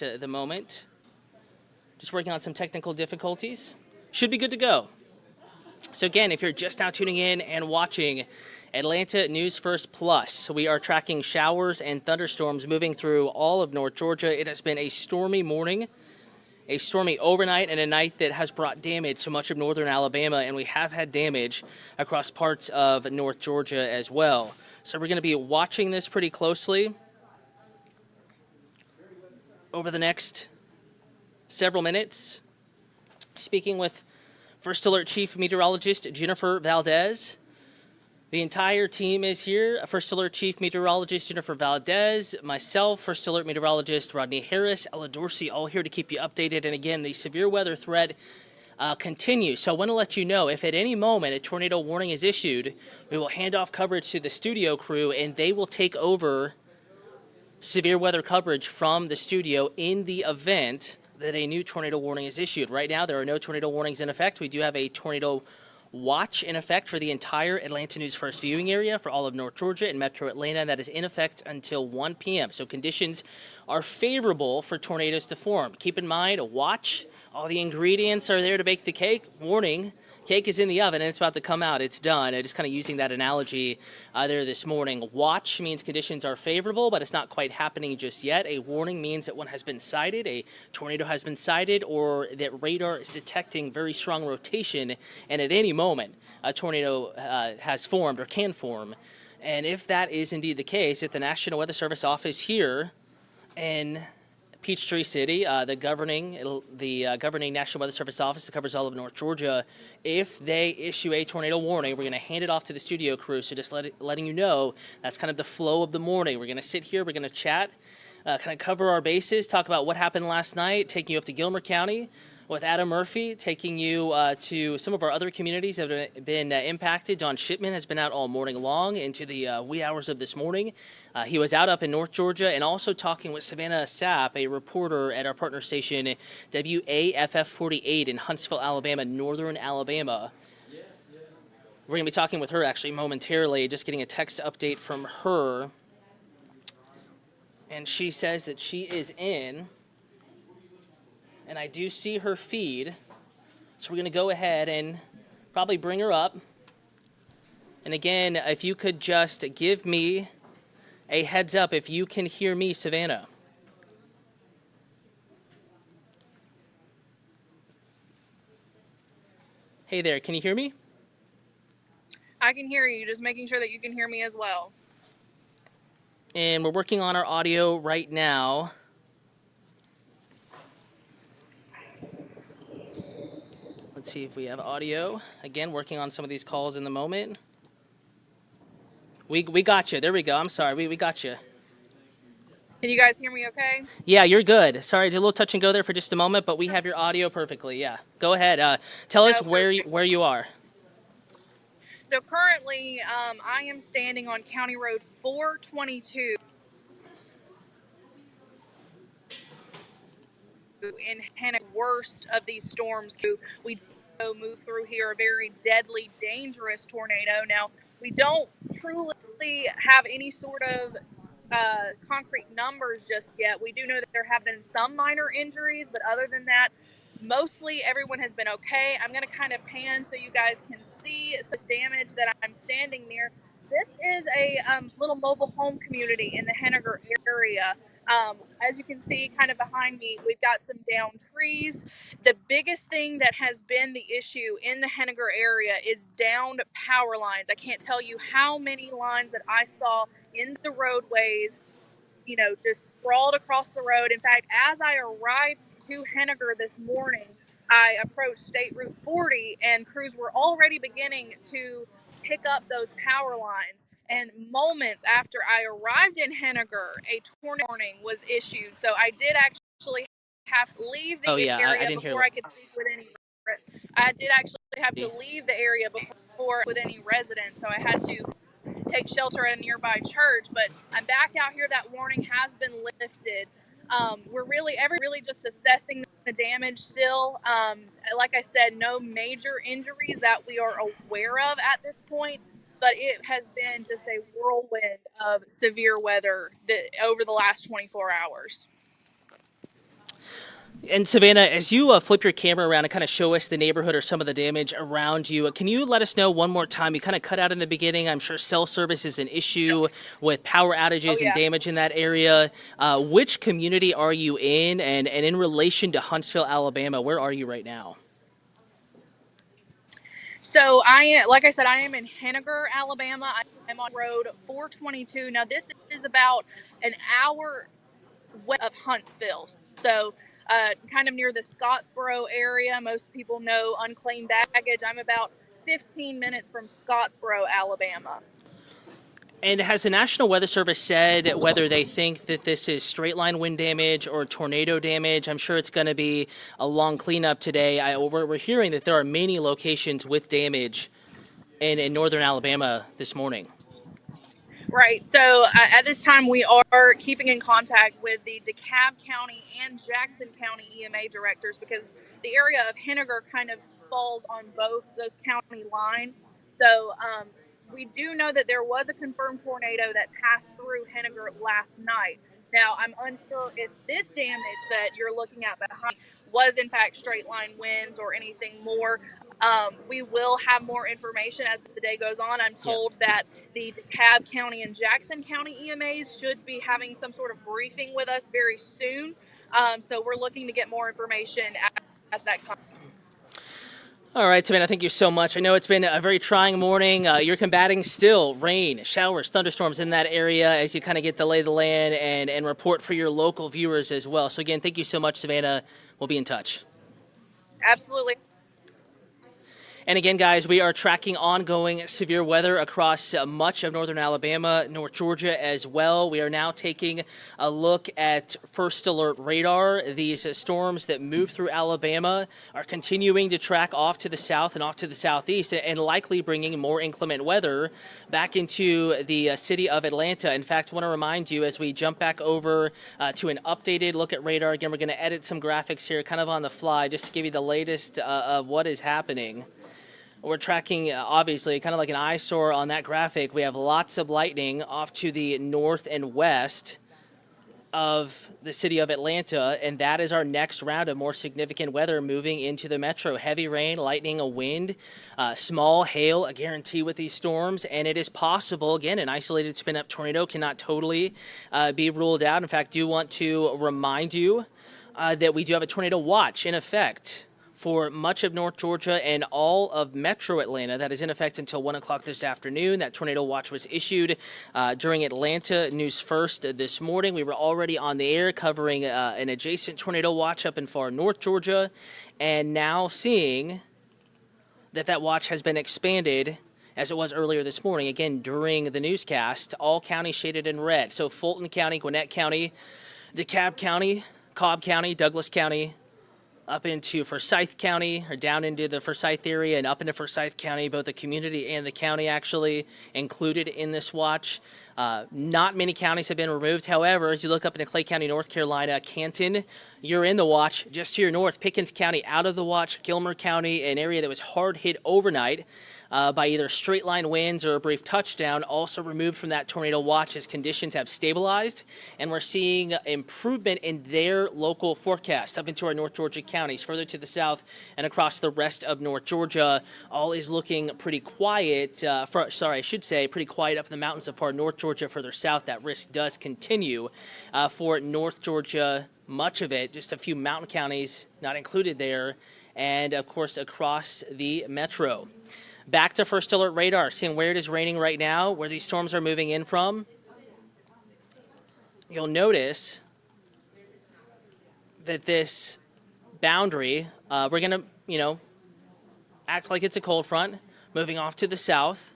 the moment. Just working on some technical difficulties. Should be good to go. So again, if you're just now tuning in and watching Atlanta News First Plus, we are tracking showers and thunderstorms moving through all of North Georgia. It has been a stormy morning, a stormy overnight, and a night that has brought damage to much of northern Alabama, and we have had damage across parts of North Georgia as well. So we're going to be watching this pretty closely over the next several minutes. Speaking with First Alert Chief Meteorologist Jennifer Valdez. The entire team is here. First Alert Chief Meteorologist Jennifer Valdez, myself, First Alert Meteorologist Rodney Harris, Ella Dorsey, all here to keep you updated. And again, the severe weather threat continues. So I want to let you know, if at any moment a tornado warning is issued, we will hand off coverage to the studio crew, and they will take over severe weather coverage from the studio in the event that a new tornado warning is issued. Right now, there are no tornado warnings in effect. We do have a tornado watch in effect for the entire Atlanta News First viewing area for all of North Georgia and Metro Atlanta. That is in effect until 1 p.m. So conditions are favorable for tornadoes to form. Keep in mind, a watch, all the ingredients are there to bake the cake. Warning, cake is in the oven and it's about to come out. It's done. I'm just kind of using that analogy there this morning. Watch means conditions are favorable, but it's not quite happening just yet. A warning means that one has been sighted, a tornado has been sighted, or that radar is detecting very strong rotation, and at any moment a tornado has formed or can form. And if that is indeed the case, if the National Weather Service office here in Peachtree City, the governing National Weather Service office that covers all of North Georgia, if they issue a tornado warning, we're going to hand it off to the studio crew. So just letting you know, that's kind of the flow of the morning. We're going to sit here, we're going to chat, kind of cover our bases, talk about what happened last night, taking you up to Gilmer County with Adam Murphy, taking you to some of our other communities that have been impacted. Don Shipman has been out all morning long into the wee hours of this morning. He was out up in North Georgia, and also talking with Savannah Sapp, a reporter at our partner station WAFF 48 in Huntsville, Alabama, northern Alabama. We're going to be talking with her actually momentarily, just getting a text update from her. And she says that she is in, and I do see her feed. So we're going to go ahead and probably bring her up. And again, if you could just give me a heads up if you can hear me, Savannah. Hey there, can you hear me? I can hear you, just making sure that you can hear me as well. And we're working on our audio right now. Let's see if we have audio. Again, working on some of these calls in the moment. We got you. There we go. I'm sorry. We got you. Can you guys hear me okay? Yeah, you're good. Sorry, I did a little touch and go there for just a moment, but we have your audio perfectly. Yeah. Go ahead. Tell us where you are. So currently, I am standing on County Road 422 in Hannah. Worst of these storms. We move through here a very deadly, dangerous tornado. Now, we don't truly have any sort of concrete numbers just yet. We do know that there have been some minor injuries, but other than that, mostly everyone has been okay. I'm going to kind of pan so you guys can see this damage that I'm standing near. This is a little mobile home community in the Henniger area. As you can see kind of behind me, we've got some downed trees. The biggest thing that has been the issue in the Henniger area is downed power lines. I can't tell you how many lines that I saw in the roadways, just sprawled across the road. In fact, as I arrived to Henniger this morning, I approached State Route 40 and crews were already beginning to pick up those power lines. And moments after I arrived in Henniger, a tornado warning was issued. So I did actually have to leave the area before I could speak with any. I did actually have to leave the area before with any residents. So I had to take shelter at a nearby church, but I'm back out here. That warning has been lifted. We're really just assessing the damage still. Like I said, no major injuries that we are aware of at this point, but it has been just a whirlwind of severe weather over the last 24 hours. And Savannah, as you flip your camera around and kind of show us the neighborhood or some of the damage around you, can you let us know one more time? You kind of cut out in the beginning. I'm sure cell service is an issue with power outages Oh, and yeah. damage in that area. Which community are you in? And in relation to Huntsville, Alabama, where are you right now? So like I said, I am in Henniger, Alabama. I'm on road 422. Now this is about an hour west of Huntsville. So kind of near the Scottsboro area. Most people know unclaimed baggage. I'm about 15 minutes from Scottsboro, Alabama. And has the National Weather Service said whether they think that this is straight line wind damage or tornado damage? I'm sure it's going to be a long cleanup today. We're hearing that there are many locations with damage in northern Alabama this morning. Right. So at this time, we are keeping in contact with the DeKalb County and Jackson County EMA directors because the area of Henniger kind of falls on both those county lines. So we do know that there was a confirmed tornado that passed through Henniger last night. Now, I'm unsure if this damage that you're looking at behind was in fact straight line winds or anything more. We will have more information as the day goes on. I'm told that the DeKalb County and Jackson County EMAs should be having some sort of briefing with us very soon. So we're looking to get more information as that comes. All right, Savannah, thank you so much. I know it's been a very trying morning. You're combating still rain, showers, thunderstorms in that area as you kind of get the lay of the land and report for your local viewers as well. So again, thank you so much, Savannah. We'll be in touch. Absolutely. And again, guys, we are tracking ongoing severe weather across much of northern Alabama, North Georgia as well. We are now taking a look at first alert radar. These storms that move through Alabama are continuing to track off to the south and off to the southeast and likely bringing more inclement weather back into the city of Atlanta. In fact, I want to remind you as we jump back over to an updated look at radar. Again, we're going to edit some graphics here kind of on the fly just to give you the latest of what is happening. We're tracking, obviously, kind of like an eyesore on that graphic. We have lots of lightning off to the north and west of the city of Atlanta, and that is our next round of more significant weather moving into the metro. Heavy rain, lightning, a wind, small hail, a guarantee with these storms, and it is possible, again, an isolated spin-up tornado cannot totally be ruled out. In fact, do want to remind you that we do have a tornado watch in effect for much of North Georgia and all of metro Atlanta. That is in effect until 1 o'clock this afternoon. That tornado watch was issued during Atlanta News First this morning. We were already on the air covering an adjacent tornado watch up in far North Georgia, and now seeing that watch has been expanded as it was earlier this morning, again, during the newscast, all counties shaded in red. So Fulton County, Gwinnett County, DeKalb County, Cobb County, Douglas County, up into Forsyth County, or down into the Forsyth area and up into Forsyth County, both the community and the county actually included in this watch. Not many counties have been removed. However, as you look up into Clay County, North Carolina, Canton, you're in the watch. Just to your north, Pickens County out of the watch. Gilmer County, an area that was hard hit overnight by either straight line winds or a brief touchdown, also removed from that tornado watch as conditions have stabilized. And we're seeing improvement in their local forecast up into our North Georgia counties, further to the south and across the rest of North Georgia. All is looking pretty quiet. Pretty quiet up in the mountains of far North Georgia. Further south, that risk does continue for North Georgia. Much of it, just a few mountain counties not included there, and of course across the metro. Back to first alert radar, seeing where it is raining right now, where these storms are moving in from. You'll notice that this boundary, we're going to, act like it's a cold front, moving off to the south.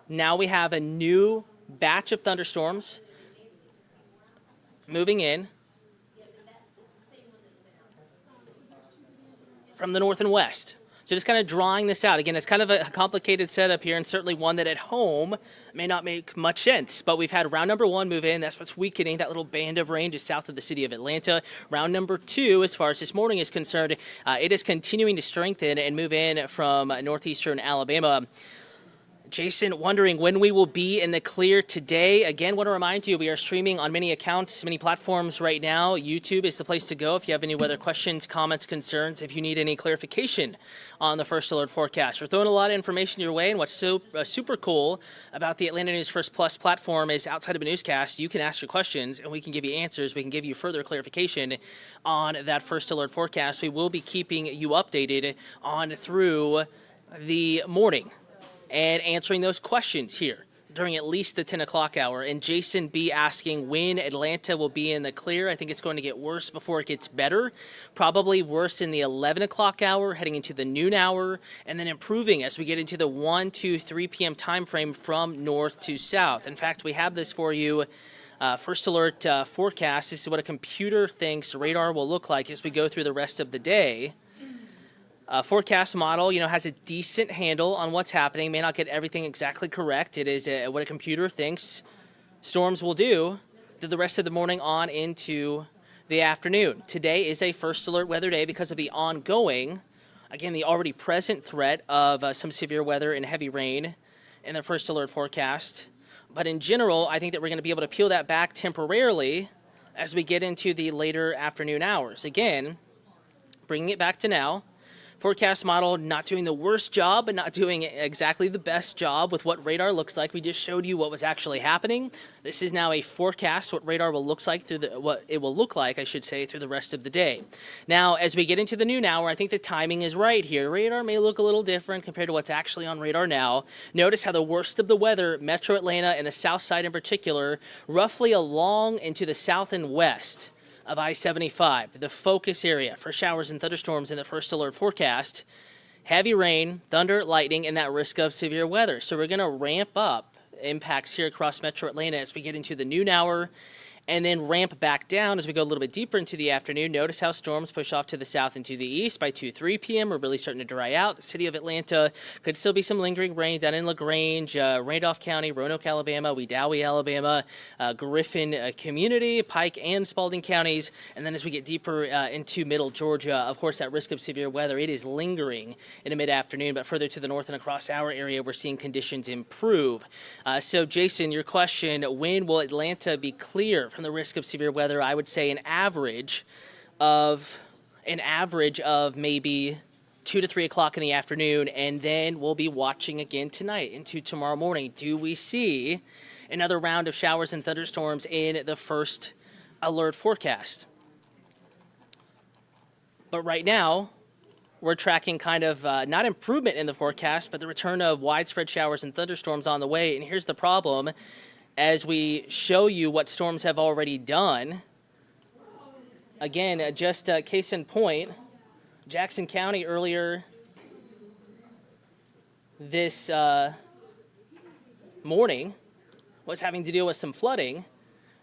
Now we have a new batch of thunderstorms moving in from the north and west. So just kind of drawing this out. Again, it's kind of a complicated setup here, and certainly one that at home may not make much sense. But we've had round number one move in. That's what's weakening that little band of rain just south of the city of Atlanta. Round number two, as far as this morning is concerned, it is continuing to strengthen and move in from northeastern Alabama. Jason, wondering when we will be in the clear today. Again, want to remind you, we are streaming on many accounts, many platforms right now. YouTube is the place to go if you have any weather questions, comments, concerns, if you need any clarification on the First Alert forecast. We're throwing a lot of information your way, and what's so super cool about the Atlanta News First Plus platform is outside of a newscast, you can ask your questions, and we can give you answers. We can give you further clarification on that First Alert forecast. We will be keeping you updated on through the morning and answering those questions here during at least the 10 o'clock hour. And Jason B. asking when Atlanta will be in the clear. I think it's going to get worse before it gets better. Probably worse in the 11 o'clock hour, heading into the noon hour, and then improving as we get into the 1, 2, 3 p.m. time frame from north to south. In fact, we have this for you. First Alert forecast. This is what a computer thinks radar will look like as we go through the rest of the day. Forecast model, has a decent handle on what's happening. May not get everything exactly correct. It is what a computer thinks storms will do through the rest of the morning on into the afternoon. Today is a First Alert weather day because of the ongoing, again, the already present threat of some severe weather and heavy rain in the First Alert forecast. But in general, I think that we're going to be able to peel that back temporarily as we get into the later afternoon hours. Again, bringing it back to now. Forecast model not doing the worst job, but not doing exactly the best job with what radar looks like. We just showed you what was actually happening. This is now a forecast, what radar will look like through what it will look like, I should say, through the rest of the day. Now, as we get into the noon hour, I think the timing is right here. Radar may look a little different compared to what's actually on radar now. Notice how the worst of the weather, Metro Atlanta and the south side in particular, roughly along into the south and west of I-75, the focus area for showers and thunderstorms in the First Alert forecast. Heavy rain, thunder, lightning, and that risk of severe weather. So we're going to ramp up impacts here across Metro Atlanta as we get into the noon hour, and then ramp back down as we go a little bit deeper into the afternoon. Notice how storms push off to the south and to the east by 2, 3 p.m. We're really starting to dry out. The city of Atlanta could still be some lingering rain down in LaGrange, Randolph County, Roanoke, Alabama, Wedowee, Alabama, Griffin Community, Pike, and Spalding counties. And then as we get deeper into middle Georgia, of course, that risk of severe weather, it is lingering in the mid-afternoon, but further to the north and across our area, we're seeing conditions improve. So, Jason, your question, when will Atlanta be clear from the risk of severe weather? I would say an average of maybe 2 to 3 o'clock in the afternoon, and then we'll be watching again tonight into tomorrow morning. Do we see another round of showers and thunderstorms in the First Alert forecast? But right now, we're tracking kind of not improvement in the forecast, but the return of widespread showers and thunderstorms on the way. And here's the problem. As we show you what storms have already done, again, just case in point, Jackson County earlier this morning was having to deal with some flooding.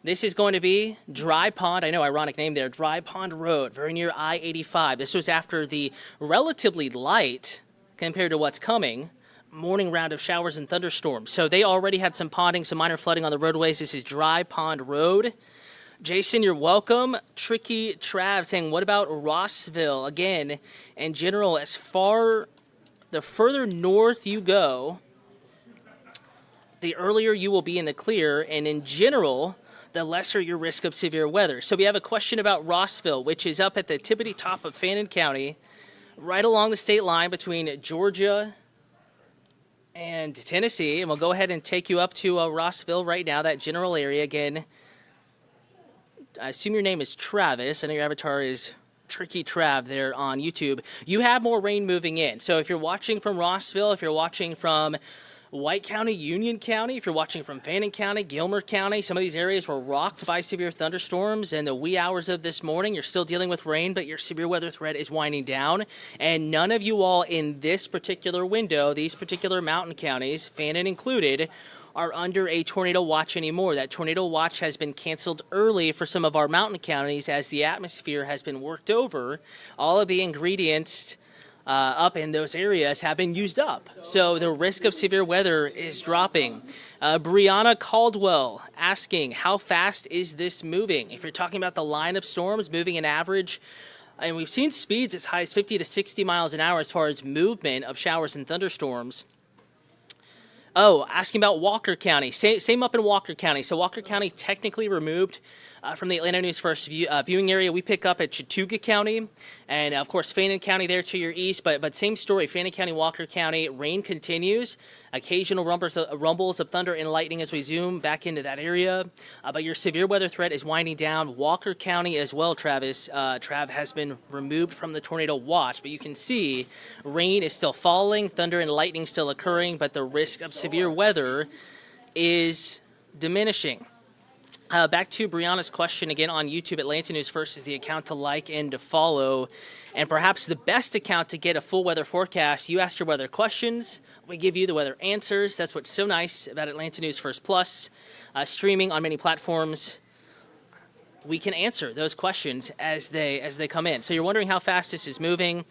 This is going to be Dry Pond, I know, ironic name there, Dry Pond Road, very near I-85. This was after the relatively light, compared to what's coming, morning round of showers and thunderstorms. So they already had some ponding, some minor flooding on the roadways. This is Dry Pond Road. Jason, you're welcome. Tricky Trav saying, what about Rossville? Again, in general, the further north you go, the earlier you will be in the clear, and in general, the lesser your risk of severe weather. So we have a question about Rossville, which is up at the tippity top of Fannin County, right along the state line between Georgia and Tennessee, and we'll go ahead and take you up to Rossville right now, that general area. Again, I assume your name is Travis. I know your avatar is Tricky Trav there on YouTube. You have more rain moving in. So if you're watching from Rossville, if you're watching from White County, Union County, if you're watching from Fannin County, Gilmer County, some of these areas were rocked by severe thunderstorms in the wee hours of this morning. You're still dealing with rain, but your severe weather threat is winding down. And none of you all in this particular window, these particular mountain counties, Fannin included, are under a tornado watch anymore. That tornado watch has been canceled early for some of our mountain counties as the atmosphere has been worked over. All of the ingredients up in those areas have been used up. So the risk of severe weather is dropping. Brianna Caldwell asking, how fast is this moving? If you're talking about the line of storms moving an average, and we've seen speeds as high as 50 to 60 miles an hour as far as movement of showers and thunderstorms. Oh, asking about Walker County. Same up in Walker County. So Walker County technically removed from the Atlanta News First viewing area. We pick up at Chattooga County, and of course Fannin County there to your east. But same story. Fannin County, Walker County. Rain continues. Occasional rumbles of thunder and lightning as we zoom back into that area. But your severe weather threat is winding down. Walker County as well, Travis. Trav has been removed from the tornado watch, but you can see rain is still falling, thunder and lightning still occurring, but the risk of severe weather is diminishing. Back to Brianna's question again on YouTube. Atlanta News First is the account to like and to follow, and perhaps the best account to get a full weather forecast. You ask your weather questions, we give you the weather answers. That's what's so nice about Atlanta News First Plus. Streaming on many platforms, we can answer those questions as they come in. So you're wondering how fast this is moving.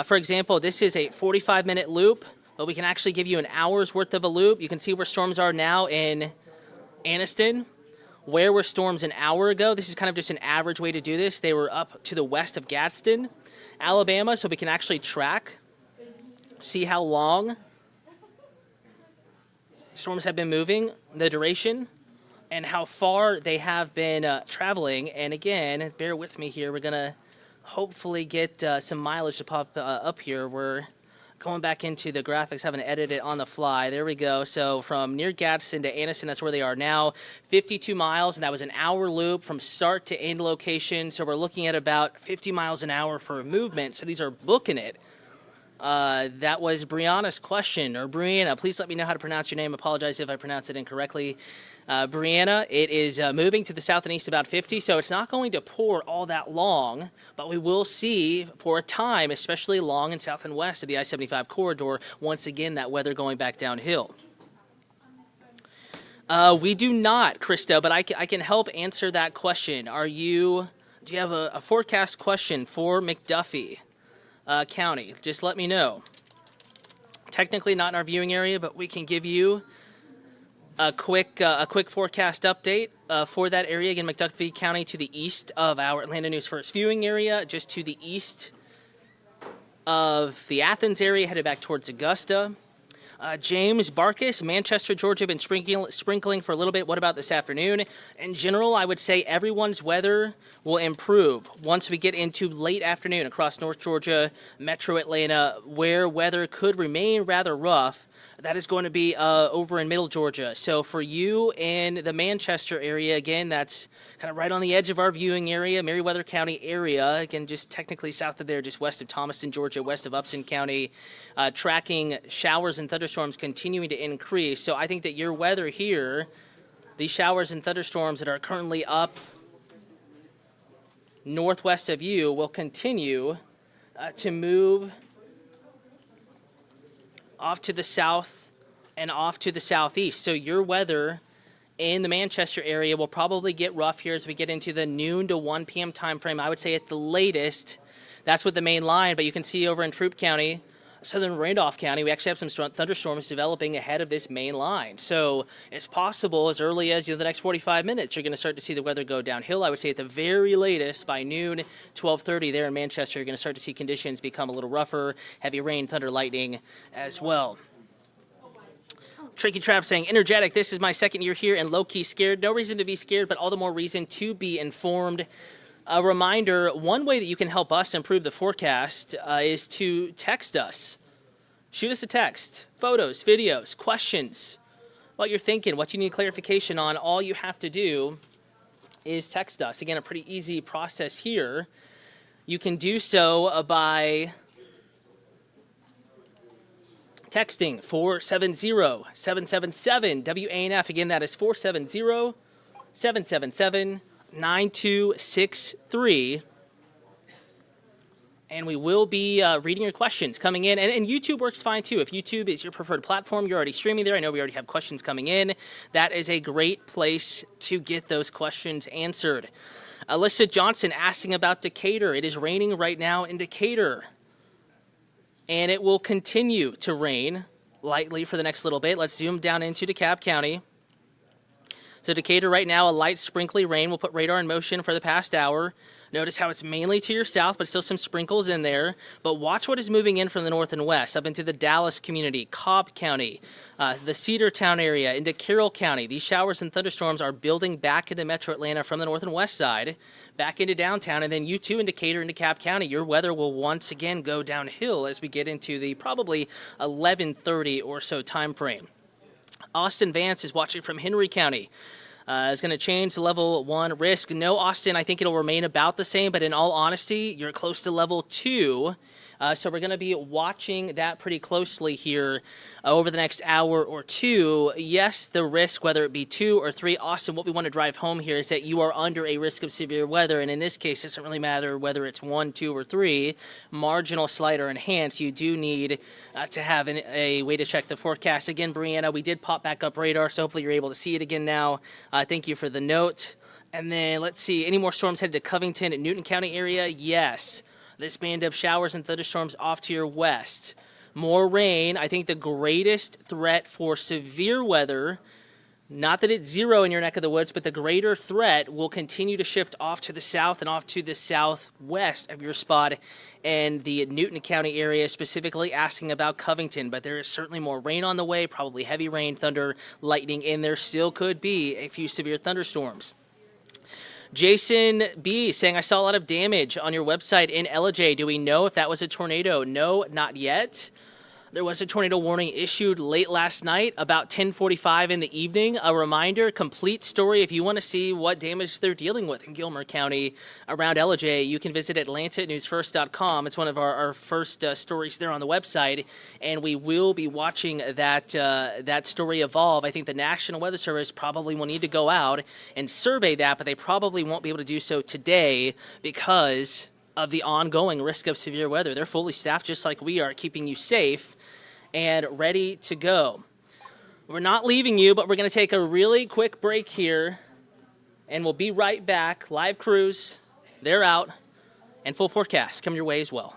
For example, this is a 45-minute loop, but we can actually give you an hour's worth of a loop. You can see where storms are now in Anniston. Where were storms an hour ago? This is kind of just an average way to do this. They were up to the west of Gadsden, Alabama, so we can actually track, see how long storms have been moving, the duration, and how far they have been traveling. And again, bear with me here. We're going to hopefully get some mileage to pop up here. We're going back into the graphics, having to edit it on the fly. There we go. So from near Gadsden to Anniston, that's where they are now. 52 miles, and that was an hour loop from start to end location. So we're looking at about 50 miles an hour for movement. So these are booking it. That was Brianna's question, or Brianna. Please let me know how to pronounce your name. Apologize if I pronounce it incorrectly. Brianna, it is moving to the south and east about 50, so it's not going to pour all that long, but we will see for a time, especially long and south and west of the I-75 corridor, once again, that weather going back downhill. We do not, Krista, but I can help answer that question. Do you have a forecast question for McDuffie County? Just let me know. Technically not in our viewing area, but we can give you a quick forecast update for that area. Again, McDuffie County to the east of our Atlanta News First viewing area, just to the east of the Athens area, headed back towards Augusta. James Barkis, Manchester, Georgia, been sprinkling for a little bit. What about this afternoon? In general, I would say everyone's weather will improve once we get into late afternoon across North Georgia, Metro Atlanta, where weather could remain rather rough. That is going to be over in Middle Georgia. So for you in the Manchester area, again, that's kind of right on the edge of our viewing area, Meriwether County area. Again, just technically south of there, just west of Thomaston, Georgia, west of Upson County, tracking showers and thunderstorms continuing to increase. So I think that your weather here, these showers and thunderstorms that are currently up northwest of you, will continue to move off to the south and off to the southeast. So your weather in the Manchester area will probably get rough here as we get into the noon to 1 p.m. time frame. I would say at the latest, that's with the main line. But you can see over in Troup County, southern Randolph County, we actually have some thunderstorms developing ahead of this main line. So it's possible as early as the next 45 minutes, you're going to start to see the weather go downhill. I would say at the very latest, by noon, 12:30 there in Manchester, you're going to start to see conditions become a little rougher, heavy rain, thunder, lightning as well. Tricky Trap saying, energetic, this is my second year here and low-key scared. No reason to be scared, but all the more reason to be informed. A reminder, one way that you can help us improve the forecast is to text us. Shoot us a text. Photos, videos, questions, what you're thinking, what you need clarification on. All you have to do is text us. Again, a pretty easy process here. You can do so by texting 470-777-WANF. Again, that is 470-777-9263. And we will be reading your questions coming in. And YouTube works fine, too. If YouTube is your preferred platform, you're already streaming there. I know we already have questions coming in. That is a great place to get those questions answered. Alyssa Johnson asking about Decatur. It is raining right now in Decatur. And it will continue to rain lightly for the next little bit. Let's zoom down into DeKalb County. So Decatur right now, a light sprinkly rain will put radar in motion for the past hour. Notice how it's mainly to your south, but still some sprinkles in there. But watch what is moving in from the north and west, up into the Dallas community, Cobb County, the Cedartown area, into Carroll County. These showers and thunderstorms are building back into metro Atlanta from the north and west side, back into downtown, and then you too, indicator into Cobb County. Your weather will once again go downhill as we get into the probably 11:30 or so time frame. Austin Vance is watching from Henry County. Is going to change to level 1 risk. No, Austin, I think it'll remain about the same, but in all honesty, you're close to level 2. So we're going to be watching that pretty closely here over the next hour or two. Yes, the risk, whether it be 2 or 3, Austin, what we want to drive home here is that you are under a risk of severe weather. And in this case, it doesn't really matter whether it's 1, 2, or 3. Marginal, slight, or enhanced, you do need to have a way to check the forecast. Again, Brianna, we did pop back up radar, so hopefully you're able to see it again now. Thank you for the note. And then let's see, any more storms headed to Covington and Newton County area? Yes. This band of showers and thunderstorms off to your west. More rain. I think the greatest threat for severe weather, not that it's 0 in your neck of the woods, but the greater threat will continue to shift off to the south and off to the southwest of your spot in the Newton County area, specifically asking about Covington. But there is certainly more rain on the way, probably heavy rain, thunder, lightning, and there still could be a few severe thunderstorms. Jason B. saying, I saw a lot of damage on your website in LJ. Do we know if that was a tornado? No, not yet. There was a tornado warning issued late last night, about 10:45 in the evening. A reminder, complete story, if you want to see what damage they're dealing with in Gilmer County around LJ, you can visit AtlantaNewsFirst.com. It's one of our first stories there on the website, and we will be watching that story evolve. I think the National Weather Service probably will need to go out and survey that, but they probably won't be able to do so today because of the ongoing risk of severe weather. They're fully staffed just like we are, keeping you safe and ready to go. We're not leaving you, but we're going to take a really quick break here, and we'll be right back. Live crews, they're out, and full forecast coming your way as well.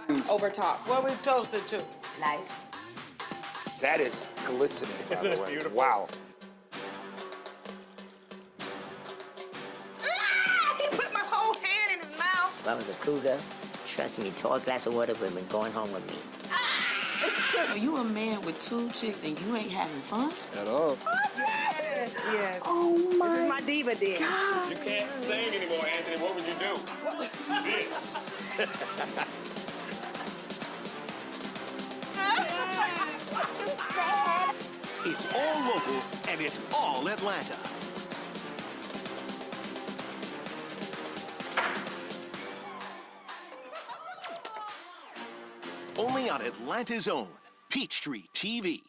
Not over top. What we toasted to? Life. That is glistening, by Isn't the it way. beautiful? Wow. He put my whole hand in his mouth. If I was a cougar, trust me, tall glass of water would have been going home with me. So you a man with 2 chicks and you ain't having fun? At all. Yes, yes. Oh my. This is my diva dish. You can't sing anymore, Anthony. What would you do? This. It's all local and it's all Atlanta. Only on Atlanta's own Peachtree TV.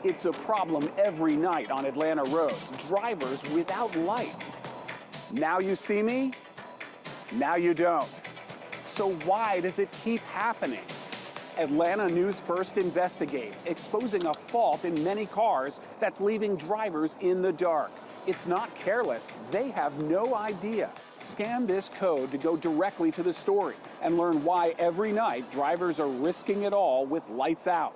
It's a problem every night on Atlanta roads. Drivers without lights. Now you see me, now you don't. So why does it keep happening? Atlanta News First investigates, exposing a fault in many cars that's leaving drivers in the dark. It's not careless, they have no idea. Scan this code to go directly to the story and learn why every night drivers are risking it all with lights out.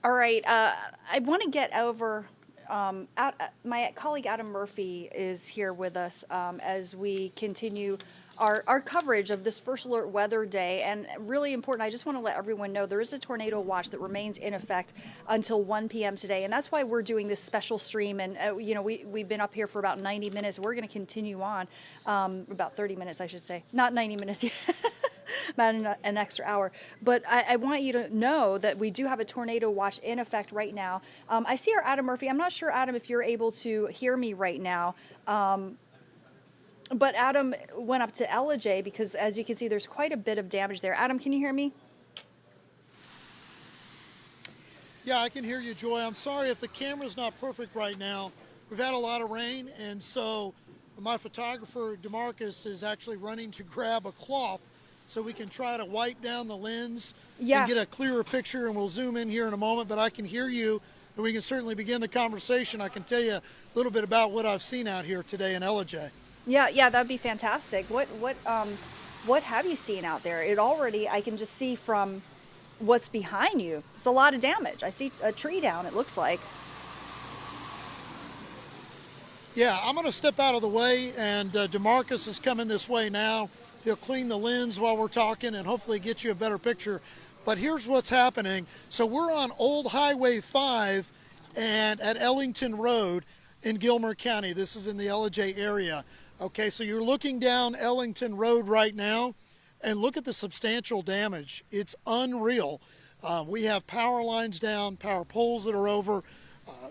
All right, I want to get over, my colleague Adam Murphy is here with us as we continue our coverage of this First Alert Weather Day. And really important, I just want to let everyone know there is a tornado watch that remains in effect until 1 p.m. today. And that's why we're doing this special stream. And, you know, we've been up here for about 90 minutes. We're going to continue on, about 30 minutes, I should say. Not 90 minutes yet. About an extra hour. But I want you to know that we do have a tornado watch in effect right now. I see our Adam Murphy. I'm not sure, Adam, if you're able to hear me right now. But Adam went up to Ellijay because, as you can see, there's quite a bit of damage there. Adam, can you hear me? Yeah, I can hear you, Joy. I'm sorry if the camera's not perfect right now. We've had a lot of rain, and so my photographer, DeMarcus, is actually running to grab a cloth so we can try to wipe down the lens and get a clearer picture, and we'll zoom in here in a moment, but I can hear you, and we can certainly begin the conversation. I can tell you a little bit about what I've seen out here today in Ellijay. Yeah, that'd be fantastic. What have you seen out there? It already, I can just see from what's behind you. It's a lot of damage. I see a tree down, it looks like. Yeah, I'm going to step out of the way, and DeMarcus is coming this way now. He'll clean the lens while we're talking and hopefully get you a better picture. But here's what's happening. So we're on Old Highway 5 and at Ellington Road in Gilmer County. This is in the Ellijay area. Okay, so you're looking down Ellington Road right now, and look at the substantial damage. It's unreal. We have power lines down, power poles that are over,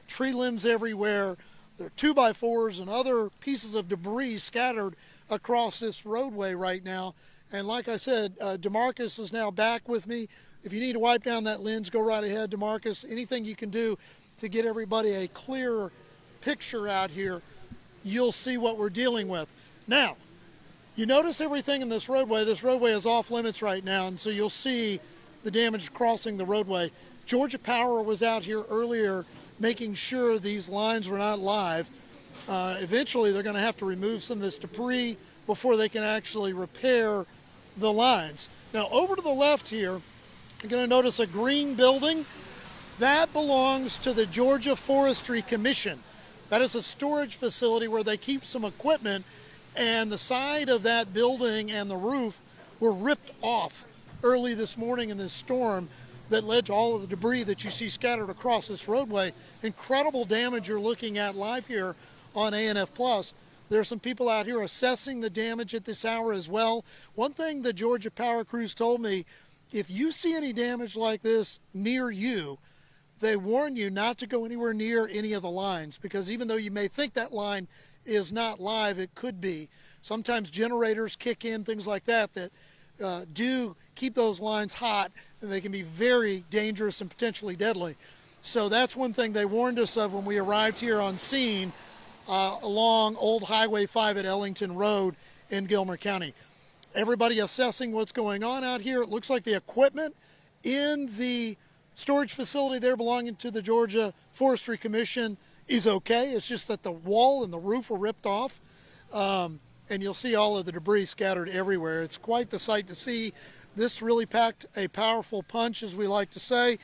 tree limbs everywhere. There are 2x4s and other pieces of debris scattered across this roadway right now. And like I said, DeMarcus is now back with me. If you need to wipe down that lens, go right ahead, DeMarcus. Anything you can do to get everybody a clearer picture out here, you'll see what we're dealing with. Now, you notice everything in this roadway. This roadway is off limits right now, and so you'll see the damage crossing the roadway. Georgia Power was out here earlier making sure these lines were not live. Eventually, they're going to have to remove some of this debris before they can actually repair the lines. Now, over to the left here, you're going to notice a green building. That belongs to the Georgia Forestry Commission. That is a storage facility where they keep some equipment, and the side of that building and the roof were ripped off early this morning in this storm that led to all of the debris that you see scattered across this roadway. Incredible damage you're looking at live here on ANF Plus. There are some people out here assessing the damage at this hour as well. One thing the Georgia Power crews told me, if you see any damage like this near you, they warn you not to go anywhere near any of the lines, because even though you may think that line is not live, it could be. Sometimes generators kick in, things like that, that do keep those lines hot, and they can be very dangerous and potentially deadly. So that's one thing they warned us of when we arrived here on scene along Old Highway 5 at Ellington Road in Gilmer County. Everybody assessing what's going on out here. It looks like the equipment in the storage facility there belonging to the Georgia Forestry Commission is okay. It's just that the wall and the roof were ripped off. And you'll see all of the debris scattered everywhere. It's quite the sight to see. This really packed a powerful punch, as we like to say.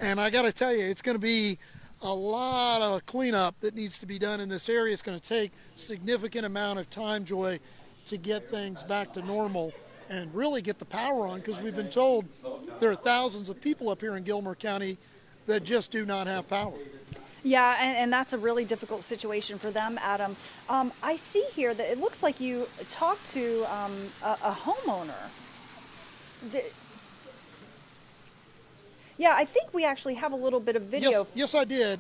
And I got to tell you, it's going to be a lot of cleanup that needs to be done in this area. It's going to take a significant amount of time, Joy, to get things back to normal and really get the power on, because we've been told there are thousands of people up here in Gilmer County that just do not have power. Yeah, and that's a really difficult situation for them, Adam. I see here that it looks like you talked to a homeowner. Yeah, I think we actually have a little bit of video. Yes, I did.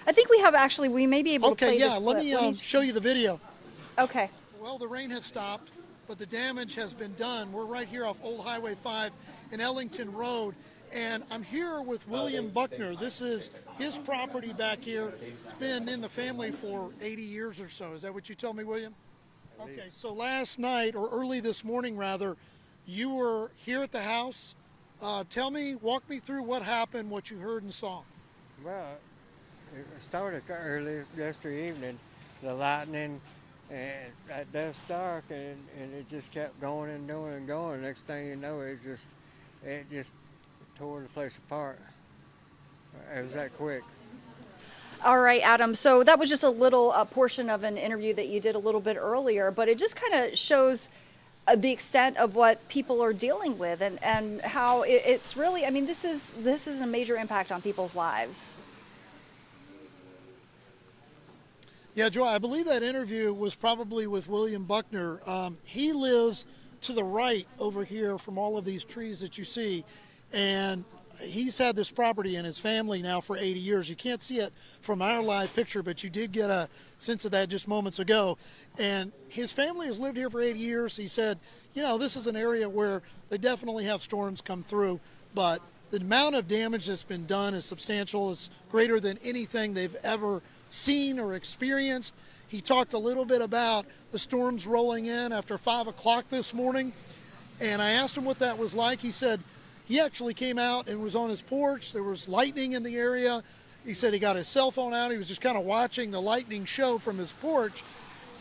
I think we may be able to play this clip. Okay, yeah, let me show you the video. Okay. Well, the rain has stopped, but the damage has been done. We're right here off Old Highway 5 in Ellington Road. And I'm here with William Buckner. This is his property back here. It's been in the family for 80 years or so. Is that what you told me, William? Okay, so last night, or early this morning rather, you were here at the house. Walk me through what happened, what you heard and saw. Well, it started early yesterday evening, the lightning, and at dusk dark, and it just kept going and going and going. Next thing you know, it just tore the place apart. It was that quick. All right, Adam. So that was just a little portion of an interview that you did a little bit earlier, but it just kind of shows the extent of what people are dealing with, and how it's really, I mean, this is a major impact on people's lives. Yeah, Joy, I believe that interview was probably with William Buckner. He lives to the right over here from all of these trees that you see, and He's had this property in his family now for 80 years. You can't see it from our live picture, but you did get a sense of that just moments ago. And his family has lived here for 80 years. He said, you know, this is an area where they definitely have storms come through, but the amount of damage that's been done is substantial. It's greater than anything they've ever seen or experienced. He talked a little bit about the storms rolling in after 5 o'clock this morning, and I asked him what that was like. He said he actually came out and was on his porch. There was lightning in the area. He said he got his cell phone out. He was just kind of watching the lightning show from his porch,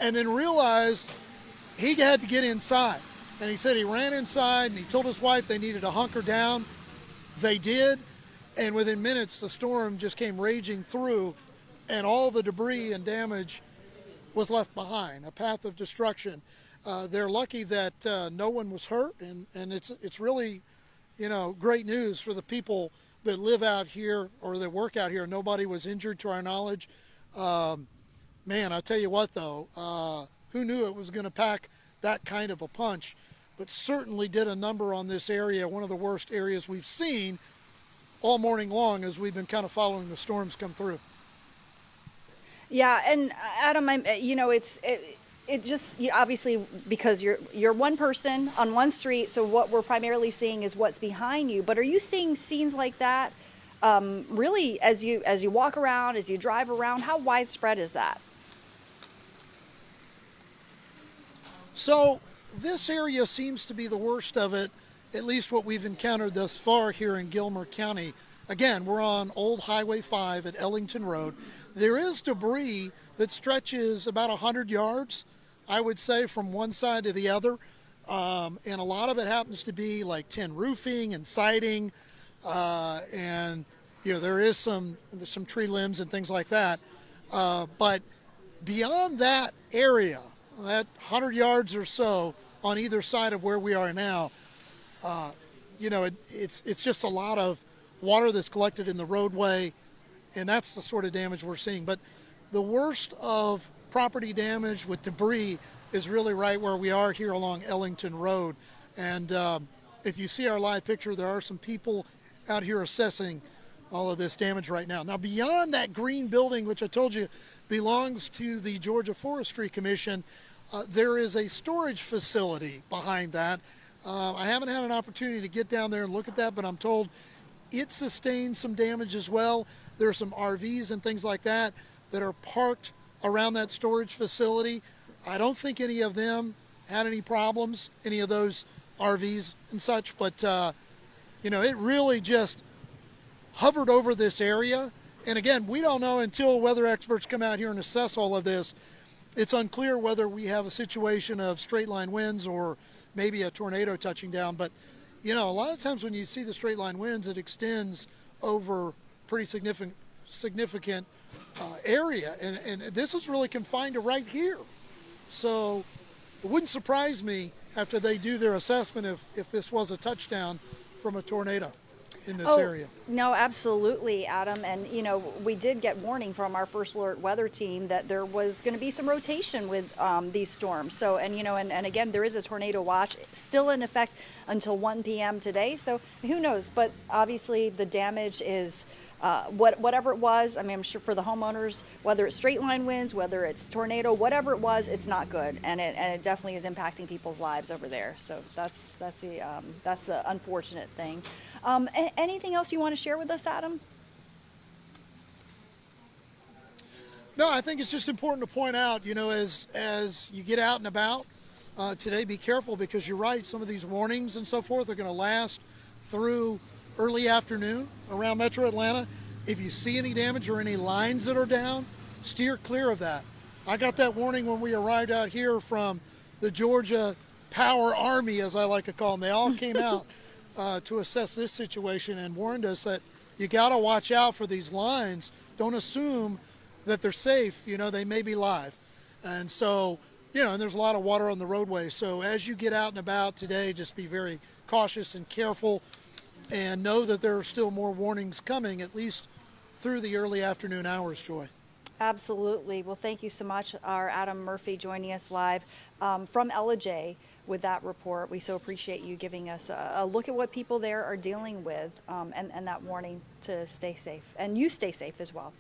and then realized he had to get inside. And he said he ran inside and he told his wife they needed to hunker down. They did, and within minutes the storm just came raging through, and all the debris and damage was left behind, a path of destruction. They're lucky that no one was hurt, and it's really, you know, great news for the people that live out here or that work out here. Nobody was injured to our knowledge. Man, I'll tell you what though, who knew it was going to pack that kind of a punch? But certainly did a number on this area, one of the worst areas we've seen all morning long as we've been kind of following the storms come through. Yeah, and Adam, it just obviously because you're one person on one street, so what we're primarily seeing is what's behind you. But are you seeing scenes like that really as you walk around, as you drive around? How widespread is that? So this area seems to be the worst of it, at least what we've encountered thus far here in Gilmer County. Again, we're on Old Highway 5 at Ellington Road. There is debris that stretches about 100 yards, I would say, from one side to the other. And a lot of it happens to be like tin roofing and siding. And, you know, there's some tree limbs and things like that. But beyond that area, that 100 yards or so on either side of where we are now, you know, it's just a lot of water that's collected in the roadway, and that's the sort of damage we're seeing. But the worst of property damage with debris is really right where we are here along Ellington Road. And if you see our live picture, there are some people out here assessing all of this damage right now. Now, beyond that green building, which I told you belongs to the Georgia Forestry Commission, there is a storage facility behind that. I haven't had an opportunity to get down there and look at that, but I'm told it sustained some damage as well. There are some RVs and things like that that are parked around that storage facility. I don't think any of them had any problems, any of those RVs and such, but you know, it really just hovered over this area. And again, we don't know until weather experts come out here and assess all of this. It's unclear whether we have a situation of straight line winds or maybe a tornado touching down. But, you know, a lot of times when you see the straight line winds, it extends over pretty significant area. And this is really confined to right here. So it wouldn't surprise me after they do their assessment if this was a touchdown from a tornado in this area. No, absolutely, Adam. And, you know, we did get warning from our first alert weather team that there was going to be some rotation with these storms. So, and, you know, and again, there is a tornado watch still in effect until 1 p.m. today. So who knows? But obviously the damage is whatever it was. I mean, I'm sure for the homeowners, whether it's straight line winds, whether it's tornado, whatever it was, it's not good. And it definitely is impacting people's lives over there. So that's the unfortunate thing. Anything else you want to share with us, Adam? No, I think it's just important to point out, you know, as you get out and about today, be careful because you're right. Some of these warnings and so forth are going to last through early afternoon around Metro Atlanta. If you see any damage or any lines that are down, steer clear of that. I got that warning when we arrived out here from the Georgia Power Army, as I like to call them. They all came out to assess this situation and warned us that you got to watch out for these lines. Don't assume that they're safe. You know, they may be live. And so, you know, and there's a lot of water on the roadway. So as you get out and about today, just be very cautious and careful and know that there are still more warnings coming, at least through the early afternoon hours, Joy. Absolutely. Well, thank you so much, our Adam Murphy, joining us live from Ellijay with that report. We so appreciate you giving us a look at what people there are dealing with, and that warning to stay safe. And you stay safe as well.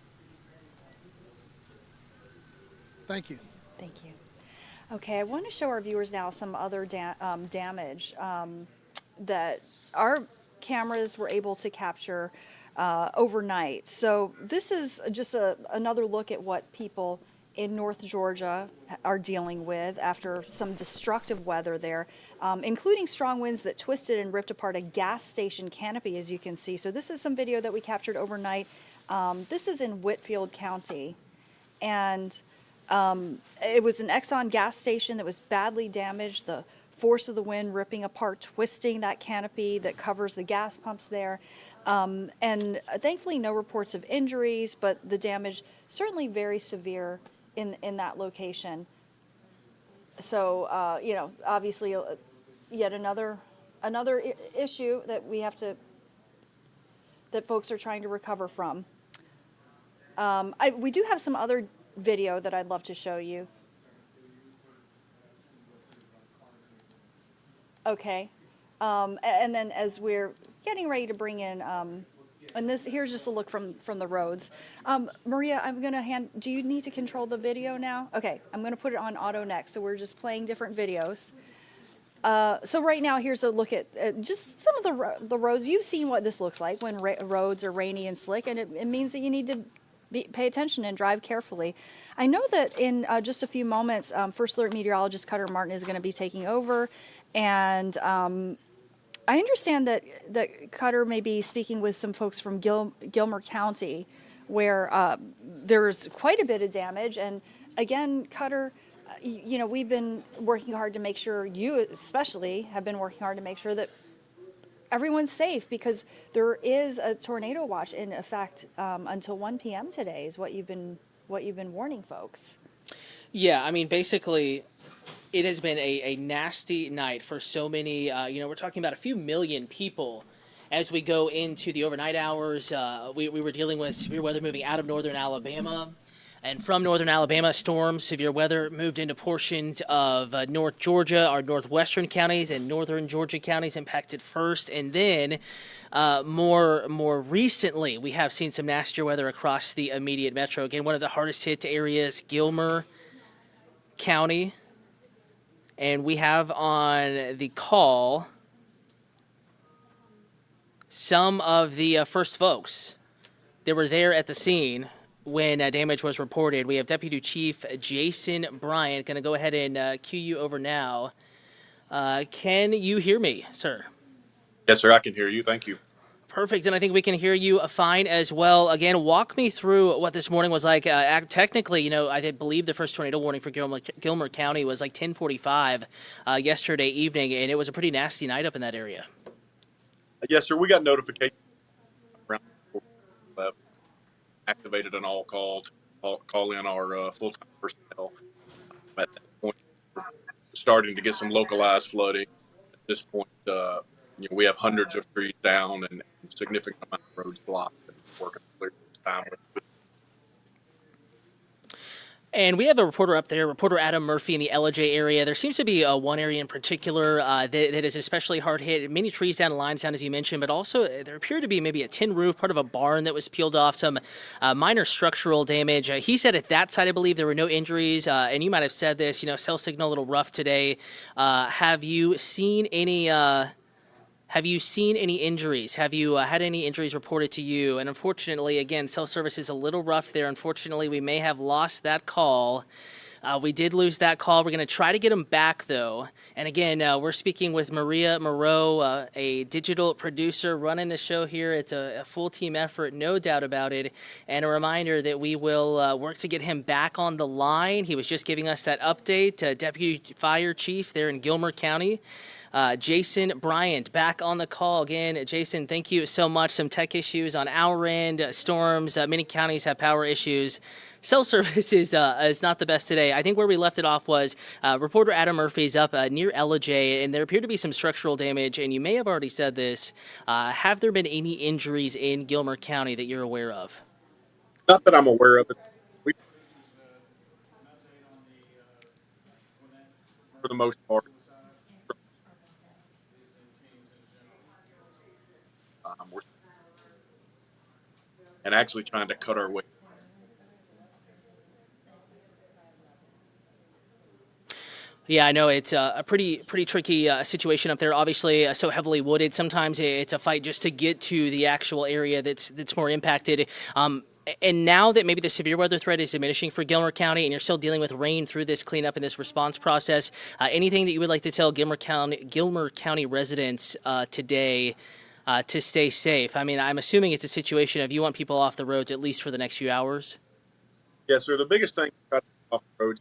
Thank you. Thank you. Okay, I want to show our viewers now some other damage that our cameras were able to capture overnight. So this is just another look at what people in North Georgia are dealing with after some destructive weather there, including strong winds that twisted and ripped apart a gas station canopy, as you can see. So this is some video that we captured overnight. This is in Whitfield County, and it was an Exxon gas station that was badly damaged. The force of the wind ripping apart, twisting that canopy that covers the gas pumps there. And thankfully no reports of injuries, but the damage certainly very severe in that location. So, obviously yet another issue that we have to, that folks are trying to recover from. We do have some other video that I'd love to show you. Okay. And then as we're getting ready to bring in, and here's just a look from the roads. Maria, I'm going to do you need to control the video now? Okay, I'm going to put it on auto next, so we're just playing different videos. So right now, here's a look at just some of the roads. You've seen what this looks like when roads are rainy and slick, and it means that you need to pay attention and drive carefully. I know that in just a few moments, First Alert meteorologist Cutter Martin is going to be taking over, and I understand that Cutter may be speaking with some folks from Gilmer County, where there's quite a bit of damage. And again, Cutter, we've been working hard to make sure, you especially have been working hard to make sure that everyone's safe, because there is a tornado watch in effect until 1 p.m. today, is what you've been warning folks. Yeah, I mean, basically, it has been a nasty night for so many. We're talking about a few million people as we go into the overnight hours. We were dealing with severe weather moving out of northern Alabama. And from northern Alabama, storms, severe weather moved into portions of North Georgia, our northwestern counties, and northern Georgia counties impacted first. And then more recently, we have seen some nastier weather across the immediate metro. Again, one of the hardest hit areas, Gilmer County. And we have on the call some of the first folks that were there at the scene when damage was reported. We have Deputy Chief Jason Bryant. Going to go ahead and cue you over now. Can you hear me, sir? Yes, sir, I can hear you. Thank you. Perfect, and I think we can hear you fine as well. Again, walk me through what this morning was like. Technically, I believe the first tornado warning for Gilmer County was like 10:45 yesterday evening, and it was a pretty nasty night up in that area. Yes, sir, we got notification around activated an all-call to call in our full-time personnel. At that point, we're starting to get some localized flooding. At this point, we have hundreds of trees down and significant amount of roads blocked. Working clear this time. And we have a reporter up there, reporter Adam Murphy in the LJ area. There seems to be one area in particular that is especially hard hit. Many trees down, lines down, as you mentioned, but also there appeared to be maybe a tin roof, part of a barn that was peeled off, some minor structural damage. He said at that side, I believe, there were no injuries. And you might have said this, cell signal a little rough today. Have you seen any injuries? Have you had any injuries reported to you? And unfortunately, again, cell service is a little rough there. Unfortunately, we may have lost that call. We did lose that call. We're going to try to get them back, though. And again, we're speaking with Maria Moreau, a digital producer running the show here. It's a full team effort, no doubt about it. And a reminder that we will work to get him back on the line. He was just giving us that update. Deputy Fire Chief there in Gilmer County. Jason Bryant back on the call again. Jason, thank you so much. Some tech issues on our end, storms. Many counties have power issues. Cell service is not the best today. I think where we left it off was reporter Adam Murphy's up near LJ, and there appeared to be some structural damage. And you may have already said this. Have there been any injuries in Gilmer County that you're aware of? Not that I'm aware of it. For the most part, And actually trying to cut our way. Yeah, I know it's a pretty tricky situation up there. Obviously, so heavily wooded. Sometimes it's a fight just to get to the actual area that's more impacted. And now that maybe the severe weather threat is diminishing for Gilmer County, and you're still dealing with rain through this cleanup and this response process, anything that you would like to tell Gilmer County residents today to stay safe? I mean, I'm assuming it's a situation of you want people off the roads at least for the next few hours. Yes, sir. The biggest thing off the roads.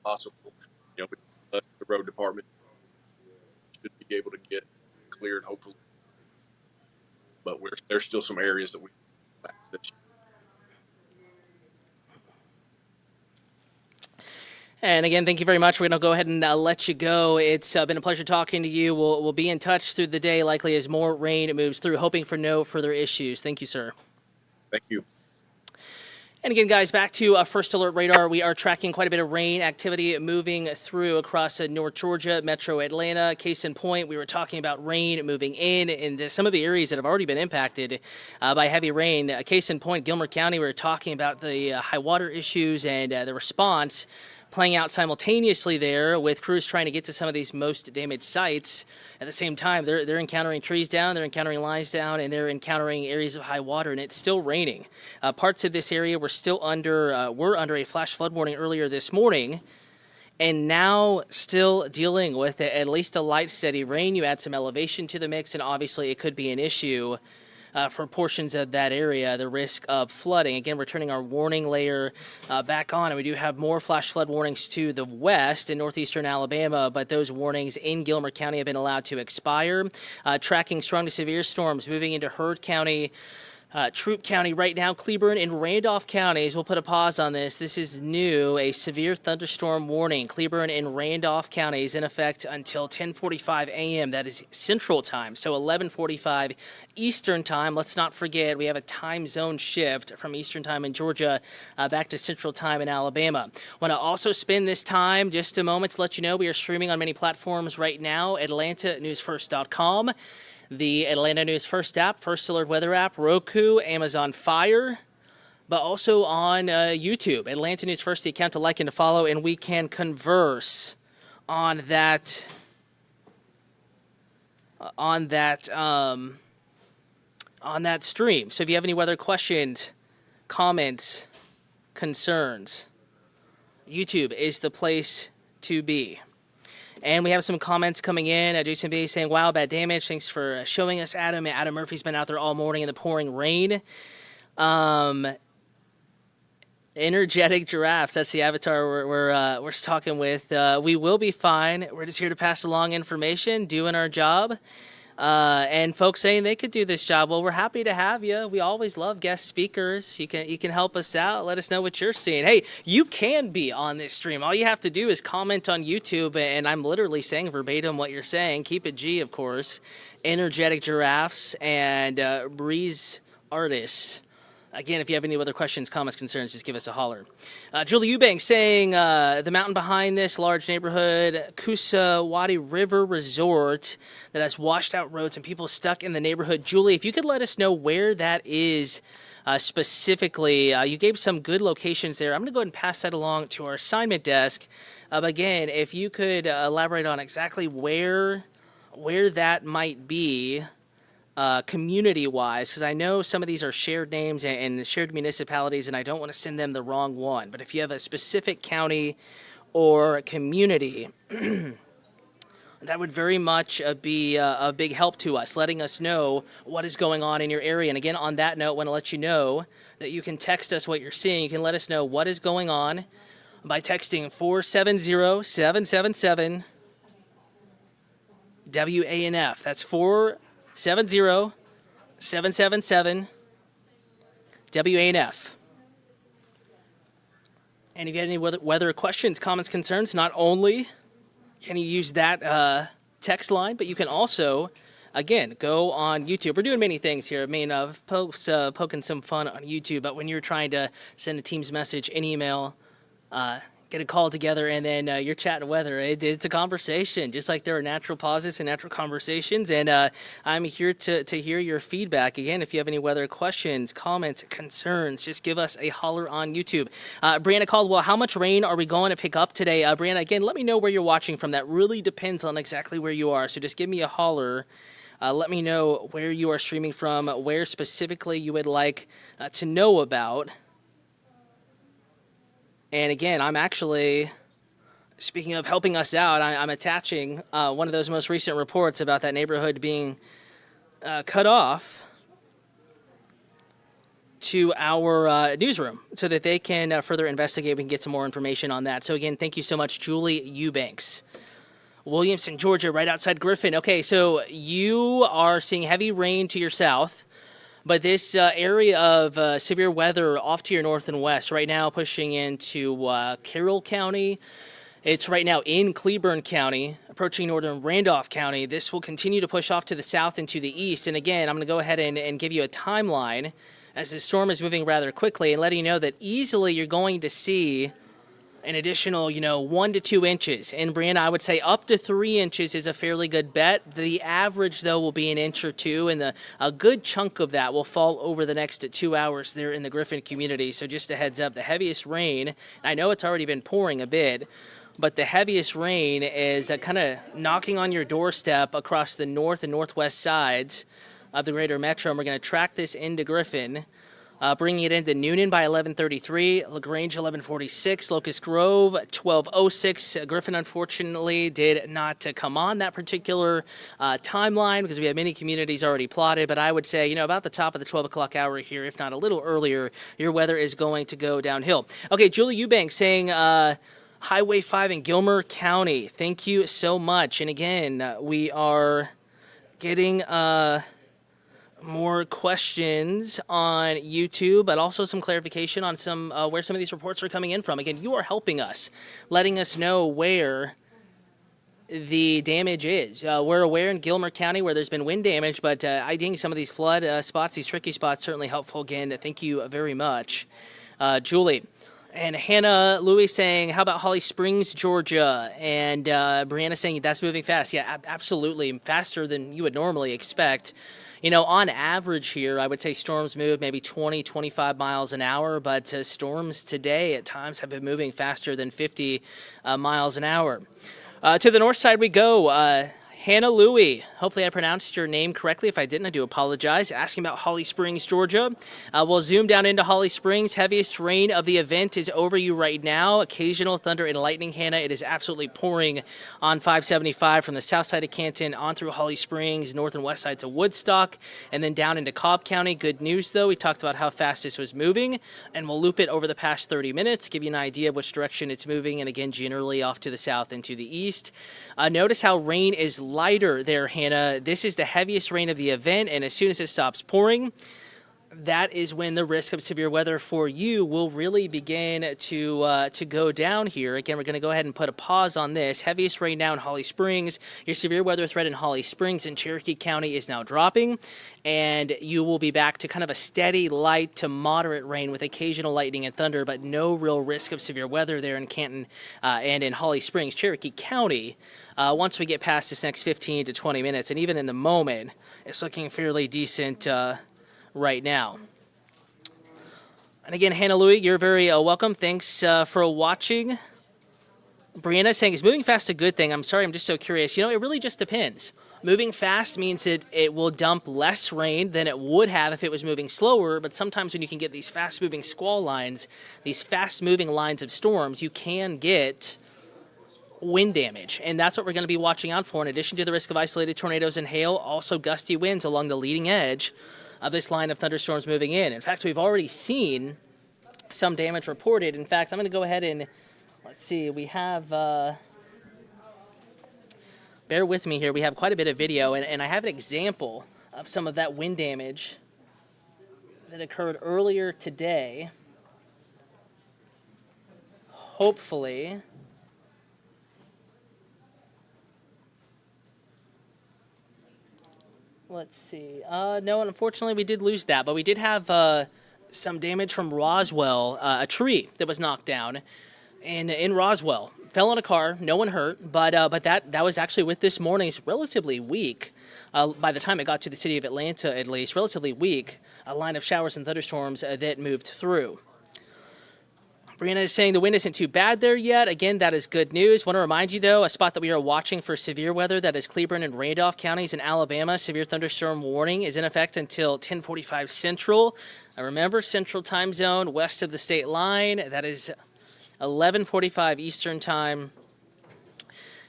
Possible, the road department should be able to get cleared, hopefully. But there's still some areas that we. And again, thank you very much. We're going to go ahead and let you go. It's been a pleasure talking to you. We'll be in touch through the day, likely as more rain moves through, hoping for no further issues. Thank you, sir. Thank you. And again, guys, back to First Alert Radar. We are tracking quite a bit of rain activity moving through across North Georgia, Metro Atlanta. Case in point, we were talking about rain moving in into some of the areas that have already been impacted by heavy rain. Case in point, Gilmer County, we were talking about the high water issues and the response playing out simultaneously there with crews trying to get to some of these most damaged sites. At the same time, they're encountering trees down, they're encountering lines down, and they're encountering areas of high water, and it's still raining. Parts of this area were still under a flash flood warning earlier this morning, and now still dealing with at least a light, steady rain. You add some elevation to the mix, and obviously it could be an issue for portions of that area, the risk of flooding. Again, we're turning our warning layer back on, and we do have more flash flood warnings to the west in northeastern Alabama, but those warnings in Gilmer County have been allowed to expire. Tracking strong to severe storms moving into Heard County, Troup County right now, Cleburne and Randolph counties. We'll put a pause on this. This is new, a severe thunderstorm warning. Cleburne and Randolph counties in effect until 10:45 a.m. That is Central Time, so 11:45 Eastern Time. Let's not forget, we have a time zone shift from Eastern Time in Georgia back to Central Time in Alabama. Want to also spend this time, just a moment, to let you know we are streaming on many platforms right now, AtlantaNewsFirst.com. The Atlanta News First app, First Alert Weather app, Roku, Amazon Fire, but also on YouTube. Atlanta News First, the account to like and to follow, and we can converse on that stream. So if you have any weather questions, comments, concerns, YouTube is the place to be. And we have some comments coming in. Jason B. saying, wow, bad damage. Thanks for showing us, Adam. Adam Murphy's been out there all morning in the pouring rain. Energetic giraffes. That's the avatar we're talking with. We will be fine. We're just here to pass along information, doing our job. And folks saying they could do this job. Well, we're happy to have you. We always love guest speakers. You can help us out. Let us know what you're seeing. Hey, you can be on this stream. All you have to do is comment on YouTube, and I'm literally saying verbatim what you're saying. Keep it G, of course. Energetic giraffes and breeze artists. Again, if you have any other questions, comments, concerns, just give us a holler. Julie Eubanks saying the mountain behind this large neighborhood, Kusawati River Resort, that has washed out roads and people stuck in the neighborhood. Julie, if you could let us know where that is specifically. You gave some good locations there. I'm going to go ahead and pass that along to our assignment desk. Again, if you could elaborate on exactly where that might be. Community-wise, because I know some of these are shared names and shared municipalities, and I don't want to send them the wrong one. But if you have a specific county or community, that would very much be a big help to us, letting us know what is going on in your area. And again, on that note, I want to let you know that you can text us what you're seeing. You can let us know what is going on by texting 470-777 WANF. That's 470-777 WANF. And if you have any weather questions, comments, concerns, not only can you use that text line, but you can also again, go on YouTube. We're doing many things here. I mean, poking some fun on YouTube, but when you're trying to send a Teams message, an email, get a call together, and then you're chatting weather, it's a conversation, just like there are natural pauses and natural conversations. And I'm here to hear your feedback. Again, if you have any weather questions, comments, concerns, just give us a holler on YouTube. Brianna Caldwell, how much rain are we going to pick up today? Brianna, again, let me know where you're watching from. That really depends on exactly where you are. So just give me a holler. Let me know where you are streaming from, where specifically you would like to know about. And again, I'm actually, speaking of helping us out, I'm attaching one of those most recent reports about that neighborhood being cut off to our newsroom so that they can further investigate. We can get some more information on that. So again, thank you so much, Julie Eubanks. Williamson, Georgia, right outside Griffin. Okay, so you are seeing heavy rain to your south. But this area of severe weather off to your north and west, right now pushing into Carroll County. It's right now in Cleburne County, approaching northern Randolph County. This will continue to push off to the south and to the east. And again, I'm going to go ahead and give you a timeline as the storm is moving rather quickly and letting you know that easily you're going to see an additional, 1 to 2 inches. And Brianna, I would say up to 3 inches is a fairly good bet. The average, though, will be an inch or two, and a good chunk of that will fall over the next 2 hours there in the Griffin community. So just a heads up, the heaviest rain, I know it's already been pouring a bit, but the heaviest rain is kind of knocking on your doorstep across the north and northwest sides of the greater metro. And we're going to track this into Griffin. Bringing it into Noonan by 11:33, LaGrange 11:46, Locust Grove 12:06. Griffin, unfortunately, did not come on that particular timeline because we have many communities already plotted. But I would say, about the top of the 12 o'clock hour here, if not a little earlier, your weather is going to go downhill. Okay, Julie Eubanks saying Highway 5 in Gilmer County. Thank you so much. And again, we are getting more questions on YouTube, but also some clarification on some where some of these reports are coming in from. Again, you are helping us, letting us know where the damage is. We're aware in Gilmer County where there's been wind damage, but IDing some of these flood spots, these tricky spots, certainly helpful. Again, thank you very much, Julie. And Hannah Louie saying, how about Holly Springs, Georgia? And Brianna saying, that's moving fast. Yeah, absolutely. Faster than you would normally expect. On average here, I would say storms move maybe 20, 25 miles an hour, but storms today at times have been moving faster than 50 miles an hour. To the north side we go. Hannah Louie, hopefully I pronounced your name correctly. If I didn't, I do apologize. Asking about Holly Springs, Georgia. We'll zoom down into Holly Springs. Heaviest rain of the event is over you right now. Occasional thunder and lightning, Hannah. It is absolutely pouring on 575 from the south side of Canton on through Holly Springs, north and west side to Woodstock, and then down into Cobb County. Good news, though. We talked about how fast this was moving, and we'll loop it over the past 30 minutes, give you an idea of which direction it's moving, and again, generally off to the south and to the east. Notice how rain is lighter there, Hannah. This is the heaviest rain of the event, and as soon as it stops pouring, that is when the risk of severe weather for you will really begin to go down here. Again, we're going to go ahead and put a pause on this. Heaviest rain now in Holly Springs. Your severe weather threat in Holly Springs and Cherokee County is now dropping, and you will be back to kind of a steady light to moderate rain with occasional lightning and thunder, but no real risk of severe weather there in Canton and in Holly Springs, Cherokee County. Once we get past this next 15 to 20 minutes, and even in the moment, it's looking fairly decent right now. And again, Hannah Louie, you're very welcome. Thanks for watching. Brianna saying, is moving fast a good thing? I'm sorry, I'm just so curious. It really just depends. Moving fast means that it will dump less rain than it would have if it was moving slower, but sometimes when you can get these fast-moving squall lines, these fast-moving lines of storms, you can get wind damage, and that's what we're going to be watching out for. In addition to the risk of isolated tornadoes and hail, also gusty winds along the leading edge of this line of thunderstorms moving in. In fact, we've already seen some damage reported. In fact, I'm going to go ahead and, let's see, we have, bear with me here, we have quite a bit of video, and I have an example of some of that wind damage that occurred earlier today. Hopefully, Let's see. No, unfortunately, we did lose that, but we did have some damage from Roswell, a tree that was knocked down in Roswell. Fell on a car, no one hurt, but that was actually with this morning's relatively weak, by the time it got to the city of Atlanta at least, relatively weak, a line of showers and thunderstorms that moved through. Brianna is saying the wind isn't too bad there yet. Again, that is good news. Want to remind you, though, a spot that we are watching for severe weather, that is Cleburne and Randolph counties in Alabama. Severe thunderstorm warning is in effect until 10:45 Central. Remember, Central time zone, west of the state line. That is 11:45 Eastern time.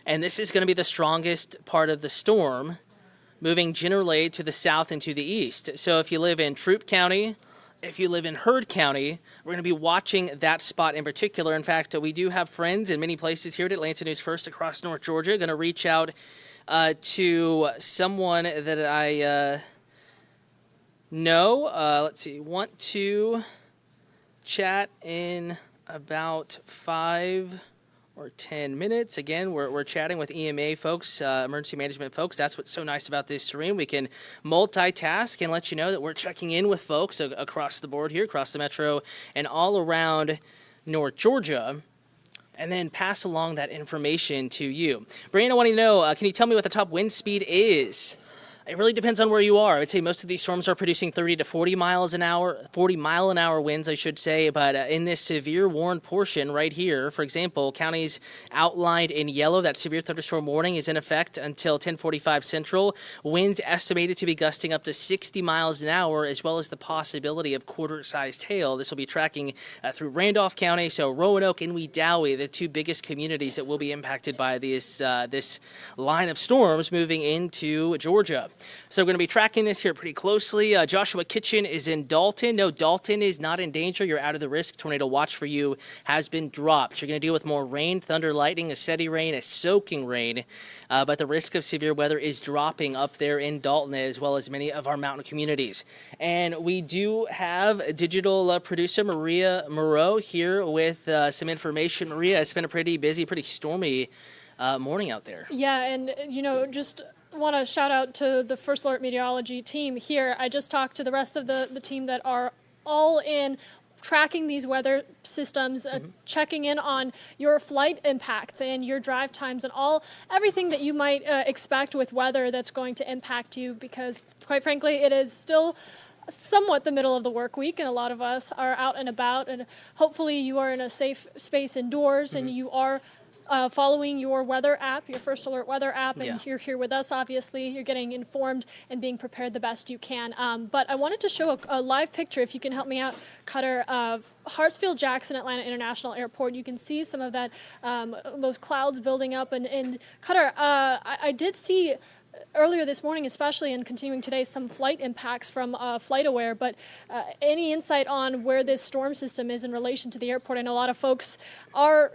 And this is going to be the strongest part of the storm, moving generally to the south and to the east. So if you live in Troup County, if you live in Heard County, we're going to be watching that spot in particular. In fact, we do have friends in many places here at Atlanta News First across North Georgia. Going to reach out to someone that I know. Let's see. Want to chat in about 5 or 10 minutes. Again, we're chatting with EMA folks, emergency management folks. That's what's so nice about this stream. We can multitask and let you know that we're checking in with folks across the board here, across the metro, and all around North Georgia, and then pass along that information to you. Brianna, wanting to know, can you tell me what the top wind speed is? It really depends on where you are. I'd say most of these storms are producing 30 to 40 miles an hour, 40 mile an hour winds, I should say. But in this severe warned portion right here, for example, counties outlined in yellow, that severe thunderstorm warning is in effect until 10:45 Central. Winds estimated to be gusting up to 60 miles an hour, as well as the possibility of quarter-sized hail. This will be tracking through Randolph County, so Roanoke and Wedowee, the two biggest communities that will be impacted by this line of storms moving into Georgia. So we're going to be tracking this here pretty closely. Joshua Kitchen is in Dalton. No, Dalton is not in danger. You're out of the risk. Tornado watch for you has been dropped. You're going to deal with more rain, thunder, lightning, a steady rain, a soaking rain. But the risk of severe weather is dropping up there in Dalton, as well as many of our mountain communities. And we do have digital producer Maria Moreau here with some information. Maria, it's been a pretty busy, pretty stormy morning out there. Yeah, and just want to shout out to the First Alert Meteorology team here. I just talked to the rest of the team that are all in tracking these weather systems, checking in on your flight impacts and your drive times and everything that you might expect with weather that's going to impact you, because quite frankly it is still somewhat the middle of the work week, and a lot of us are out and about, and hopefully you are in a safe space indoors and you are following your weather app, your First Alert weather app, and you're here with us, obviously. You're getting informed and being prepared the best you can. But I wanted to show a live picture, if you can help me out, Cutter, of Hartsfield-Jackson Atlanta International Airport. You can see some of that, those clouds building up. And Cutter, I did see earlier this morning, especially, and continuing today, some flight impacts from FlightAware, but any insight on where this storm system is in relation to the airport? I know a lot of folks are,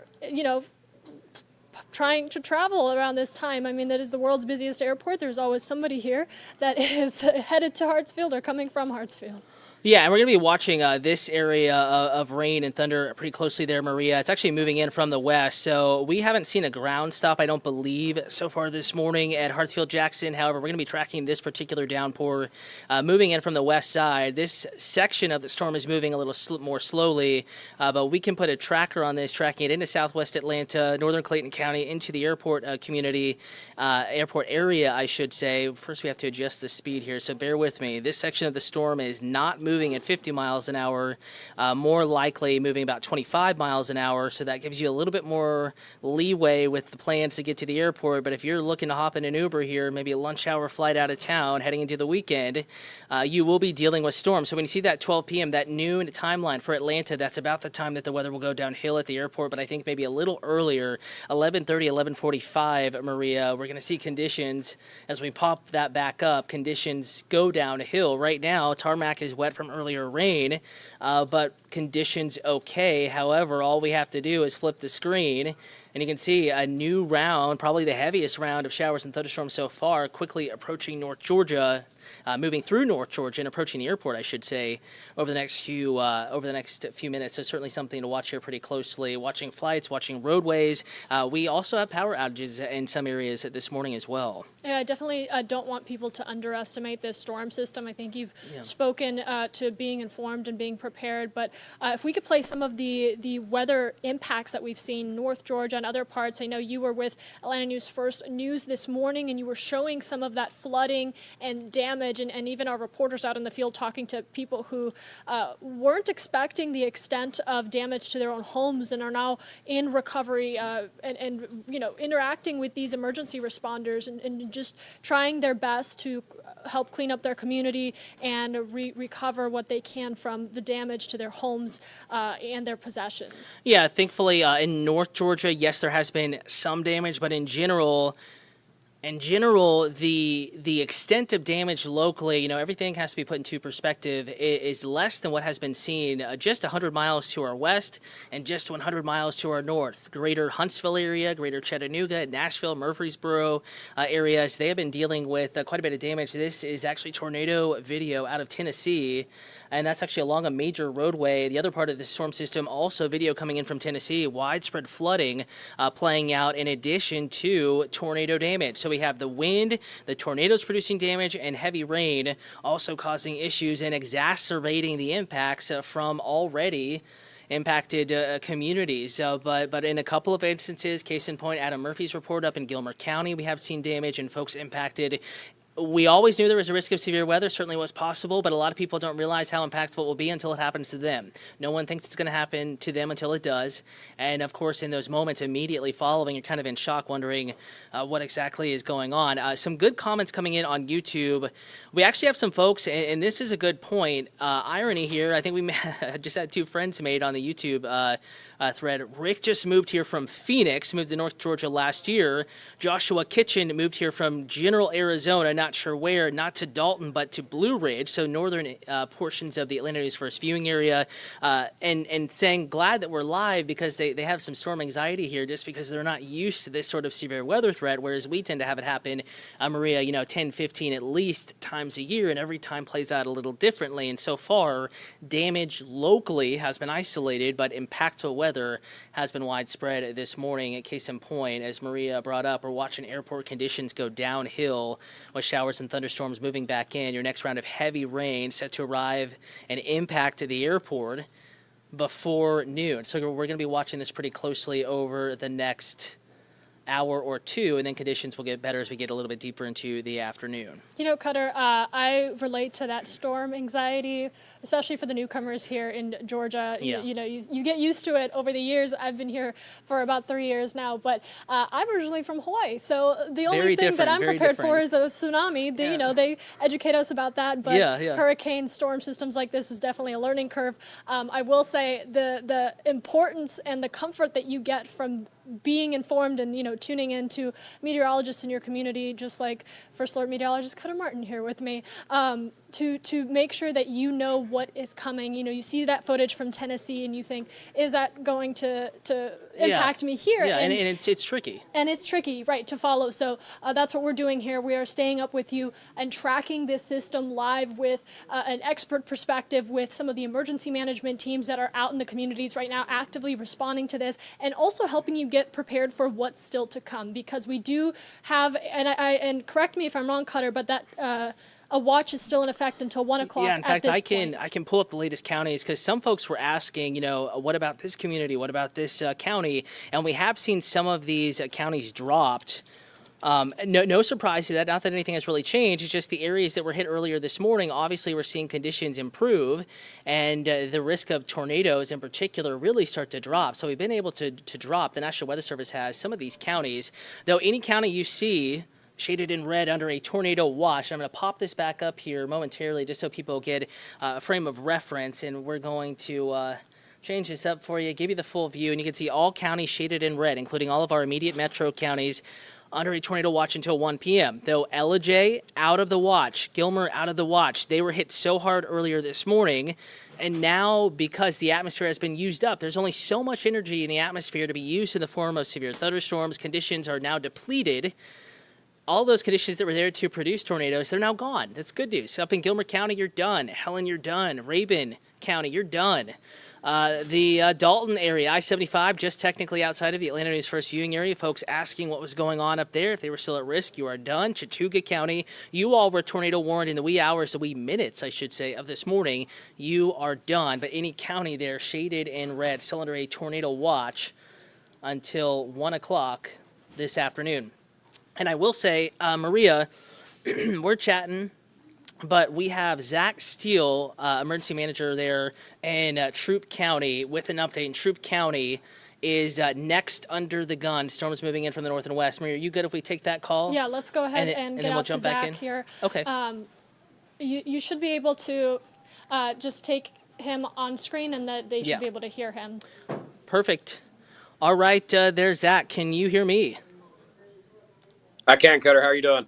trying to travel around this time. I mean, that is the world's busiest airport. There's always somebody here that is headed to Hartsfield or coming from Hartsfield. Yeah, and we're going to be watching this area of rain and thunder pretty closely there, Maria. It's actually moving in from the west, so we haven't seen a ground stop, I don't believe, so far this morning at Hartsfield-Jackson. However, we're going to be tracking this particular downpour moving in from the west side. This section of the storm is moving a little more slowly, but we can put a tracker on this, tracking it into southwest Atlanta, northern Clayton County, into the airport community, airport area, I should say. First, we have to adjust the speed here, so bear with me. This section of the storm is not moving at 50 miles an hour, more likely moving about 25 miles an hour, so that gives you a little bit more leeway with the plans to get to the airport. But if you're looking to hop in an Uber here, maybe a lunch hour flight out of town heading into the weekend, you will be dealing with storms. So when you see that 12 p.m., that noon timeline for Atlanta, that's about the time that the weather will go downhill at the airport, but I think maybe a little earlier, 11:30, 11:45, Maria, we're going to see conditions, as we pop that back up, conditions go downhill. Right now, tarmac is wet from earlier rain, but conditions okay. However, all we have to do is flip the screen, and you can see a new round, probably the heaviest round of showers and thunderstorms so far, quickly approaching North Georgia. moving through North Georgia and approaching the airport, I should say, over the next few minutes. So certainly something to watch here pretty closely. Watching flights, watching roadways. We also have power outages in some areas this morning as well. Yeah, I definitely don't want people to underestimate this storm system. I think you've spoken to being informed and being prepared. But if we could play some of the weather impacts that we've seen North Georgia and other parts. I know you were with Atlanta News First News this morning, and you were showing some of that flooding and damage, and even our reporters out in the field talking to people who weren't expecting the extent of damage to their own homes and are now in recovery and interacting with these emergency responders and just trying their best to help clean up their community and recover what they can from the damage to their homes and their possessions. Yeah, thankfully in North Georgia, yes, there has been some damage, but in general, the extent of damage locally, everything has to be put into perspective, is less than what has been seen just 100 miles to our west and just 100 miles to our north. Greater Huntsville area, greater Chattanooga, Nashville, Murfreesboro areas, they have been dealing with quite a bit of damage. This is actually tornado video out of Tennessee, and that's actually along a major roadway. The other part of the storm system, also video coming in from Tennessee, widespread flooding playing out in addition to tornado damage. So we have the wind, the tornadoes producing damage, and heavy rain also causing issues and exacerbating the impacts from already impacted communities. But in a couple of instances, case in point, Adam Murphy's report up in Gilmer County, we have seen damage and folks impacted. We always knew there was a risk of severe weather, certainly was possible, but a lot of people don't realize how impactful it will be until it happens to them. No one thinks it's going to happen to them until it does. And of course, in those moments immediately following, you're kind of in shock, wondering what exactly is going on. Some good comments coming in on YouTube. We actually have some folks, and this is a good point. Irony here, I think we just had two friends made on the YouTube thread. Rick just moved here from Phoenix, moved to North Georgia last year. Joshua Kitchen moved here from General, Arizona, not sure where, not to Dalton, but to Blue Ridge, so northern portions of the Atlanta News First viewing area, and saying glad that we're live because they have some storm anxiety here just because they're not used to this sort of severe weather threat, whereas we tend to have it happen, Maria, 10, 15 at least times a year, and every time plays out a little differently. And so far, damage locally has been isolated, but impactful weather has been widespread this morning. Case in point, as Maria brought up, we're watching airport conditions go downhill with showers and thunderstorms moving back in. Your next round of heavy rain set to arrive and impact the airport before noon. So we're going to be watching this pretty closely over the next hour or two, and then conditions will get better as we get a little bit deeper into the afternoon. Cutter, I relate to that storm anxiety, especially for the newcomers here in Georgia. Yeah. You get used to it over the years. I've been here for about 3 years now, but I'm originally from Hawaii, so the only thing that I'm prepared for is a tsunami. They educate us about that, but hurricane storm systems like this is definitely a learning curve. I will say the importance and the comfort that you get from being informed and tuning into meteorologists in your community, just like First Alert meteorologist Cutter Martin here with me, to make sure that you know what is coming. You see that footage from Tennessee and you think, is that going to impact me here? Yeah, and it's tricky. And it's tricky, right, to follow. So that's what we're doing here. We are staying up with you and tracking this system live with an expert perspective with some of the emergency management teams that are out in the communities right now actively responding to this, and also helping you get prepared for what's still to come, because we do have, and correct me if I'm wrong, Cutter, but that a watch is still in effect until 1 o'clock. Yeah, in fact, at this point. I can pull up the latest counties, because some folks were asking, what about this community? What about this county? And we have seen some of these counties dropped. No surprise to that. Not that anything has really changed. It's just the areas that were hit earlier this morning. Obviously, we're seeing conditions improve, and the risk of tornadoes in particular really start to drop. So we've been able to drop. The National Weather Service has some of these counties. Though any county you see shaded in red under a tornado watch. I'm going to pop this back up here momentarily just so people get a frame of reference, and we're going to change this up for you, give you the full view, and you can see all counties shaded in red, including all of our immediate metro counties, under a tornado watch until 1 p.m. Though Ellijay out of the watch, Gilmer out of the watch. They were hit so hard earlier this morning, and now because the atmosphere has been used up, there's only so much energy in the atmosphere to be used in the form of severe thunderstorms. Conditions are now depleted. all those conditions that were there to produce tornadoes, they're now gone. That's good news. Up in Gilmer County, you're done. Helen, you're done. Rabun County, you're done. The Dalton area, I-75, just technically outside of the Atlanta News First viewing area. Folks asking what was going on up there, if they were still at risk. You are done. Chattooga County, you all were tornado warned in the wee hours, the wee minutes, I should say, of this morning. You are done. But any county there, shaded in red, still under a tornado watch until 1 o'clock this afternoon. And I will say, Maria, we're chatting, but we have Zach Steele, emergency manager there in Troup County, with an update. And Troup County is next under the gun. Storms moving in from the north and west. Maria, are you good if we take that call? Yeah, let's go ahead and get then out we'll to jump back Zach in? here. Okay. You should be able to just take him on screen, and that they should Yeah. be able to hear him. Perfect. All right, there's Zach. Can you hear me? I can, Cutter. How are you doing?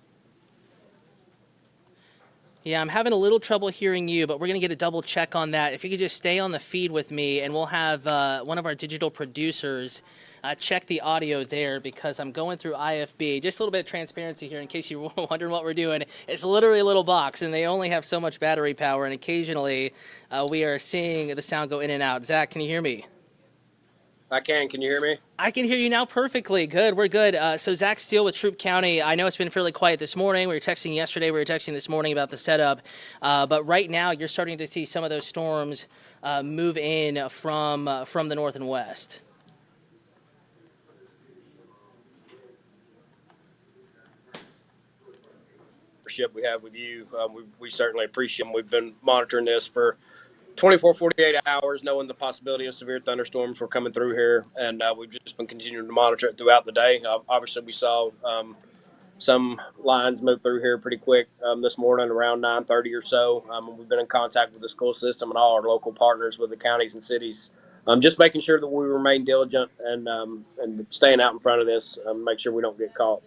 Yeah, I'm having a little trouble hearing you, but we're going to get a double check on that. If you could just stay on the feed with me, and we'll have one of our digital producers check the audio there, because I'm going through IFB. Just a little bit of transparency here in case you're wondering what we're doing. It's literally a little box, and they only have so much battery power, and occasionally we are seeing the sound go in and out. Zach, can you hear me? I can. Can you hear me? I can hear you now perfectly. Good. We're good. So Zach Steele with Troup County. I know it's been fairly quiet this morning. We were texting yesterday. We were texting this morning about the setup. But right now, you're starting to see some of those storms move in from the north and west. We have with you. We certainly appreciate them. We've been monitoring this for 24, 48 hours, knowing the possibility of severe thunderstorms were coming through here, and we've just been continuing to monitor it throughout the day. Obviously, we saw some lines move through here pretty quick this morning around 9:30 or so. We've been in contact with the school system and all our local partners with the counties and cities, just making sure that we remain diligent and staying out in front of this, make sure we don't get caught.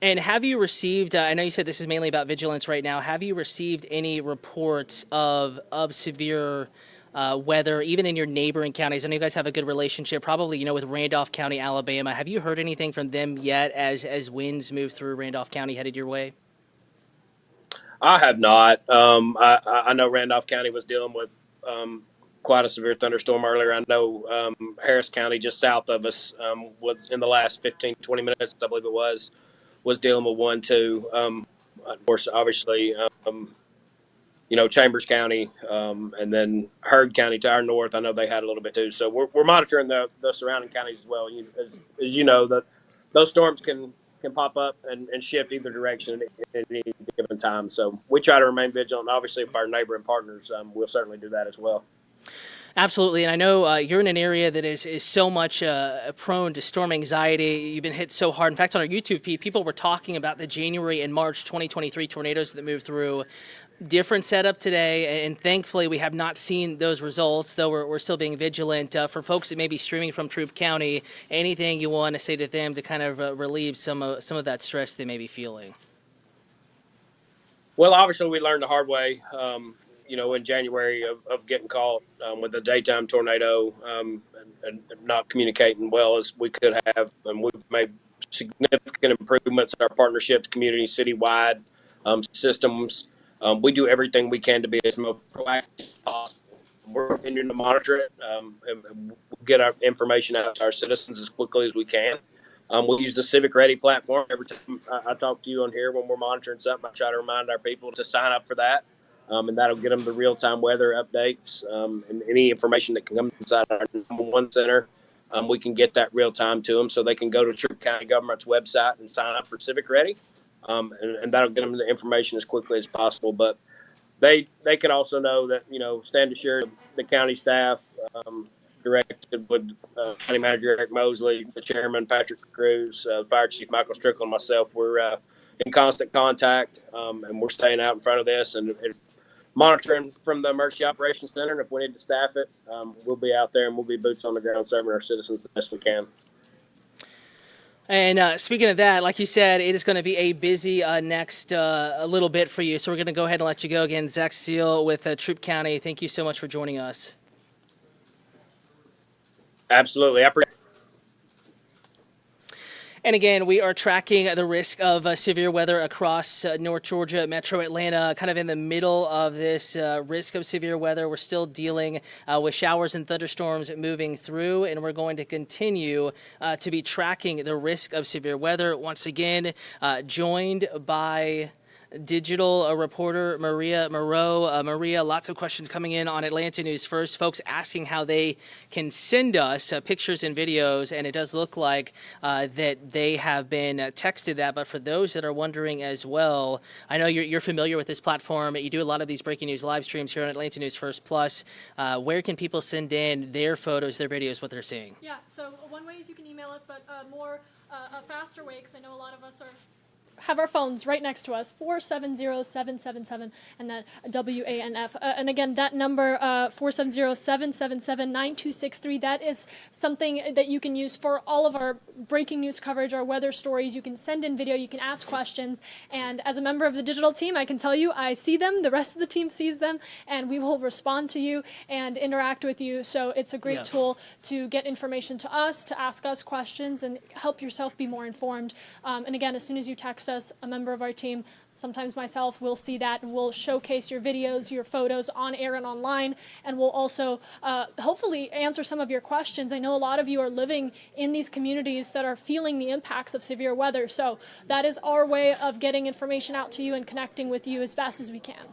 And have you received, I know you said this is mainly about vigilance right now, have you received any reports of severe weather, even in your neighboring counties? I know you guys have a good relationship, probably, with Randolph County, Alabama. Have you heard anything from them yet as winds move through Randolph County headed your way? I have not. I know Randolph County was dealing with quite a severe thunderstorm earlier. I know Harris County, just south of us, was in the last 15, 20 minutes, I believe it was dealing with one too. Of course, obviously, Chambers County, and then Heard County to our north. I know they had a little bit too. So we're monitoring the surrounding counties as well. As you know, that those storms can pop up and shift either direction at any given time. So we try to remain vigilant. Obviously, with our neighboring partners, we'll certainly do that as well. Absolutely, and I know you're in an area that is so much prone to storm anxiety. You've been hit so hard. In fact, on our YouTube feed, people were talking about the January and March 2023 tornadoes that moved through. Different setup today, and thankfully we have not seen those results, though we're still being vigilant. For folks that may be streaming from Troup County, anything you want to say to them to kind of relieve some of that stress they may be feeling? Well, obviously we learned the hard way, in January of getting caught with a daytime tornado and not communicating well as we could have. And we've made significant improvements in our partnerships, community, citywide systems. We do everything we can to be as most proactive as possible. We're continuing to monitor it and we'll get our information out to our citizens as quickly as we can. We'll use the Civic Ready platform. Every time I talk to you on here when we're monitoring something, I try to remind our people to sign up for that. And that'll get them the real-time weather updates and any information that can come inside our number one center. We can get that real-time to them so they can go to Troup County Government's website and sign up for Civic Ready. And that'll get them the information as quickly as possible. But they can also know that, stand assured the county staff, directed with County Manager Eric Mosley, the Chairman Patrick Cruz, Fire Chief Michael Strickland, and myself, we're in constant contact, and we're staying out in front of this and monitoring from the Emergency Operations Center. And if we need to staff it, we'll be out there and we'll be boots on the ground serving our citizens the best we can. And speaking of that, like you said, it is going to be a busy next a little bit for you. So we're going to go ahead and let you go again. Zach Steele with Troup County, thank you so much for joining us. Absolutely. And again, we are tracking the risk of severe weather across North Georgia, Metro Atlanta, kind of in the middle of this risk of severe weather. We're still dealing with showers and thunderstorms moving through, and we're going to continue to be tracking the risk of severe weather. Once again, joined by digital reporter Maria Moreau. Maria, lots of questions coming in on Atlanta News First. Folks asking how they can send us pictures and videos, and it does look like that they have been texted that. But for those that are wondering as well, I know you're familiar with this platform. You do a lot of these breaking news live streams here on Atlanta News First Plus. Where can people send in their photos, their videos, what they're seeing? Yeah, so one way is you can email us, but a faster way, because I know a lot of us have our phones right next to us, 470-777, and that WANF. And again, that number, 470-777-9263, that is something that you can use for all of our breaking news coverage, our weather stories. You can send in video, you can ask questions, and as a member of the digital team, I can tell you I see them, the rest of the team sees them, and we will respond to you and interact with you. So it's a great tool to get information to us, to ask us questions, and help yourself be more informed. And again, as soon as you text us, a member of our team, sometimes myself, will see that and we'll showcase your videos, your photos on air and online, and we'll also hopefully answer some of your questions. I know a lot of you are living in these communities that are feeling the impacts of severe weather, so that is our way of getting information out to you and connecting with you as fast as we can.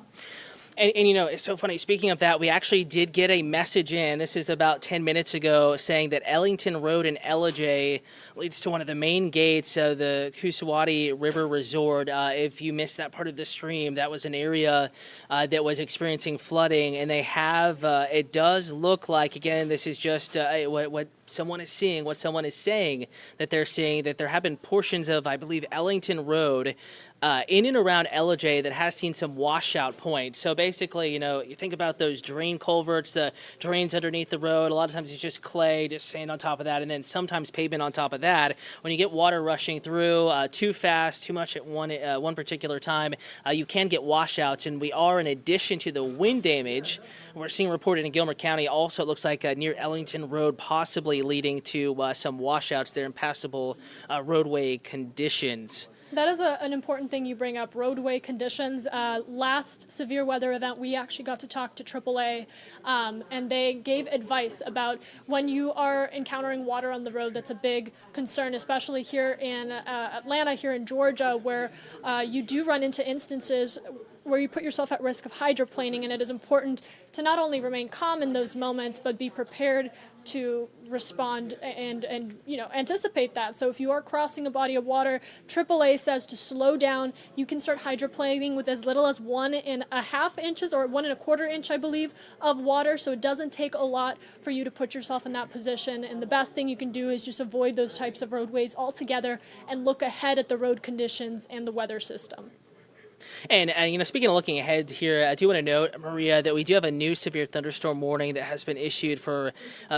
And you know, it's so funny. Speaking of that, we actually did get a message in. This is about 10 minutes ago, saying that Ellington Road in Ellijay leads to one of the main gates of the Coosawattee River Resort. If you missed that part of the stream, that was an area that was experiencing flooding. And they have, it does look like, again, this is just what someone is seeing, what someone is saying that they're seeing, that there have been portions of, I believe, Ellington Road in and around Ellijay that has seen some washout points. So basically, you know, you think about those drain culverts, the drains underneath the road. A lot of times it's just clay, just sand on top of that, and then sometimes pavement on top of that. When you get water rushing through too fast, too much at one particular time, you can get washouts. And we are, in addition to the wind damage, we're seeing reported in Gilmer County. Also, it looks like near Ellington Road, possibly leading to some washouts there, impassable roadway conditions. That is an important thing you bring up, roadway conditions. Last severe weather event, we actually got to talk to AAA, and they gave advice about when you are encountering water on the road. That's a big concern, especially here in Atlanta, here in Georgia, where you do run into instances where you put yourself at risk of hydroplaning, and it is important to not only remain calm in those moments, but be prepared to respond and you know, anticipate that. So if you are crossing a body of water, AAA says to slow down. You can start hydroplaning with as little as 1.5 inches or 1.25 inch, I believe, of water. So it doesn't take a lot for you to put yourself in that position. And the best thing you can do is just avoid those types of roadways altogether and look ahead at the road conditions and the weather system. And you know, speaking of looking ahead here, I do want to note, Maria, that we do have a new severe thunderstorm warning that has been issued for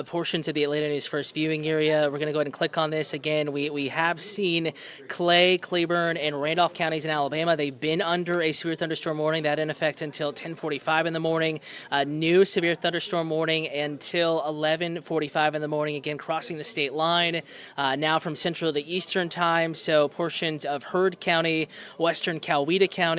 portions of the Atlanta News First viewing area. We're going to go ahead and click on this. Again, we have seen Clay, Claiborne, and Randolph counties in Alabama. They've been under a severe thunderstorm warning that in effect until 10:45 in the morning. New severe thunderstorm warning until 11:45 in the morning. Again, crossing the state line now from Central to Eastern time. So portions of Heard County, Western Coweta County,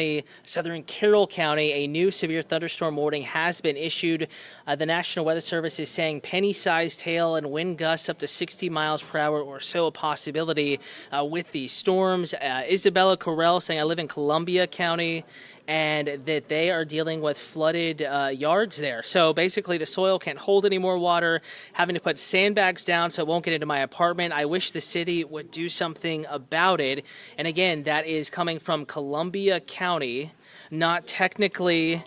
Southern Carroll County, a new severe thunderstorm warning has been issued. The National Weather Service is saying penny-sized hail and wind gusts up to 60 miles per hour or so a possibility with these storms. Isabella Correll saying, I live in Columbia County, and that they are dealing with flooded yards there. So basically the soil can't hold any more water, having to put sandbags down so it won't get into my apartment. I wish the city would do something about it. And again, that is coming from Columbia County, not technically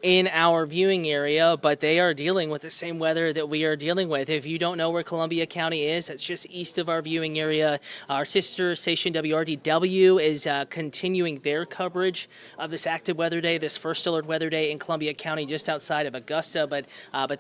in our viewing area, but they are dealing with the same weather that we are dealing with. If you don't know where Columbia County is, it's just east of our viewing area. Our sister station WRDW is continuing their coverage of this active weather day, this first alert weather day in Columbia County, just outside of Augusta. But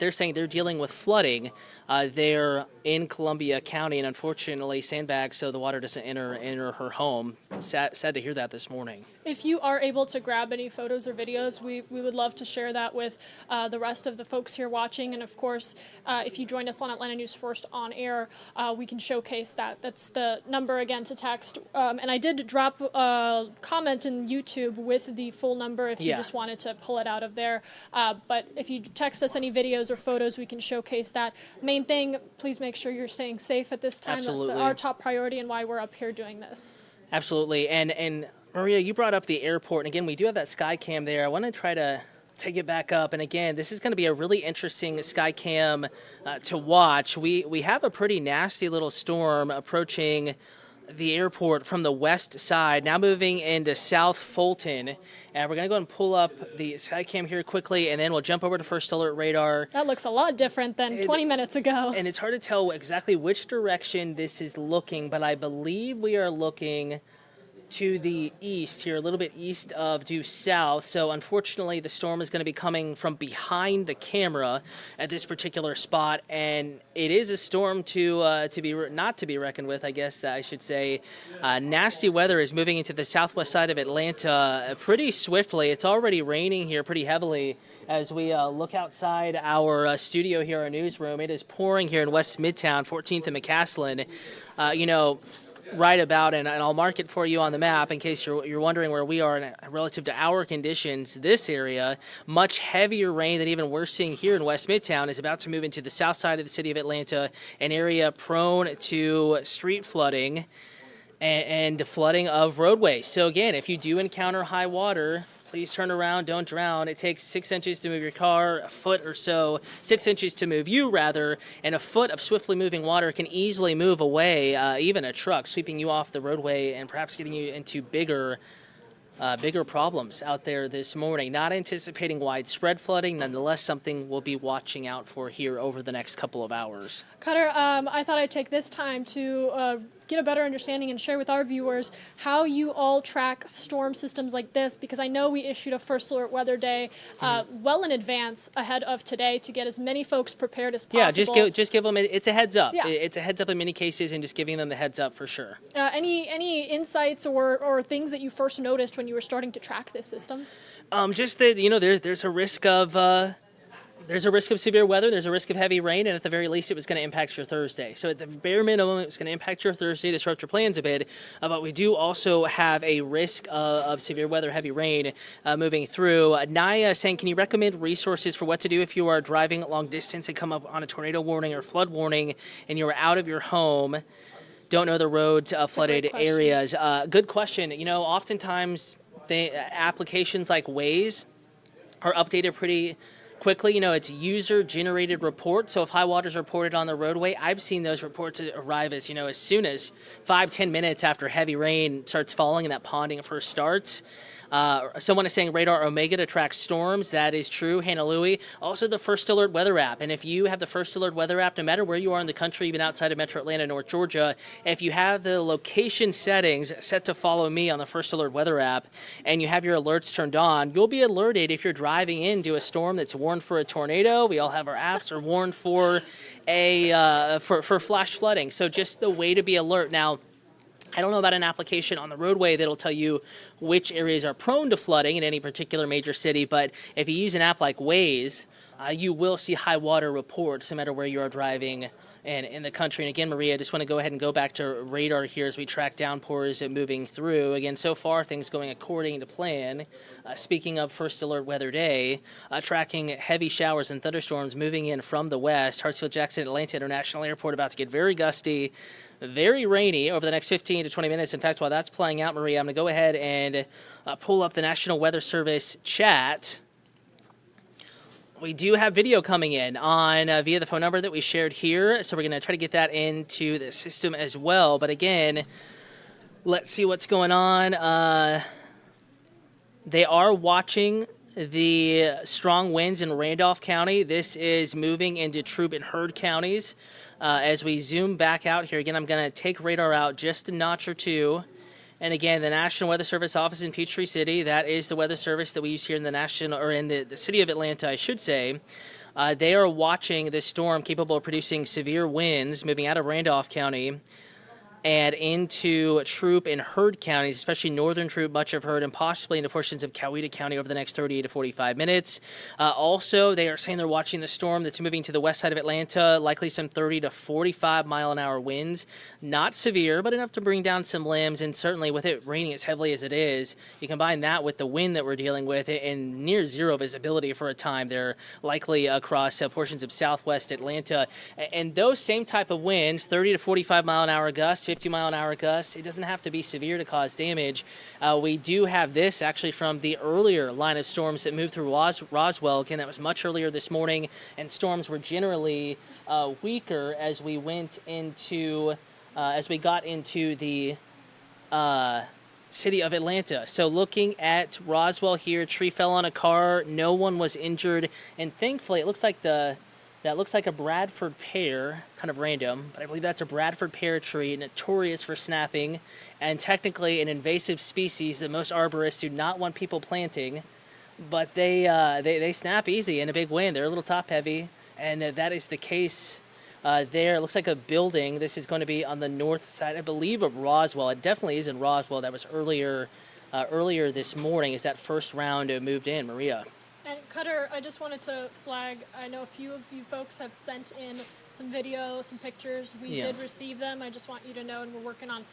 they're saying they're dealing with flooding there in Columbia County, and unfortunately sandbags so the water doesn't enter her home. Sad to hear that this morning. If you are able to grab any photos or videos, we would love to share that with the rest of the folks here watching. And of course, if you join us on Atlanta News First on air, we can showcase that. That's the number again to text. And I did drop a comment in YouTube with the full number if you just wanted to pull it out of there. But if you text us any videos or photos, we can showcase that. Main thing, please make sure you're staying safe at this time. Absolutely. That's our top priority and why we're up here doing this. Absolutely. And Maria, you brought up the airport. And again, we do have that sky cam there. I want to try to take it back up. And again, this is going to be a really interesting sky cam to watch. We have a pretty nasty little storm approaching the airport from the west side, now moving into South Fulton. And we're going to go ahead and pull up the sky cam here quickly, and then we'll jump over to First Alert Radar. That looks a lot different than 20 minutes ago. And it's hard to tell exactly which direction this is looking, but I believe we are looking to the east here, a little bit east of due south. So unfortunately, the storm is going to be coming from behind the camera at this particular spot, and it is a storm to be not to be reckoned with, I guess that I should say. Nasty weather is moving into the southwest side of Atlanta pretty swiftly. It's already raining here pretty heavily. As we look outside our studio here, our newsroom, it is pouring here in West Midtown, 14th and McCaslin. Right about, and I'll mark it for you on the map in case you're wondering where we are relative to our conditions. This area, much heavier rain than even we're seeing here in West Midtown, is about to move into the south side of the city of Atlanta, an area prone to street flooding and flooding of roadways. So again, if you do encounter high water, please turn around, don't drown. It takes 6 inches to move your car, a foot or so, 6 inches to move you rather, and a foot of swiftly moving water can easily move away even a truck, sweeping you off the roadway and perhaps getting you into bigger problems out there this morning. Not anticipating widespread flooding, nonetheless something we'll be watching out for here over the next couple of hours. Cutter, I thought I'd take this time to get a better understanding and share with our viewers how you all track storm systems like this, because I know we issued a First Alert Weather Day well in advance ahead of today to get as many folks prepared as possible. Yeah, just give them, it's a heads up. Yeah. It's a heads up in many cases, and just giving them the heads up for sure. Any insights or things that you first noticed when you were starting to track this system? Just that, there's a risk of severe weather, there's a risk of heavy rain, and at the very least it was going to impact your Thursday. So at the bare minimum, it was going to impact your Thursday, disrupt your plans a bit, but we do also have a risk of severe weather, heavy rain moving through. Naya saying, can you recommend resources for what to do if you are driving long distance and come up on a tornado warning or flood warning and you're out of your home, don't know the roads, flooded areas? Good question. Oftentimes the applications like Waze are updated pretty quickly. It's user-generated reports. So if high water is reported on the roadway, I've seen those reports arrive as soon as 5-10 minutes after heavy rain starts falling and that ponding first starts. Someone is saying Radar Omega to track storms. That is true. Hannah Louie. Also the First Alert Weather app. And if you have the First Alert Weather app, no matter where you are in the country, even outside of Metro Atlanta, North Georgia, if you have the location settings set to follow me on the First Alert Weather app and you have your alerts turned on, you'll be alerted if you're driving into a storm that's warned for a tornado. We all have our apps are warned for for flash flooding. So just the way to be alert. Now, I don't know about an application on the roadway that'll tell you which areas are prone to flooding in any particular major city, but if you use an app like Waze, you will see high water reports no matter where you are driving and in the country. And again, Maria, I just want to go ahead and go back to radar here as we track downpours moving through. Again, so far things going according to plan. Speaking of First Alert Weather Day, tracking heavy showers and thunderstorms moving in from the west. Hartsfield-Jackson Atlanta International Airport about to get very gusty, very rainy over the next 15 to 20 minutes. In fact, while that's playing out, Maria, I'm going to go ahead and pull up the National Weather Service chat. We do have video coming in on via the phone number that we shared here, so we're going to try to get that into the system as well. But again, let's see what's going on. They are watching the strong winds in Randolph County. This is moving into Troup and Heard counties. As we zoom back out here, again, I'm going to take radar out just a notch or two. And again, the National Weather Service office in Peachtree City, that is the weather service that we use here in the the city of Atlanta, I should say. They are watching this storm capable of producing severe winds moving out of Randolph County. and into Troup and Heard counties, especially northern Troup, much of Heard, and possibly into portions of Coweta County over the next 38 to 45 minutes. Also, they are saying they're watching the storm that's moving to the west side of Atlanta, likely some 30 to 45 mile an hour winds. Not severe, but enough to bring down some limbs, and certainly with it raining as heavily as it is, you combine that with the wind that we're dealing with and near zero visibility for a time there, likely across portions of southwest Atlanta. And those same type of winds, 30 to 45 mile an hour gusts, 50 mile an hour gusts, it doesn't have to be severe to cause damage. We do have this actually from the earlier line of storms that moved through Roswell. Again, that was much earlier this morning, and storms were generally weaker as we went into, as we got into the city of Atlanta. So looking at Roswell here, tree fell on a car, no one was injured, and thankfully it looks like that looks like a Bradford pear, kind of random, but I believe that's a Bradford pear tree, notorious for snapping, and technically an invasive species that most arborists do not want people planting, but they snap easy in a big wind. They're a little top heavy, and that is the case there. It looks like a building. This is going to be on the north side, I believe, of Roswell. It definitely is in Roswell. That was earlier this morning as that first round moved in. Maria. And Cutter, I just wanted to flag, I know a few of you folks have sent in some video, some pictures. We did receive them. I just want you to know, and we're working on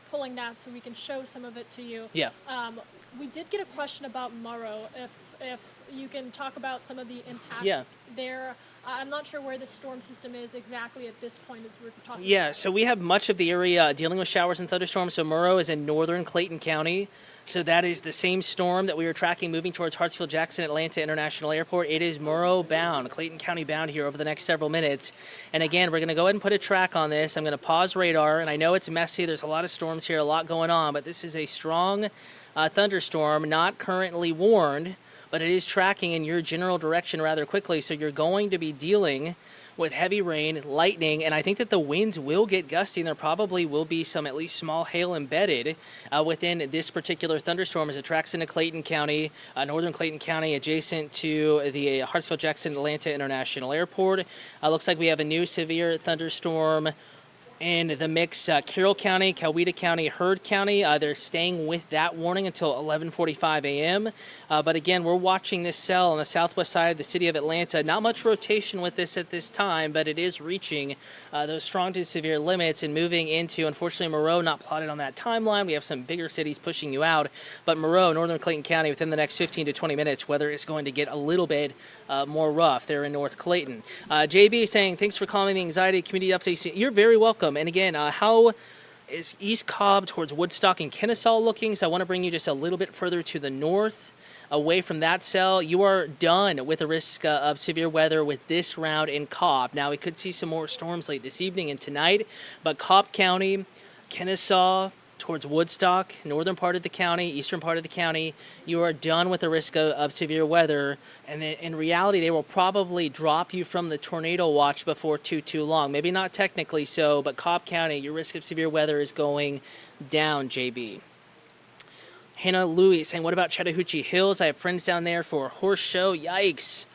pulling that so we can show some of it to you. Yeah. We did get a question about Murrow, if you can talk about some of the impacts there. I'm not sure where the storm system is exactly at this point as we're talking about. So we have much of the area dealing with showers and thunderstorms. So Murrow is in northern Clayton County. So that is the same storm that we were tracking moving towards Hartsfield-Jackson Atlanta International Airport. It is Murrow bound, Clayton County bound here over the next several minutes. And again, we're going to go ahead and put a track on this. I'm going to pause radar, and I know it's messy. There's a lot of storms here, a lot going on, but this is a strong thunderstorm, not currently warned, but it is tracking in your general direction rather quickly. So you're going to be dealing with heavy rain, lightning, and I think that the winds will get gusty, and there probably will be some at least small hail embedded within this particular thunderstorm as it tracks into Clayton County, northern Clayton County, adjacent to the Hartsfield-Jackson Atlanta International Airport. Looks like we have a new severe thunderstorm in the mix. Carroll County, Coweta County, Heard County, they're staying with that warning until 11:45 a.m. But again, we're watching this cell on the southwest side of the city of Atlanta. Not much rotation with this at this time, but it is reaching those strong to severe limits and moving into, unfortunately, Murrow, not plotted on that timeline. We have some bigger cities pushing you out, but Murrow, northern Clayton County, within the next 15 to 20 minutes, weather is going to get a little bit more rough there in North Clayton. JB saying, thanks for calling the anxiety community update. You're very welcome. And again, how is East Cobb towards Woodstock and Kennesaw looking? So I want to bring you just a little bit further to the north, away from that cell. You are done with the risk of severe weather with this round in Cobb. Now, we could see some more storms late this evening and tonight, but Cobb County, Kennesaw, towards Woodstock, northern part of the county, eastern part of the county, you are done with the risk of severe weather. And in reality, they will probably drop you from the tornado watch before too long. Maybe not technically so, but Cobb County, your risk of severe weather is going down, JB. Hannah Louie saying, what about Chattahoochee Hills? I have friends down there for a horse show. Yikes.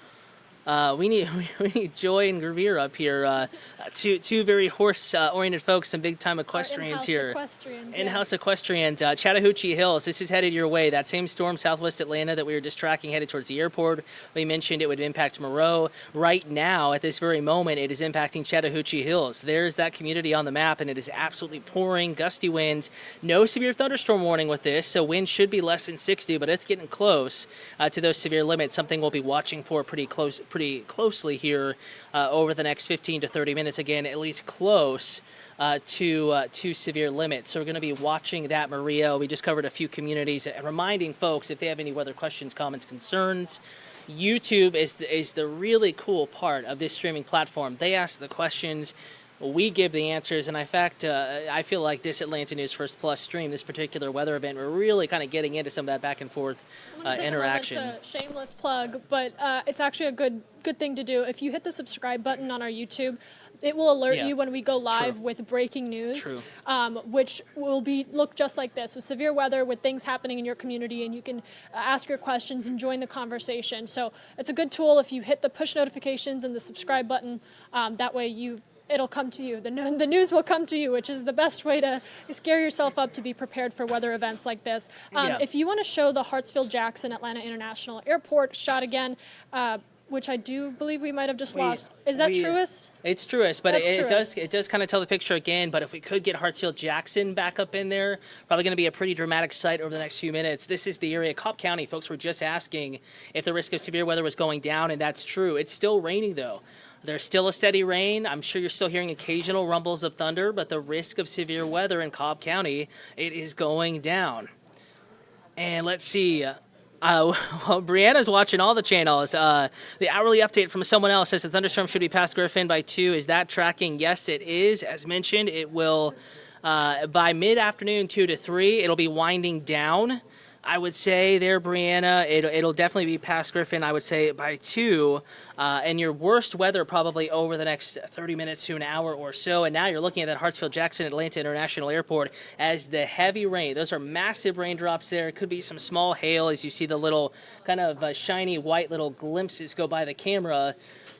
We need Joy and Gravir up here. Two very horse-oriented folks, some big-time equestrians here. In-house equestrians. Chattahoochee Hills, this is headed your way. That same storm, southwest Atlanta, that we were just tracking headed towards the airport. We mentioned it would impact Murrow. Right now, at this very moment, it is impacting Chattahoochee Hills. There's that community on the map, and it is absolutely pouring, gusty winds. No severe thunderstorm warning with this, so wind should be less than 60, but it's getting close to those severe limits. Something we'll be watching for pretty closely here over the next 15 to 30 minutes. Again, at least close to severe limits. So we're going to be watching that, Maria. We just covered a few communities. Reminding folks, if they have any weather questions, comments, concerns, YouTube is the really cool part of this streaming platform. They ask the questions. We give the answers, and in fact, I feel like this Atlanta News First Plus stream, this particular weather event, we're really kind of getting into some of that back and forth interaction. It's a shameless plug, but it's actually a good thing to do. If you hit the subscribe button on our YouTube, it will alert you when we go live with breaking news, which will look just like this, with severe weather, with things happening in your community, and you can ask your questions and join the conversation. So it's a good tool if you hit the push notifications and the subscribe button. That way you it'll come to you. The news will come to you, which is the best way to scare yourself up to be prepared for weather events like this. If you want to show the Hartsfield-Jackson Atlanta International Airport shot again, which I do believe we might have just lost. Is that truest? It's truest, but That's it does kind of tell the picture again. But if we could get Hartsfield-Jackson back up in there, probably going to be a pretty dramatic sight over the next few minutes. This is the area, Cobb County. Folks were just asking if the risk of severe weather was going down, and that's true. It's still raining, though. There's still a steady rain. I'm sure you're still hearing occasional rumbles of thunder, but the risk of severe weather in Cobb County, it is going down. And let's see. Well, Brianna's watching all the channels. The hourly update from someone else says the thunderstorm should be past Griffin by 2. Is that tracking? Yes, it is. As mentioned, it will, by mid-afternoon, 2 to 3, it'll be winding down. I would say there, Brianna, it'll definitely be past Griffin, I would say, by 2. And your worst weather probably over the next 30 minutes to an hour or so. And now you're looking at that Hartsfield-Jackson Atlanta International Airport as the heavy rain. Those are massive raindrops there. It could be some small hail as you see the little kind of shiny white little glimpses go by the camera.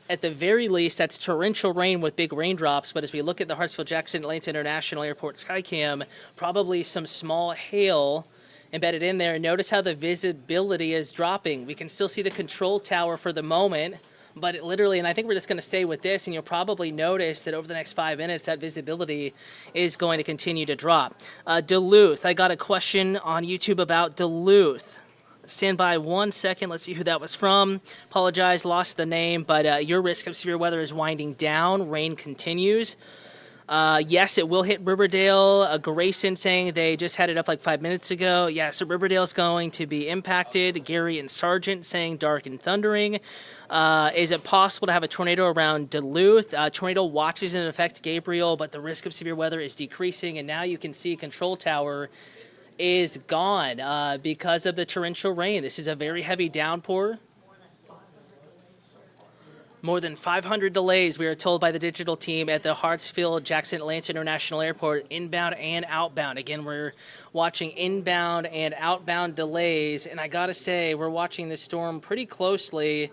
At the very least, that's torrential rain with big raindrops. But as we look at the Hartsfield-Jackson Atlanta International Airport Skycam, probably some small hail embedded in there. Notice how the visibility is dropping. We can still see the control tower for the moment, but it literally, and I think we're just going to stay with this, and you'll probably notice that over the next 5 minutes, that visibility is going to continue to drop. Duluth, I got a question on YouTube about Duluth. Stand by 1 second. Let's see who that was from. Apologize, lost the name, but your risk of severe weather is winding down. Rain continues. Yes, it will hit Riverdale. Grayson saying they just had it up like 5 minutes ago. Yeah, so Riverdale's going to be impacted. Gary and Sargent saying dark and thundering. Is it possible to have a tornado around Duluth? Tornado watch is in effect, Gabriel, but the risk of severe weather is decreasing. And now you can see control tower is gone because of the torrential rain. This is a very heavy downpour. More than 500 delays, we are told by the digital team at the Hartsfield-Jackson Atlanta International Airport, inbound and outbound. Again, we're watching inbound and outbound delays, and I gotta say, we're watching this storm pretty closely,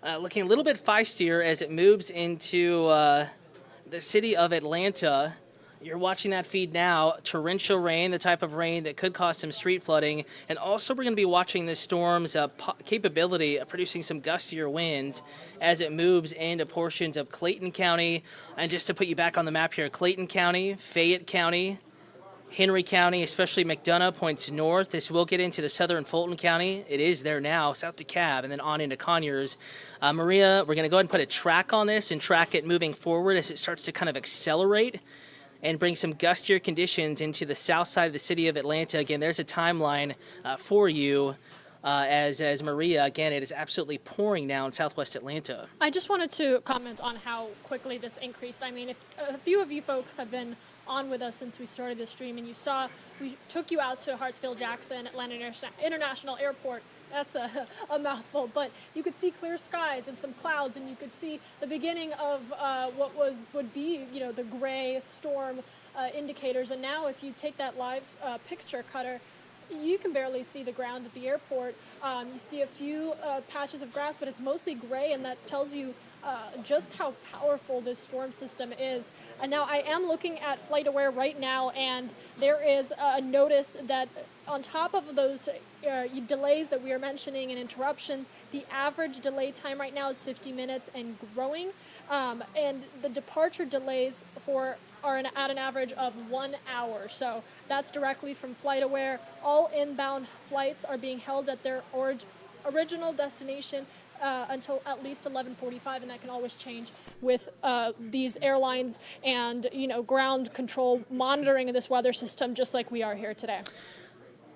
looking a little bit feistier as it moves into the city of Atlanta. You're watching that feed now, torrential rain, the type of rain that could cause some street flooding. And also we're going to be watching this storm's capability of producing some gustier winds as it moves into portions of Clayton County. And just to put you back on the map here, Clayton County, Fayette County, Henry County, especially McDonough, points north. This will get into the southern Fulton County. It is there now, south to Cab, and then on into Conyers. Maria, we're going to go ahead and put a track on this and track it moving forward as it starts to kind of accelerate and bring some gustier conditions into the south side of the city of Atlanta. Again, there's a timeline for you as Maria. Again, it is absolutely pouring now in southwest Atlanta. I just wanted to comment on how quickly this increased. I mean, if a few of you folks have been on with us since we started the stream, and you saw we took you out to Hartsfield-Jackson Atlanta International Airport. That's a mouthful, but you could see clear skies and some clouds, and you could see the beginning of what would be, the gray storm indicators. And now, if you take that live picture, Cutter, you can barely see the ground at the airport. You see a few patches of grass, but it's mostly gray, and that tells you just how powerful this storm system is. And now I am looking at FlightAware right now, and there is a notice that on top of those delays that we are mentioning and interruptions, the average delay time right now is 50 minutes and growing. And the departure delays are at an average of 1 hour. So that's directly from FlightAware. All inbound flights are being held at their original destination until at least 11:45, and that can always change with these airlines and ground control monitoring of this weather system, just like we are here today.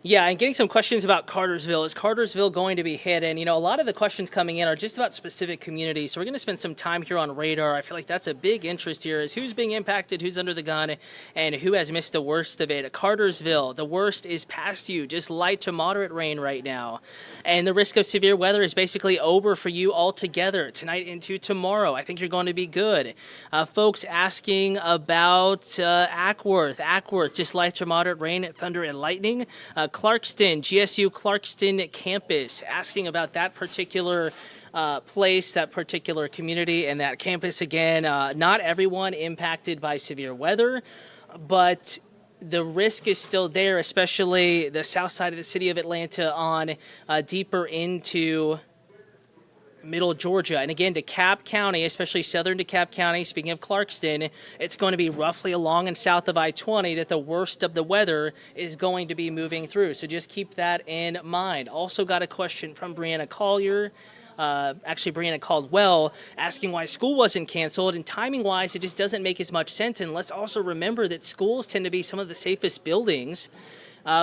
Yeah, and getting some questions about Cartersville. Is Cartersville going to be hit? And, a lot of the questions coming in are just about specific communities. So we're going to spend some time here on radar. I feel like that's a big interest here, is who's being impacted, who's under the gun, and who has missed the worst of it. Cartersville, the worst is past you. Just light to moderate rain right now. And the risk of severe weather is basically over for you altogether tonight into tomorrow. I think you're going to be good. Folks asking about Ackworth, just light to moderate rain, thunder and lightning. Clarkston, GSU Clarkston campus, asking about that particular place, that particular community, and that campus. Again, not everyone impacted by severe weather, but the risk is still there, especially the south side of the city of Atlanta on deeper into middle Georgia. And again, DeKalb County, especially southern DeKalb County, speaking of Clarkston, it's going to be roughly along and south of I-20 that the worst of the weather is going to be moving through. So just keep that in mind. Also got a question from Brianna Collier. Actually, Brianna Caldwell asking why school wasn't canceled, and timing-wise, it just doesn't make as much sense. And let's also remember that schools tend to be some of the safest buildings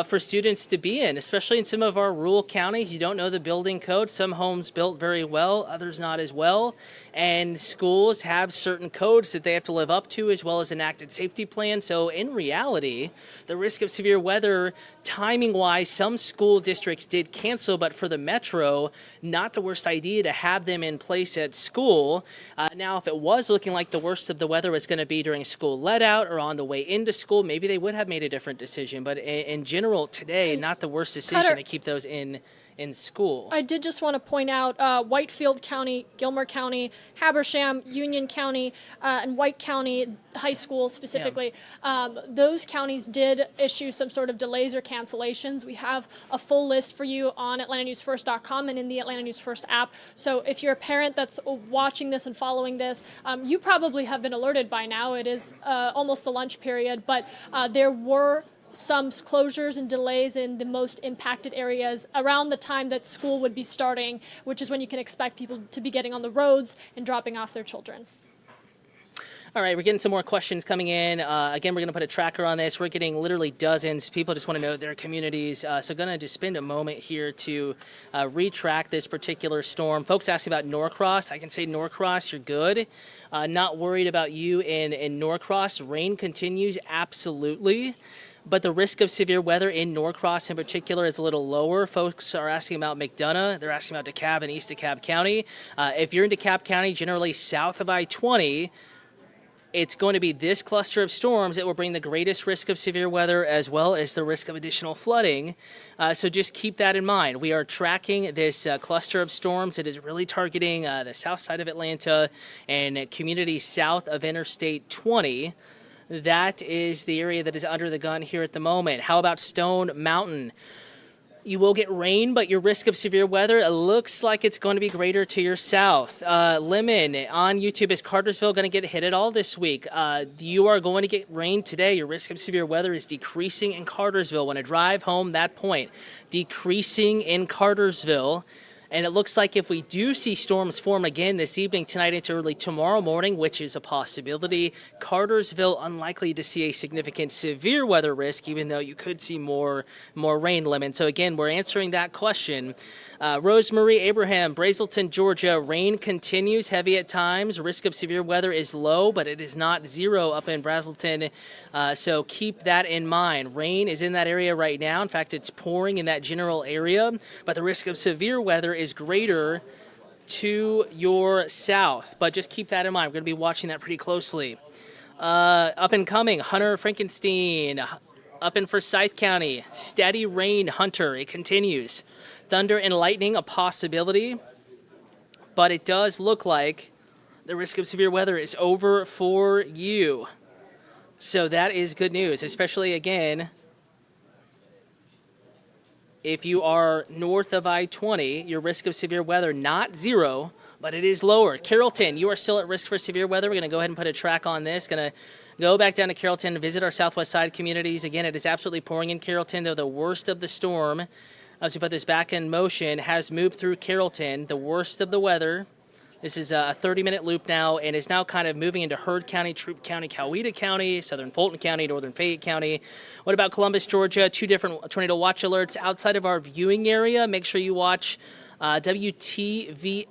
for students to be in, especially in some of our rural counties. You don't know the building code. Some homes built very well, others not as well. And schools have certain codes that they have to live up to, as well as enacted safety plans. So in reality, the risk of severe weather, timing-wise, some school districts did cancel, but for the metro, not the worst idea to have them in place at school. Now, if it was looking like the worst of the weather was going to be during school let-out or on the way into school, maybe they would have made a different decision. But in general, today, not the worst decision to keep those in school. I did just want to point out Whitefield County, Gilmer County, Habersham, Union County, and White County High School specifically. Those counties did issue some sort of delays or cancellations. We have a full list for you on AtlantaNewsFirst.com and in the Atlanta News First app. So if you're a parent that's watching this and following this, you probably have been alerted by now. It is almost the lunch period, but there were some closures and delays in the most impacted areas around the time that school would be starting, which is when you can expect people to be getting on the roads and dropping off their children. All right, we're getting some more questions coming in. Again, we're going to put a tracker on this. We're getting literally dozens. People just want to know their communities. So going to just spend a moment here to retrack this particular storm. Folks asking about Norcross. I can say Norcross, you're good. Not worried about you in Norcross. Rain continues, absolutely. But the risk of severe weather in Norcross in particular is a little lower. Folks are asking about McDonough. They're asking about DeKalb and East DeKalb County. If you're in DeKalb County, generally south of I-20, it's going to be this cluster of storms that will bring the greatest risk of severe weather as well as the risk of additional flooding. So just keep that in mind. We are tracking this cluster of storms that is really targeting the south side of Atlanta and communities south of Interstate 20. That is the area that is under the gun here at the moment. How about Stone Mountain? You will get rain, but your risk of severe weather, it looks like it's going to be greater to your south. Lemon on YouTube, is Cartersville going to get hit at all this week? You are going to get rain today. Your risk of severe weather is decreasing in Cartersville. Want to drive home that point. Decreasing in Cartersville. And it looks like if we do see storms form again this evening, tonight into early tomorrow morning, which is a possibility, Cartersville unlikely to see a significant severe weather risk, even though you could see more rain, Lemon. So again, we're answering that question. Rosemarie Abraham, Brazelton, Georgia, rain continues, heavy at times. Risk of severe weather is low, but it is not zero up in Brazelton. So keep that in mind. Rain is in that area right now. In fact, it's pouring in that general area, but the risk of severe weather is greater to your south. But just keep that in mind. We're going to be watching that pretty closely. Up and coming, Hunter Frankenstein. Up in Forsyth County, steady rain, Hunter. It continues. Thunder and lightning, a possibility. But it does look like the risk of severe weather is over for you. So that is good news, especially, again, if you are north of I-20, your risk of severe weather, not zero, but it is lower. Carrollton, you are still at risk for severe weather. We're going to go ahead and put a track on this. Going to go back down to Carrollton, visit our southwest side communities. Again, it is absolutely pouring in Carrollton, though the worst of the storm, as we put this back in motion, has moved through Carrollton. The worst of the weather. This is a 30-minute loop now, and is now kind of moving into Heard County, Troup County, Coweta County, Southern Fulton County, Northern Fayette County. What about Columbus, Georgia? 2 different tornado watch alerts outside of our viewing area. Make sure you watch WTVM.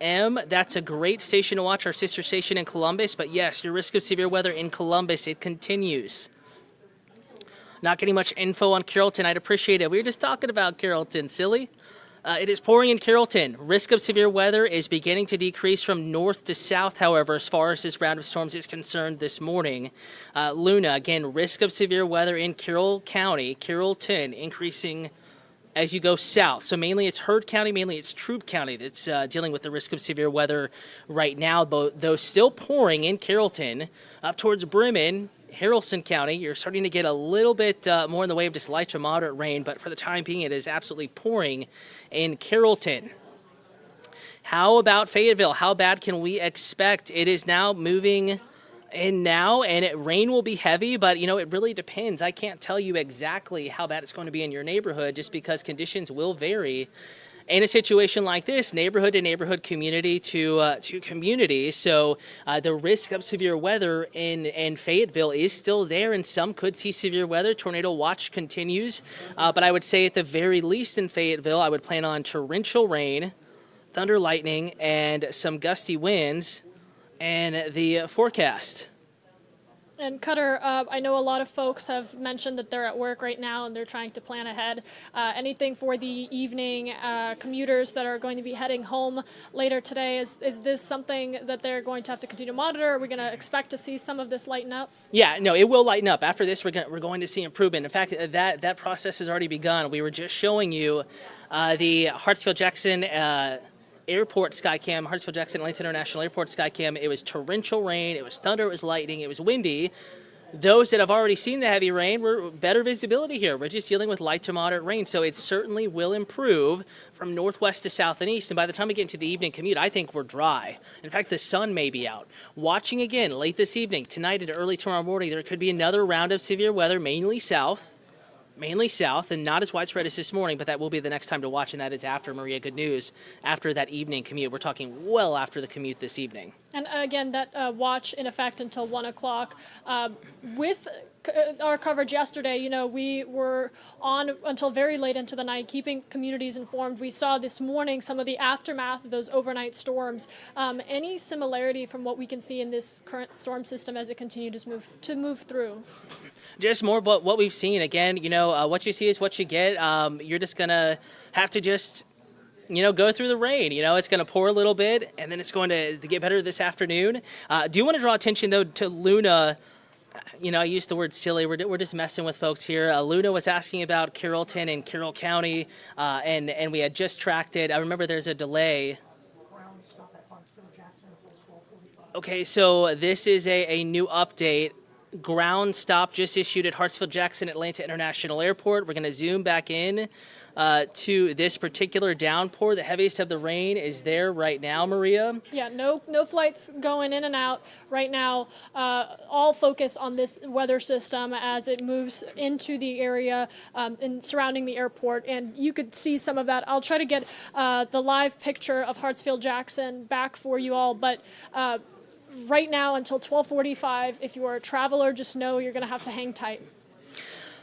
That's a great station to watch, our sister station in Columbus. But yes, your risk of severe weather in Columbus, it continues. Not getting much info on Carrollton. I'd appreciate it. We were just talking about Carrollton, silly. It is pouring in Carrollton. Risk of severe weather is beginning to decrease from north to south, however, as far as this round of storms is concerned this morning. Luna, again, risk of severe weather in Carroll County, Carrollton, increasing as you go south. So mainly it's Heard County, mainly it's Troup County that's dealing with the risk of severe weather right now, though still pouring in Carrollton. Up towards Bremen, Haralson County, you're starting to get a little bit more in the way of just light to moderate rain, but for the time being, it is absolutely pouring in Carrollton. How about Fayetteville? How bad can we expect? It is now moving in now, and rain will be heavy, but it really depends. I can't tell you exactly how bad it's going to be in your neighborhood just because conditions will vary. In a situation like this, neighborhood to neighborhood, community to community, so the risk of severe weather in Fayetteville is still there, and some could see severe weather. Tornado watch continues, but I would say at the very least in Fayetteville, I would plan on torrential rain, thunder, lightning, and some gusty winds and the forecast. And Cutter, I know a lot of folks have mentioned that they're at work right now and they're trying to plan ahead. Anything for the evening commuters that are going to be heading home later today? Is this something that they're going to have to continue to monitor? Are we going to expect to see some of this lighten up? Yeah, no, it will lighten up. After this, we're going to see improvement. In fact, that process has already begun. We were just showing you the Hartsfield-Jackson Airport Skycam, Hartsfield-Jackson Atlanta International Airport Skycam. It was torrential rain, it was thunder, it was lightning, it was windy. Those that have already seen the heavy rain were better visibility here. We're just dealing with light to moderate rain, so it certainly will improve from northwest to south and east. And by the time we get into the evening commute, I think we're dry. In fact, the sun may be out. Watching again late this evening, tonight and early tomorrow morning, there could be another round of severe weather, mainly south, and not as widespread as this morning, but that will be the next time to watch, and that is after, Maria, good news, after that evening commute. We're talking well after the commute this evening. And again, that watch in effect until 1 o'clock. With our coverage yesterday, we were on until very late into the night, keeping communities informed. We saw this morning some of the aftermath of those overnight storms. Any similarity from what we can see in this current storm system as it continues to move through? Just more of what we've seen. Again, what you see is what you get. You're just going to have to just, go through the rain. It's going to pour a little bit, and then it's going to get better this afternoon. Do want to draw attention, though, to Luna. I used the word silly. We're just messing with folks here. Luna was asking about Carrollton and Carroll County, and we had just tracked it. I remember there's a delay. Okay, so this is a new update. Ground stop just issued at Hartsfield-Jackson Atlanta International Airport. We're going to zoom back in to this particular downpour. The heaviest of the rain is there right now, Maria. Yeah, no flights going in and out right now. All focus on this weather system as it moves into the area and surrounding the airport. And you could see some of that. I'll try to get the live picture of Hartsfield-Jackson back for you all, but right now until 12:45, if you are a traveler, just know you're going to have to hang tight.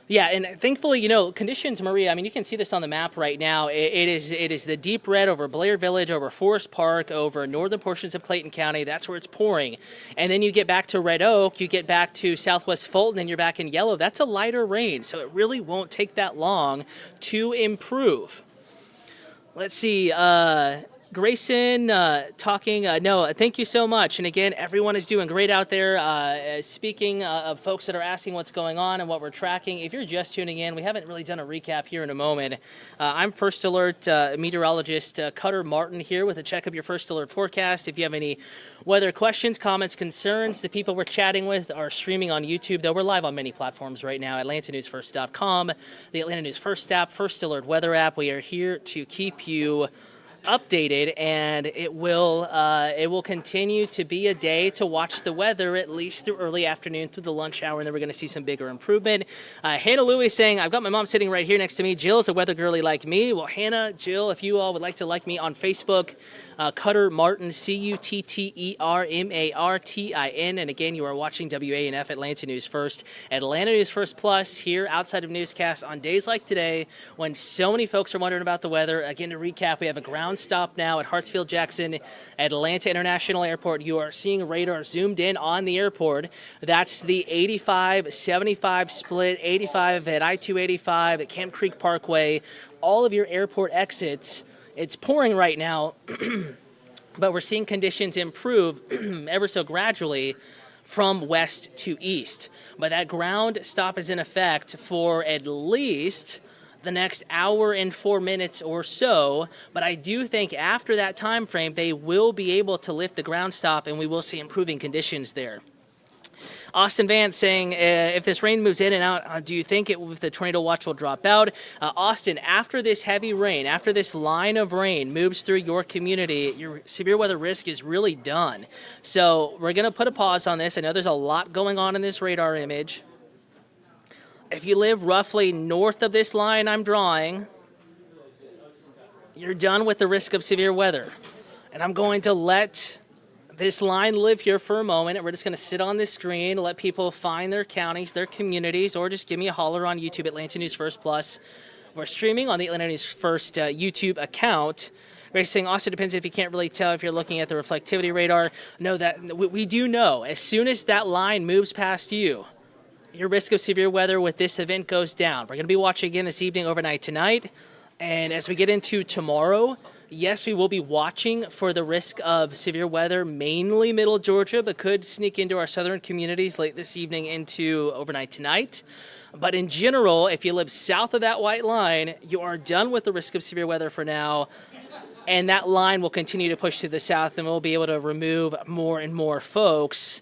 Yeah, and thankfully, conditions, Maria, you can see this on the map right now. It is the deep red over Blair Village, over Forest Park, over northern portions of Clayton County. That's where it's pouring. And then you get back to Red Oak, you get back to southwest Fulton, and you're back in yellow. That's a lighter rain, so it really won't take that long to improve. Let's see. Grayson talking, no, thank you so much. And again, everyone is doing great out there. Speaking of folks that are asking what's going on and what we're tracking, if you're just tuning in, we haven't really done a recap here in a moment. I'm First Alert meteorologist Cutter Martin here with a check of your First Alert forecast. If you have any weather questions, comments, concerns, the people we're chatting with are streaming on YouTube, though we're live on many platforms right now, AtlantaNewsFirst.com, the Atlanta News First app, First Alert weather app. We are here to keep you updated, and it will continue to be a day to watch the weather, at least through early afternoon, through the lunch hour, and then we're going to see some bigger improvement. Hannah Louie saying, I've got my mom sitting right here next to me. Jill's a weather girly like me. Well, Hannah, Jill, if you all would like to like me on Facebook, Cutter Martin, CutterMartin. And again, you are watching WANF Atlanta News First, Atlanta News First Plus, here outside of newscasts on days like today when so many folks are wondering about the weather. Again, to recap, we have a ground stop now at Hartsfield-Jackson Atlanta International Airport. You are seeing radar zoomed in on the airport. That's the 85-75 split, 85 at I-285 at Camp Creek Parkway. All of your airport exits. It's pouring right now, but we're seeing conditions improve ever so gradually from west to east. But that ground stop is in effect for at least the next hour and 4 minutes or so, but I do think after that time frame, they will be able to lift the ground stop and we will see improving conditions there. Austin Vance saying, if this rain moves in and out, do you think the tornado watch will drop out? Austin, after this heavy rain, after this line of rain moves through your community, your severe weather risk is really done. So we're going to put a pause on this. I know there's a lot going on in this radar image. If you live roughly north of this line I'm drawing, you're done with the risk of severe weather. And I'm going to let this line live here for a moment, and we're just going to sit on this screen, let people find their counties, their communities, or just give me a holler on YouTube, Atlanta News First Plus. We're streaming on the Atlanta News First YouTube account. Grace saying, also depends if you can't really tell if you're looking at the reflectivity radar. No, that we do know. As soon as that line moves past you, your risk of severe weather with this event goes down. We're going to be watching again this evening, overnight tonight. And as we get into tomorrow, yes, we will be watching for the risk of severe weather, mainly middle Georgia, but could sneak into our southern communities late this evening into overnight tonight. But in general, if you live south of that white line, you are done with the risk of severe weather for now. And that line will continue to push to the south, and we'll be able to remove more and more folks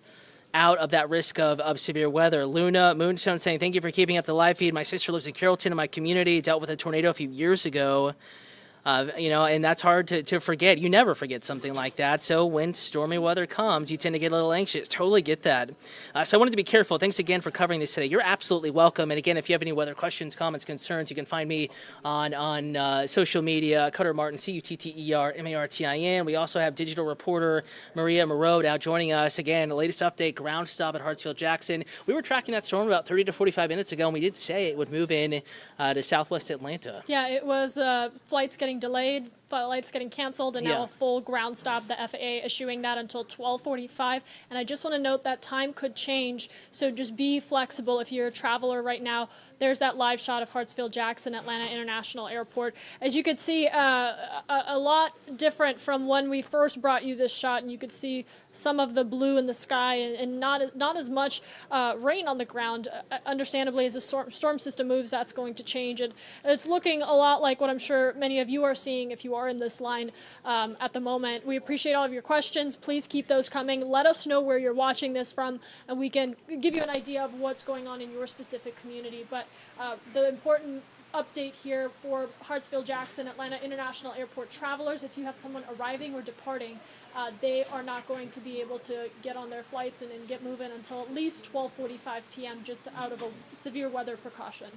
out of that risk of severe weather. Luna Moonstone saying, thank you for keeping up the live feed. My sister lives in Carrollton, and my community dealt with a tornado a few years ago. And that's hard to forget. You never forget something like that. So when stormy weather comes, you tend to get a little anxious. Totally get that. So I wanted to be careful. Thanks again for covering this today. You're absolutely welcome. And again, if you have any weather questions, comments, concerns, you can find me on social media, Cutter Martin, CUTTERMARTIN. We also have digital reporter Maria Moreau now joining us. Again, the latest update, ground stop at Hartsfield-Jackson. We were tracking that storm about 30 to 45 minutes ago, and we did say it would move in to southwest Atlanta. Yeah, it was flights getting delayed, flights getting canceled, and now a full ground stop. The FAA issuing that until 12:45. And I just want to note that time could change, so just be flexible if you're a traveler right now. There's that live shot of Hartsfield-Jackson, Atlanta International Airport. As you could see, a lot different from when we first brought you this shot, and you could see some of the blue in the sky and not as much rain on the ground. Understandably, as the storm system moves, that's going to change. And it's looking a lot like what I'm sure many of you are seeing if you are in this line at the moment. We appreciate all of your questions. Please keep those coming. Let us know where you're watching this from, and we can give you an idea of what's going on in your specific community. But the important update here for Hartsfield-Jackson, Atlanta International Airport travelers, if you have someone arriving or departing, they are not going to be able to get on their flights and get moving until at least 12:45 p.m. just out of a severe weather precaution.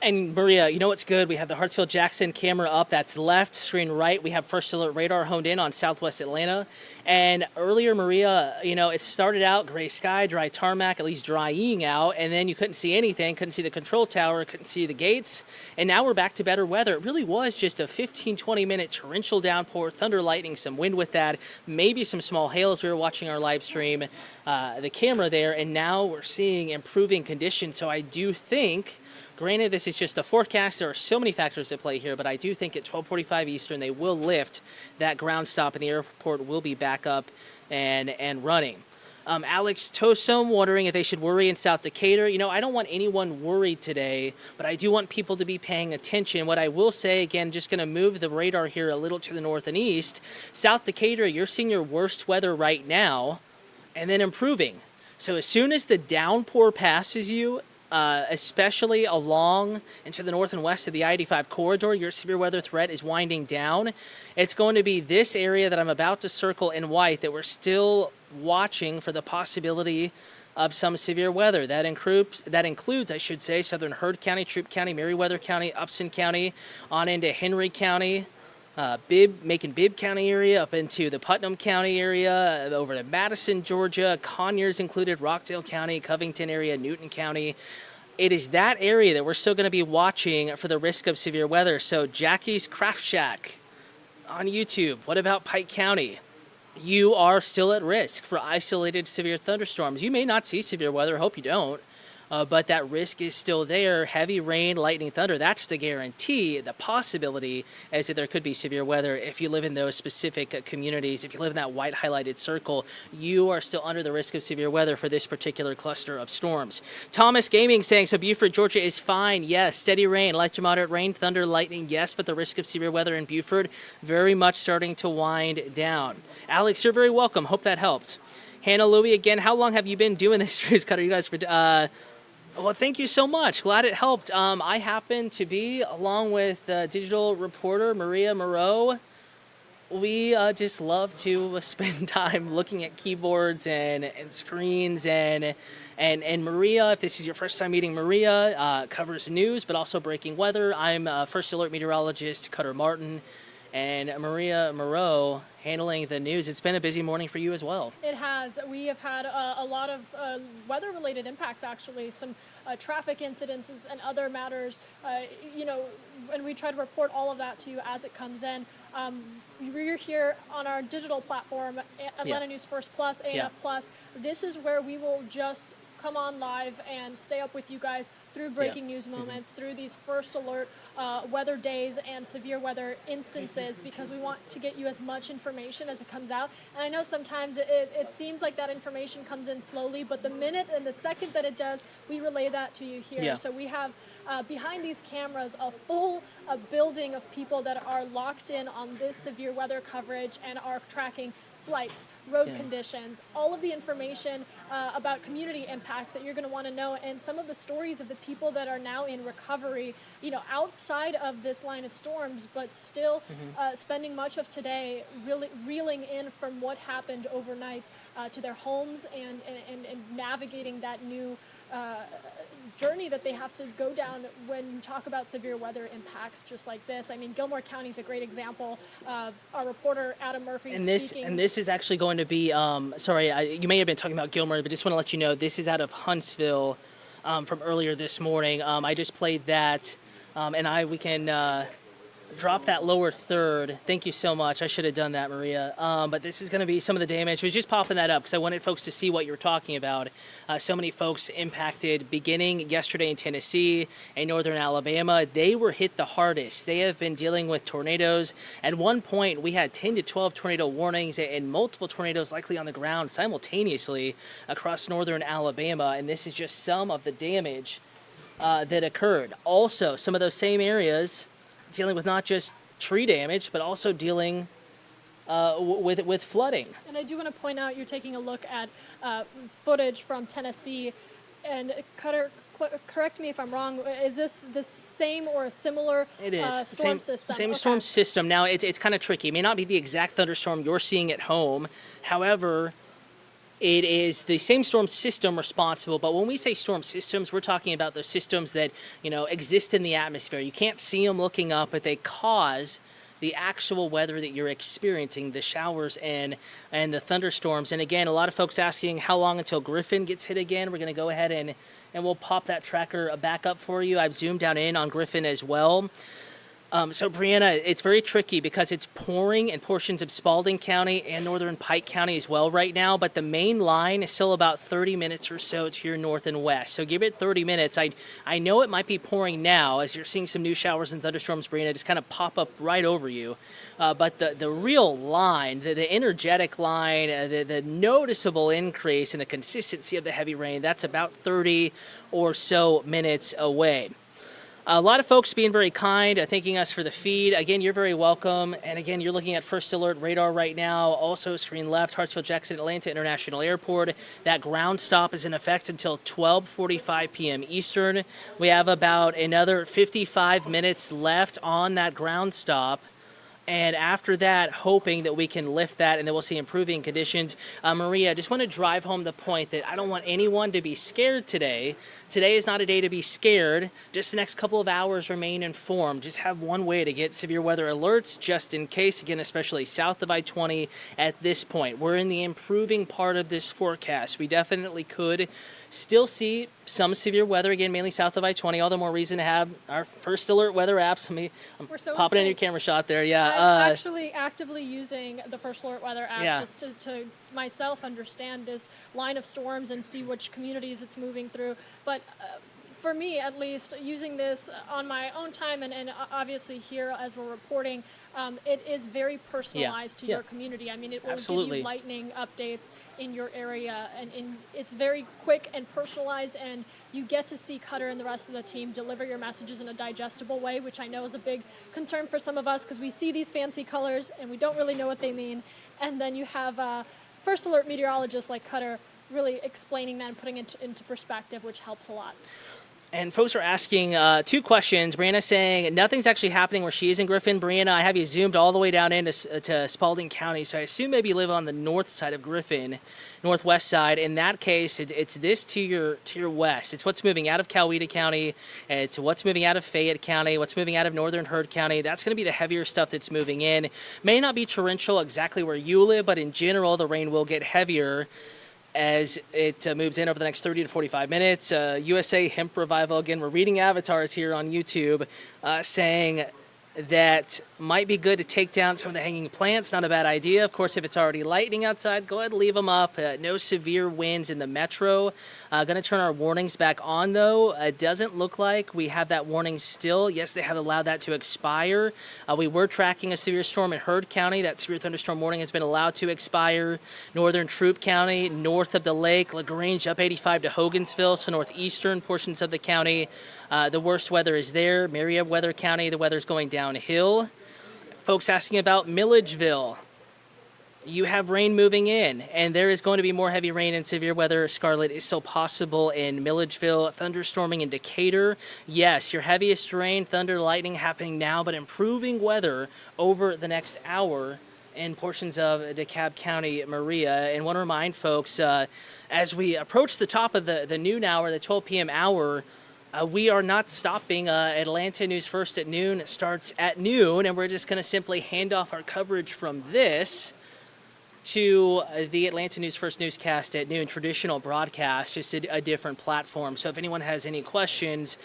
And Maria, you know what's good? We have the Hartsfield-Jackson camera up. That's left, screen right. We have First Alert radar honed in on southwest Atlanta. And earlier, Maria, it started out gray sky, dry tarmac, at least drying out. And then you couldn't see anything, couldn't see the control tower, couldn't see the gates. And now we're back to better weather. It really was just a 15, 20-minute torrential downpour, thunder, lightning, some wind with that, maybe some small hail as we were watching our live stream, the camera there. And now we're seeing improving conditions. So I do think, granted, this is just a forecast. There are so many factors at play here, but I do think at 12:45 Eastern, they will lift that ground stop and the airport will be back up and running. Alex Tosom wondering if they should worry in South Decatur. I don't want anyone worried today, but I do want people to be paying attention. What I will say, again, just going to move the radar here a little to the north and east. South Decatur, you're seeing your worst weather right now and then improving. So as soon as the downpour passes you, especially along and to the north and west of the I-85 corridor, your severe weather threat is winding down. It's going to be this area that I'm about to circle in white that we're still watching for the possibility of some severe weather. That includes, I should say, southern Heard County, Troup County, Meriwether County, Upson County, on into Henry County, Bibb County area, up into the Putnam County area, over to Madison, Georgia, Conyers included, Rockdale County, Covington area, Newton County. It is that area that we're still going to be watching for the risk of severe weather. So Jackie's Craft Shack on YouTube. What about Pike County? You are still at risk for isolated severe thunderstorms. You may not see severe weather. Hope you don't. but that risk is still there. Heavy rain, lightning, thunder, that's the guarantee. The possibility is that there could be severe weather if you live in those specific communities. If you live in that white highlighted circle, you are still under the risk of severe weather for this particular cluster of storms. Thomas Gaming saying, so Beaufort, Georgia is fine. Yes, steady rain, light to moderate rain, thunder, lightning, yes, but the risk of severe weather in Beaufort very much starting to wind down. Alex, you're very welcome. Hope that helped. Hannah Louie, again, how long have you been doing this, Trees Cutter? You guys, well, thank you so much. Glad it helped. I happen to be, along with digital reporter Maria Moreau, we just love to spend time looking at keyboards and screens and Maria, if this is your first time meeting Maria, covers news but also breaking weather. I'm First Alert meteorologist Cutter Martin, and Maria Moreau handling the news. It's been a busy morning for you as well. It has. We have had a lot of weather-related impacts, actually, some traffic incidences and other matters, and we try to report all of that to you as it comes in. We're here on our digital platform, Atlanta News First Plus, ANF Plus. This is where we will just come on live and stay up with you guys through breaking news moments, through these first alert weather days and severe weather instances, because we want to get you as much information as it comes out. And I know sometimes it seems like that information comes in slowly, but the minute and the second that it does, we relay that to you here. Yeah. So we have behind these cameras a full building of people that are locked in on this severe weather coverage and are tracking flights, road conditions, all of the information about community impacts that you're going to want to know, and some of the stories of the people that are now in recovery, outside of this line of storms, but still spending much of today really reeling in from what happened overnight to their homes and navigating that new journey that they have to go down when you talk about severe weather impacts just like this. I mean, Gilmer County is a great example of our reporter Adam Murphy speaking. And this is actually going to be, you may have been talking about Gilmer, but just want to let you know, this is out of Huntsville from earlier this morning. I just played that, and we can drop that lower third. Thank you so much. I should have done that, Maria. But this is going to be some of the damage. I was just popping that up because I wanted folks to see what you were talking about. So many folks impacted beginning yesterday in Tennessee and northern Alabama. They were hit the hardest. They have been dealing with tornadoes. At one point, we had 10 to 12 tornado warnings and multiple tornadoes likely on the ground simultaneously across northern Alabama. And this is just some of the damage that occurred. Also, some of those same areas dealing with not just tree damage, but also dealing with flooding. And I do want to point out, you're taking a look at footage from Tennessee, and Cutter, correct me if I'm wrong, is this the same or a similar storm system? Same storm system. Now, it's kind of tricky. It may not be the exact thunderstorm you're seeing at home. However, it is the same storm system responsible, but when we say storm systems, we're talking about those systems that, exist in the atmosphere. You can't see them looking up, but they cause the actual weather that you're experiencing, the showers and the thunderstorms. And again, a lot of folks asking how long until Griffin gets hit again. We're going to go ahead and we'll pop that tracker back up for you. I've zoomed down in on Griffin as well. So, Brianna, it's very tricky because it's pouring in portions of Spalding County and northern Pike County as well right now, but the main line is still about 30 minutes or so to your north and west. So give it 30 minutes. I know it might be pouring now as you're seeing some new showers and thunderstorms, Brianna, just kind of pop up right over you. But the real line, the energetic line, the noticeable increase in the consistency of the heavy rain, that's about 30 or so minutes away. A lot of folks being very kind, thanking us for the feed. Again, you're very welcome. And again, you're looking at First Alert radar right now. Also, screen left, Hartsfield-Jackson Atlanta International Airport. That ground stop is in effect until 12:45 p.m. Eastern. We have about another 55 minutes left on that ground stop. And after that, hoping that we can lift that and then we'll see improving conditions. Maria, I just want to drive home the point that I don't want anyone to be scared today. Today is not a day to be scared. Just the next couple of hours, remain informed. Just have one way to get severe weather alerts just in case, again, especially south of I-20 at this point. We're in the improving part of this forecast. We definitely could still see some severe weather, again, mainly south of I-20. All the more reason to have our First Alert weather apps. I'm popping in your camera shot there. Yeah. I'm actually actively using the First Alert Weather app Yeah. just to myself understand this line of storms and see which communities it's moving through. But for me, at least, using this on my own time and obviously here as we're reporting, it is very personalized to your community. I mean, it will give you lightning updates in your area, and it's very quick and personalized, and you get to see Cutter and the rest of the team deliver your messages in a digestible way, which I know is a big concern for some of us because we see these fancy colors and we don't really know what they mean. And then you have First Alert meteorologists like Cutter really explaining that and putting it into perspective, which helps a lot. And folks are asking 2 questions. Brianna saying nothing's actually happening where she is in Griffin. Brianna, I have you zoomed all the way down into to Spalding County, so I assume maybe you live on the north side of Griffin, northwest side. In that case, it's this to your west. It's what's moving out of Coweta County. It's what's moving out of Fayette County. What's moving out of northern Heard County. That's going to be the heavier stuff that's moving in. May not be torrential exactly where you live, but in general, the rain will get heavier as it moves in over the next 30 to 45 minutes. USA Hemp Revival, again, we're reading avatars here on YouTube saying that might be good to take down some of the hanging plants. Not a bad idea. Of course, if it's already lightning outside, go ahead and leave them up. No severe winds in the metro. Going to turn our warnings back on, though. It doesn't look like we have that warning still. Yes, they have allowed that to expire. We were tracking a severe storm in Heard County. That severe thunderstorm warning has been allowed to expire. Northern Troup County, north of the lake. LaGrange up 85 to Hogansville, so northeastern portions of the county. The worst weather is there. Meriwether County, the weather's going downhill. Folks asking about Milledgeville. You have rain moving in, and there is going to be more heavy rain and severe weather. Scarlet is still possible in Milledgeville. Thunderstorming in Decatur. Yes, your heaviest rain, thunder, lightning happening now, but improving weather over the next hour in portions of DeKalb County, Maria. And want to remind folks, as we approach the top of the noon hour, the 12 p.m. hour, we are not stopping. Atlanta News First at noon. It starts at noon, and we're just going to simply hand off our coverage from this to the Atlanta News First newscast at noon, traditional broadcast, just a different platform. So if anyone has any questions,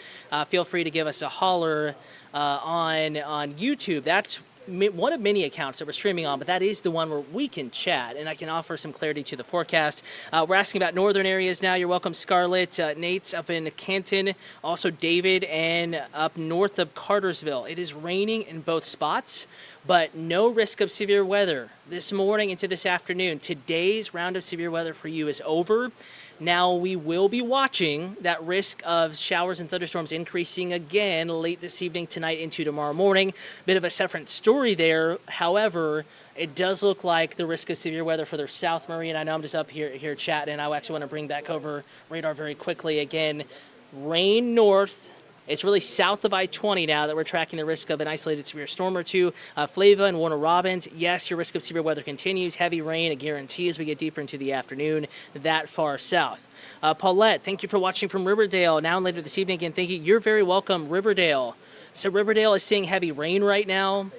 feel free to give us a holler on YouTube. That's one of many accounts that we're streaming on, but that is the one where we can chat, and I can offer some clarity to the forecast. We're asking about northern areas now. You're welcome, Scarlett. Nate's up in Canton, also David, and up north of Cartersville. It is raining in both spots, but no risk of severe weather this morning into this afternoon. Today's round of severe weather for you is over. Now we will be watching that risk of showers and thunderstorms increasing again late this evening, tonight, into tomorrow morning. Bit of a different story there. However, it does look like the risk of severe weather further south, Marie, and I know I'm just up here chatting, and I actually want to bring back over radar very quickly. Again, rain north. It's really south of I-20 now that we're tracking the risk of an isolated severe storm or two. Flava and Warner Robins, yes, your risk of severe weather continues. Heavy rain, a guarantee as we get deeper into the afternoon, that far south. Paulette, thank you for watching from Riverdale. Now and later this evening, again, thank you. You're very welcome, Riverdale. So Riverdale is seeing heavy rain right now.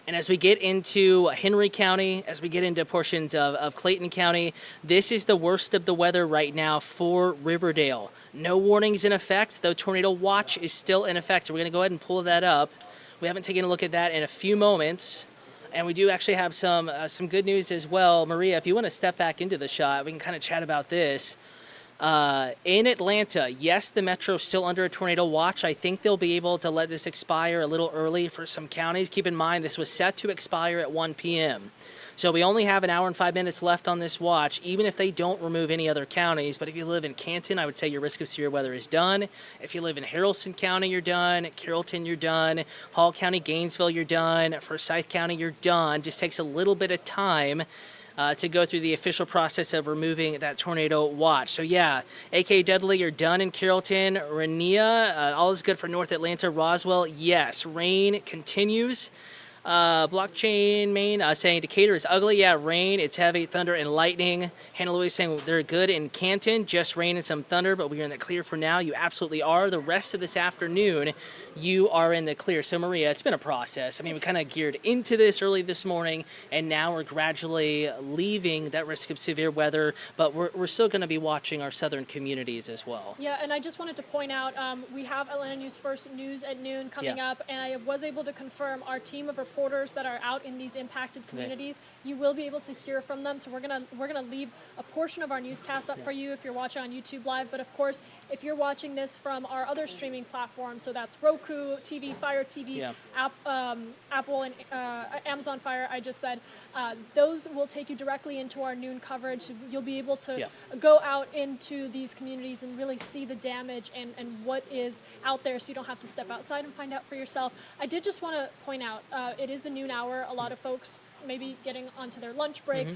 And as we get into Henry County, as we get into portions of Clayton County, this is the worst of the weather right now for Riverdale. No warnings in effect, though tornado watch is still in effect. We're going to go ahead and pull that up. We haven't taken a look at that in a few moments. And we do actually have some good news as well. Maria, if you want to step back into the shot, we can kind of chat about this. In Atlanta, yes, the metro's still under a tornado watch. I think they'll be able to let this expire a little early for some counties. Keep in mind, this was set to expire at 1 p.m. So we only have an hour and 5 minutes left on this watch, even if they don't remove any other counties. But if you live in Canton, I would say your risk of severe weather is done. If you live in Haralson County, you're done. Carrollton, you're done. Hall County, Gainesville, you're done. Forsyth County, you're done. Just takes a little bit of time to go through the official process of removing that tornado watch. So yeah, A.K. Dudley, you're done in Carrollton. Rania, all is good for North Atlanta. Roswell, yes, rain continues. Blockchain main saying Decatur is ugly. Yeah, rain. It's heavy, thunder, and lightning. Hannah Louise saying they're good in Canton. Just rain and some thunder, but we are in the clear for now. You absolutely are. The rest of this afternoon, you are in the clear. So, Maria, it's been a process. I mean, we kind of geared into this early this morning, and now we're gradually leaving that risk of severe weather, but we're still going to be watching our southern communities as well. Yeah, and I just wanted to point out, we have Atlanta News First News at noon coming up, and I was able to confirm our team of reporters that are out in these impacted communities. You will be able to hear from them, so we're gonna leave a portion of our newscast up for you if you're watching on YouTube Live. But of course, if you're watching this from our other streaming platforms, so that's Roku TV, Fire TV, Apple, and Amazon Fire, I just said, those will take you directly into our noon coverage. You'll be able to go out into these communities and really see the damage and what is out there, so you don't have to step outside and find out for yourself. I did just want to point out, it is the noon hour. A lot of folks maybe getting onto their lunch break.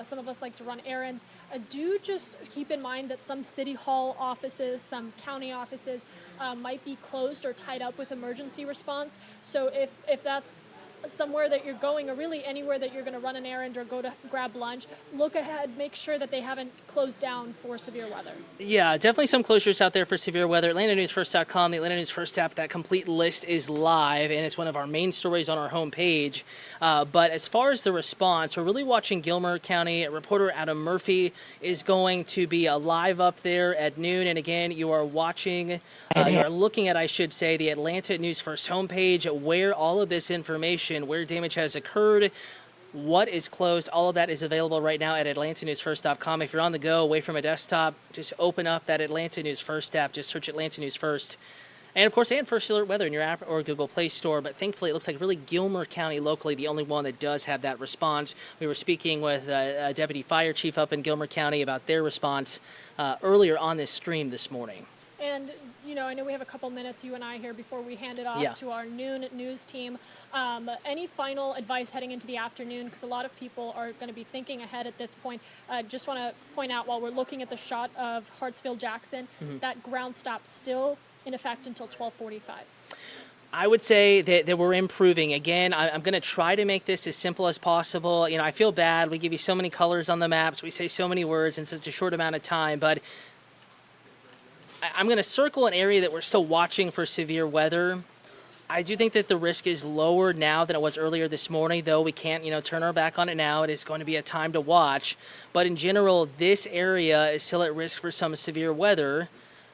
Some of us like to run errands. Do just keep in mind that some city hall offices, some county offices might be closed or tied up with emergency response. So if that's somewhere that you're going, or really anywhere that you're going to run an errand or go to grab lunch, look ahead, make sure that they haven't closed down for severe weather. Yeah, definitely some closures out there for severe weather. AtlantaNewsFirst.com, the Atlanta News First app, that complete list is live, and it's one of our main stories on our homepage. But as far as the response, we're really watching Gilmer County. Reporter Adam Murphy is going to be live up there at noon. And again, you are watching, you are looking at, I should say, the Atlanta News First homepage, where all of this information, where damage has occurred, what is closed, all of that is available right now at AtlantaNewsFirst.com. If you're on the go, away from a desktop, just open up that Atlanta News First app. Just search Atlanta News First. And, of course, and First Alert Weather in your app or Google Play Store. But thankfully, it looks like really Gilmer County locally, the only one that does have that response. We were speaking with a Deputy Fire Chief up in Gilmer County about their response earlier on this stream this morning. And, you know, I know we have a couple minutes, you and I, here before we hand it off to our noon news team. Any final advice heading into the afternoon? Because a lot of people are going to be thinking ahead at this point. Just want to point out, while we're looking at the shot of Hartsfield-Jackson, that ground stop still in effect until 12:45. I would say that we're improving. Again, I'm going to try to make this as simple as possible. You know, I feel bad. We give you so many colors on the maps. We say so many words in such a short amount of time. But I'm going to circle an area that we're still watching for severe weather. I do think that the risk is lower now than it was earlier this morning, though we can't, turn our back on it now. It is going to be a time to watch. But in general, this area is still at risk for some severe weather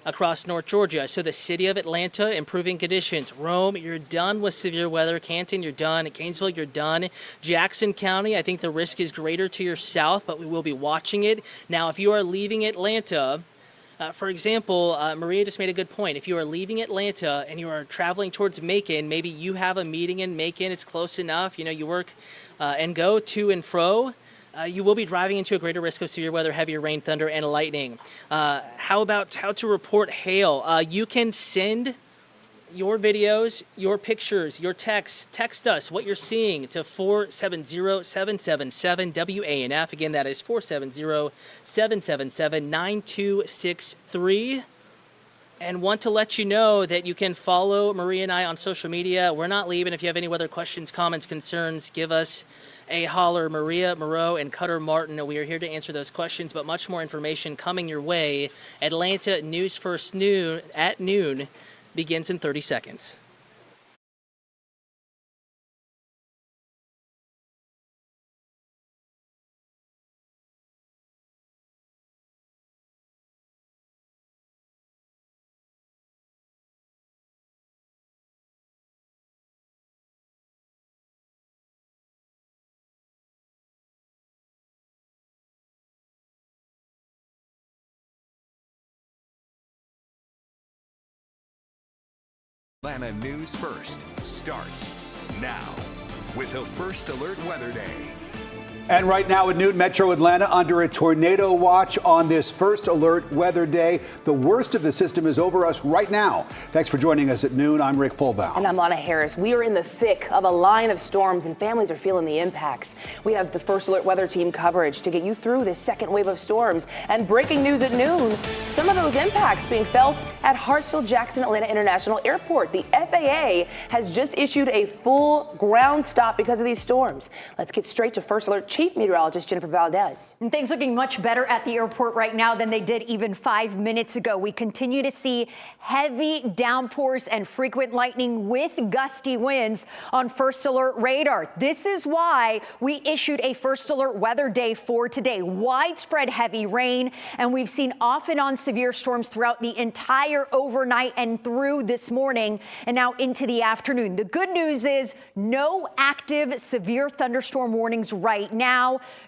across North Georgia. So the city of Atlanta, improving conditions. Rome, you're done with severe weather. Canton, you're done. Gainesville, you're done. Jackson County, I think the risk is greater to your south, but we will be watching it. Now, if you are leaving Atlanta, for example, Maria just made a good point. If you are leaving Atlanta and you are traveling towards Macon, maybe you have a meeting in Macon, it's close enough, you work and go to and fro, you will be driving into a greater risk of severe weather, heavier rain, thunder, and lightning. How about how to report hail? You can send your videos, your pictures, your texts. Text us what you're seeing to 470-777-WANF. Again, that is 470-777-9263. And want to let you know that you can follow Maria and I on social media. We're not leaving. If you have any weather questions, comments, concerns, give us a holler. Maria Moreau and Cutter Martin, we are here to answer those questions, but much more information coming your way. Atlanta News First noon at noon begins in 30 seconds. Atlanta News First starts now with the First Alert Weather Day. And right now at noon, Metro Atlanta under a tornado watch on this first alert weather day. The worst of the system is over us right now. Thanks for joining us at noon. I'm Rick Fulbaum. And I'm Lana Harris. We are in the thick of a line of storms and families are feeling the impacts. We have the first alert weather team coverage to get you through this second wave of storms. And breaking news at noon, some of those impacts being felt at Hartsfield-Jackson Atlanta International Airport. The FAA has just issued a full ground stop because of these storms. Let's get straight to first alert Chief Meteorologist Jennifer Valdez. And things looking much better at the airport right now than they did even 5 minutes ago. We continue to see heavy downpours and frequent lightning with gusty winds on first alert radar. This is why we issued a first alert weather day for today. Widespread heavy rain, and we've seen off and on severe storms throughout the entire overnight and through this morning and now into the afternoon. The good news is no active severe thunderstorm warnings right now.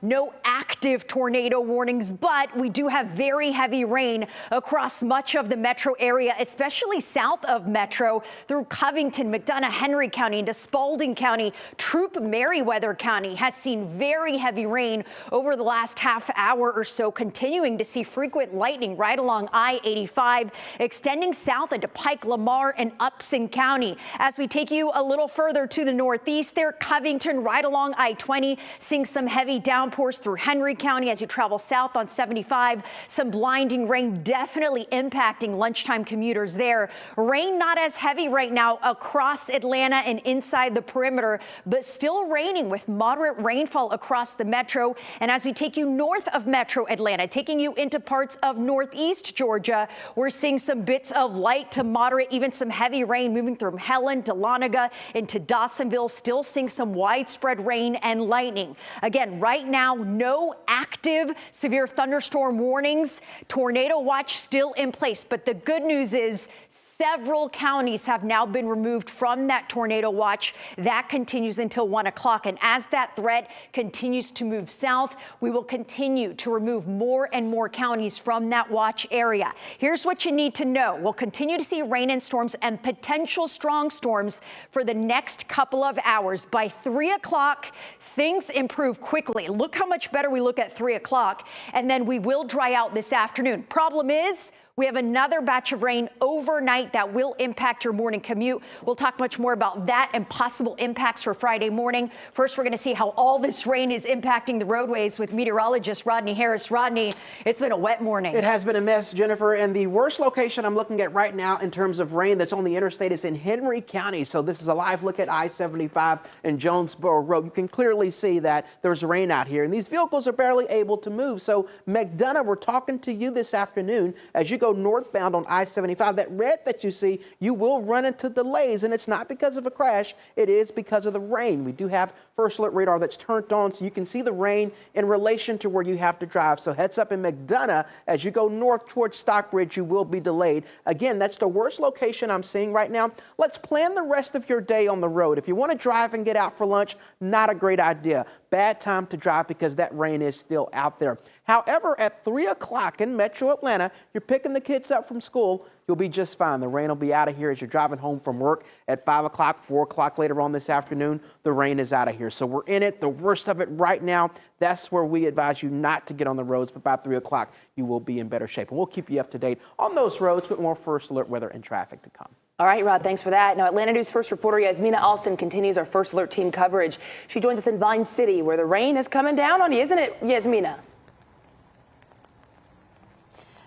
No active tornado warnings, but we do have very heavy rain across much of the metro area, especially south of Metro through Covington, McDonough, Henry County into Spalding County. Troup, Meriwether County has seen very heavy rain over the last half hour or so, continuing to see frequent lightning right along I-85, extending south into Pike, Lamar, and Upson County. As we take you a little further to the northeast there, Covington right along I-20, seeing some heavy downpours through Henry County as you travel south on 75. Some blinding rain definitely impacting lunchtime commuters there. Rain not as heavy right now across Atlanta and inside the perimeter, but still raining with moderate rainfall across the metro. And as we take you north of Metro Atlanta, taking you into parts of northeast Georgia, we're seeing some bits of light to moderate, even some heavy rain moving through Helen, Dahlonega into Dawsonville, still seeing some widespread rain and lightning. Again, right now, no active severe thunderstorm warnings. Tornado watch still in place. But the good news is several counties have now been removed from that tornado watch. That continues until 1 o'clock. And as that threat continues to move south, we will continue to remove more and more counties from that watch area. Here's what you need to know. We'll continue to see rain and storms and potential strong storms for the next couple of hours. By 3 o'clock, things improve quickly. Look how much better we look at 3 o'clock. And then we will dry out this afternoon. Problem is, we have another batch of rain overnight that will impact your morning commute. We'll talk much more about that and possible impacts for Friday morning. First, we're going to see how all this rain is impacting the roadways with meteorologist Rodney Harris. Rodney, it's been a wet morning. It has been a mess, Jennifer, and the worst location I'm looking at right now in terms of rain that's on the interstate is in Henry County. So this is a live look at I-75 and Jonesboro Road. You can clearly see that there's rain out here, and these vehicles are barely able to move. So McDonough, we're talking to you this afternoon as you go northbound on I-75. That red that you see, you will run into delays, and it's not because of a crash. It is because of the rain. We do have first alert radar that's turned on, so you can see the rain in relation to where you have to drive. So heads up in McDonough, as you go north towards Stockbridge, you will be delayed. Again, that's the worst location I'm seeing right now. Let's plan the rest of your day on the road. If you want to drive and get out for lunch, not a great idea. Bad time to drive because that rain is still out there. However, at 3 o'clock in Metro Atlanta, you're picking the kids up from school, you'll be just fine. The rain will be out of here as you're driving home from work at 5 o'clock, 4 o'clock later on this afternoon. The rain is out of here. So we're in it, the worst of it right now. That's where we advise you not to get on the roads, but by 3 o'clock, you will be in better shape. And we'll keep you up to date on those roads with more first alert weather and traffic to come. All right, Rod, thanks for that. Now, Atlanta News First reporter Yasmina Alston continues our first alert team coverage. She joins us in Vine City, where the rain is coming down on you, isn't it, Yasmina?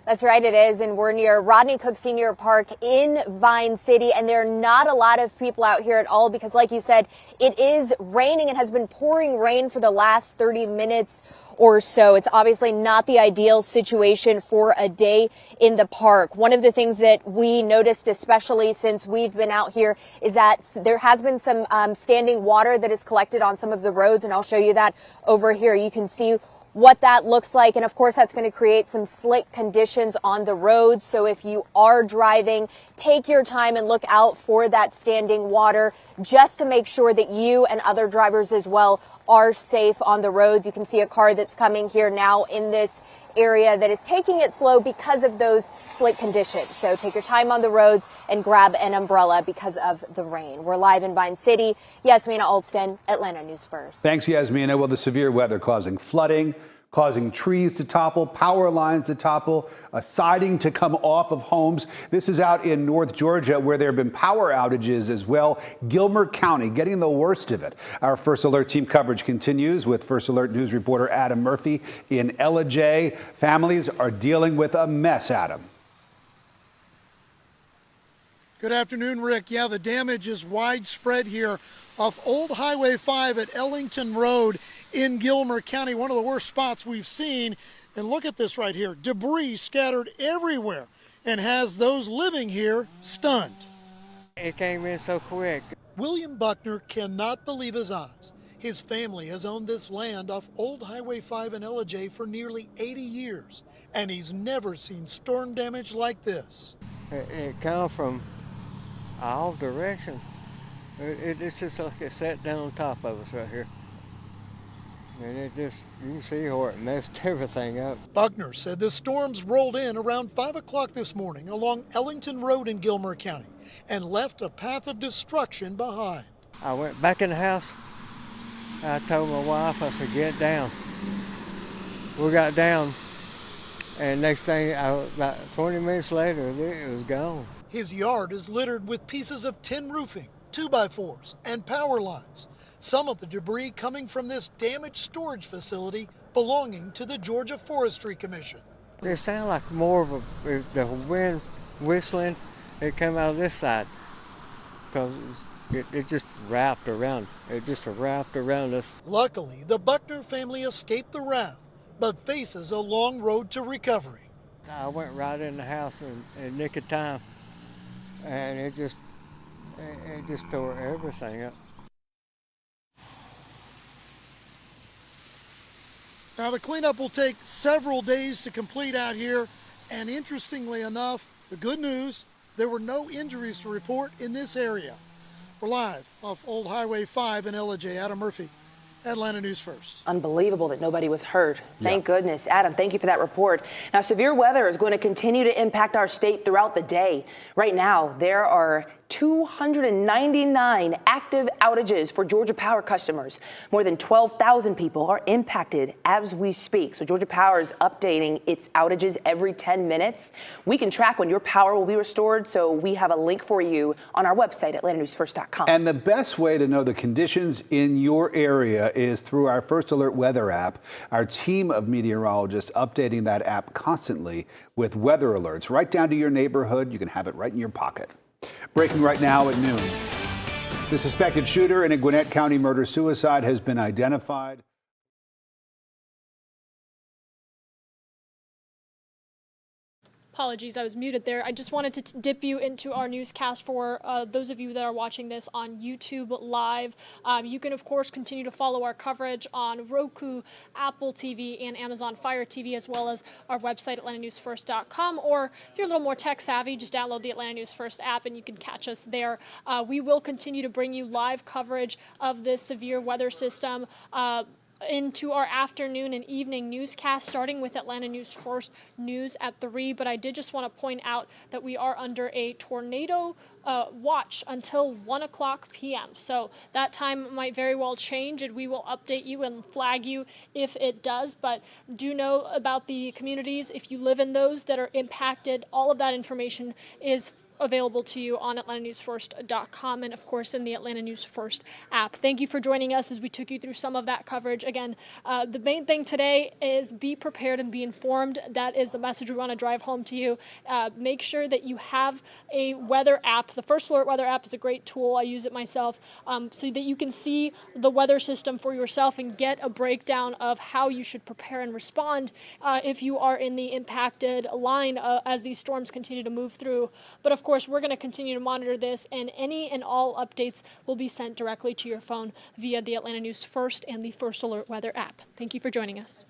That's right, it is, and we're near Rodney Cook Senior Park in Vine City, and there are not a lot of people out here at all because, like you said, it is raining and has been pouring rain for the last 30 minutes or so. It's obviously not the ideal situation for a day in the park. One of the things that we noticed, especially since we've been out here, is that there has been some standing water that is collected on some of the roads, and I'll show you that over here. You can see what that looks like. And of course, that's going to create some slick conditions on the road. So if you are driving, take your time and look out for that standing water just to make sure that you and other drivers as well are safe on the roads. You can see a car that's coming here now in this area that is taking it slow because of those slick conditions. So take your time on the roads and grab an umbrella because of the rain. We're live in Vine City. Yasmina Alston, Atlanta News First. Thanks, Yasmina. Well, the severe weather causing flooding, causing trees to topple, power lines to topple, a siding to come off of homes. This is out in North Georgia where there have been power outages as well. Gilmer County getting the worst of it. Our First Alert team coverage continues with First Alert News reporter Adam Murphy in Ellijay. Families are dealing with a mess, Adam. Good afternoon, Rick. Yeah, the damage is widespread here off Old Highway 5 at Ellington Road in Gilmer County, one of the worst spots we've seen. And look at this right here. Debris scattered everywhere and has those living here stunned. It came in so quick. William Buckner cannot believe his eyes. His family has owned this land off Old Highway 5 in Ellijay for nearly 80 years, and he's never seen storm damage like this. It come from all directions. It's just like it sat down on top of us right here. And it just, you can see how it messed everything up. Buckner said the storms rolled in around 5 o'clock this morning along Ellington Road in Gilmer County and left a path of destruction behind. I went back in the house. I told my wife, I said, get down. We got down, and next thing, about 20 minutes later, it was gone. His yard is littered with pieces of tin roofing, 2x4s, and power lines. Some of the debris coming from this damaged storage facility belonging to the Georgia Forestry Commission. It sounded like more of the wind whistling. It came out of this side because it just wrapped around. It just wrapped around us. Luckily, the Buckner family escaped the wrath, but faces a long road to recovery. I went right in the house in nick of time, and it just tore everything up. Now, the cleanup will take several days to complete out here, and interestingly enough, the good news, there were no injuries to report in this area. We're live off Old Highway 5 in Ellijay. Adam Murphy, Atlanta News First. Unbelievable that nobody was hurt. Thank goodness. Adam, thank you for that report. Now, severe weather is going to continue to impact our state throughout the day. Right now, there are 299 active outages for Georgia Power customers. More than 12,000 people are impacted as we speak. So Georgia Power is updating its outages every 10 minutes. We can track when your power will be restored, so we have a link for you on our website, atlantanewsfirst.com. And the best way to know the conditions in your area is through our First Alert weather app. Our team of meteorologists updating that app constantly with weather alerts right down to your neighborhood. You can have it right in your pocket. Breaking right now at noon. The suspected shooter in a Gwinnett County murder-suicide has been identified. Apologies, I was muted there. I just wanted to dip you into our newscast for those of you that are watching this on YouTube Live. You can, of course, continue to follow our coverage on Roku, Apple TV, and Amazon Fire TV, as well as our website, atlantanewsfirst.com. Or if you're a little more tech savvy, just download the Atlanta News First app and you can catch us there. We will continue to bring you live coverage of this severe weather system into our afternoon and evening newscast, starting with Atlanta News First News at 3. But I did just want to point out that we are under a tornado watch until 1 o'clock p.m. So that time might very well change, and we will update you and flag you if it does. But do know about the communities, if you live in those that are impacted. All of that information is available to you on atlantanewsfirst.com and, of course, in the Atlanta News First app. Thank you for joining us as we took you through some of that coverage. Again, the main thing today is be prepared and be informed. That is the message we want to drive home to you. Make sure that you have a weather app. The First Alert weather app is a great tool. I use it myself so that you can see the weather system for yourself and get a breakdown of how you should prepare and respond if you are in the impacted line as these storms continue to move through. But of course, we're going to continue to monitor this, and any and all updates will be sent directly to your phone via the Atlanta News First and the First Alert weather app. Thank you for joining us.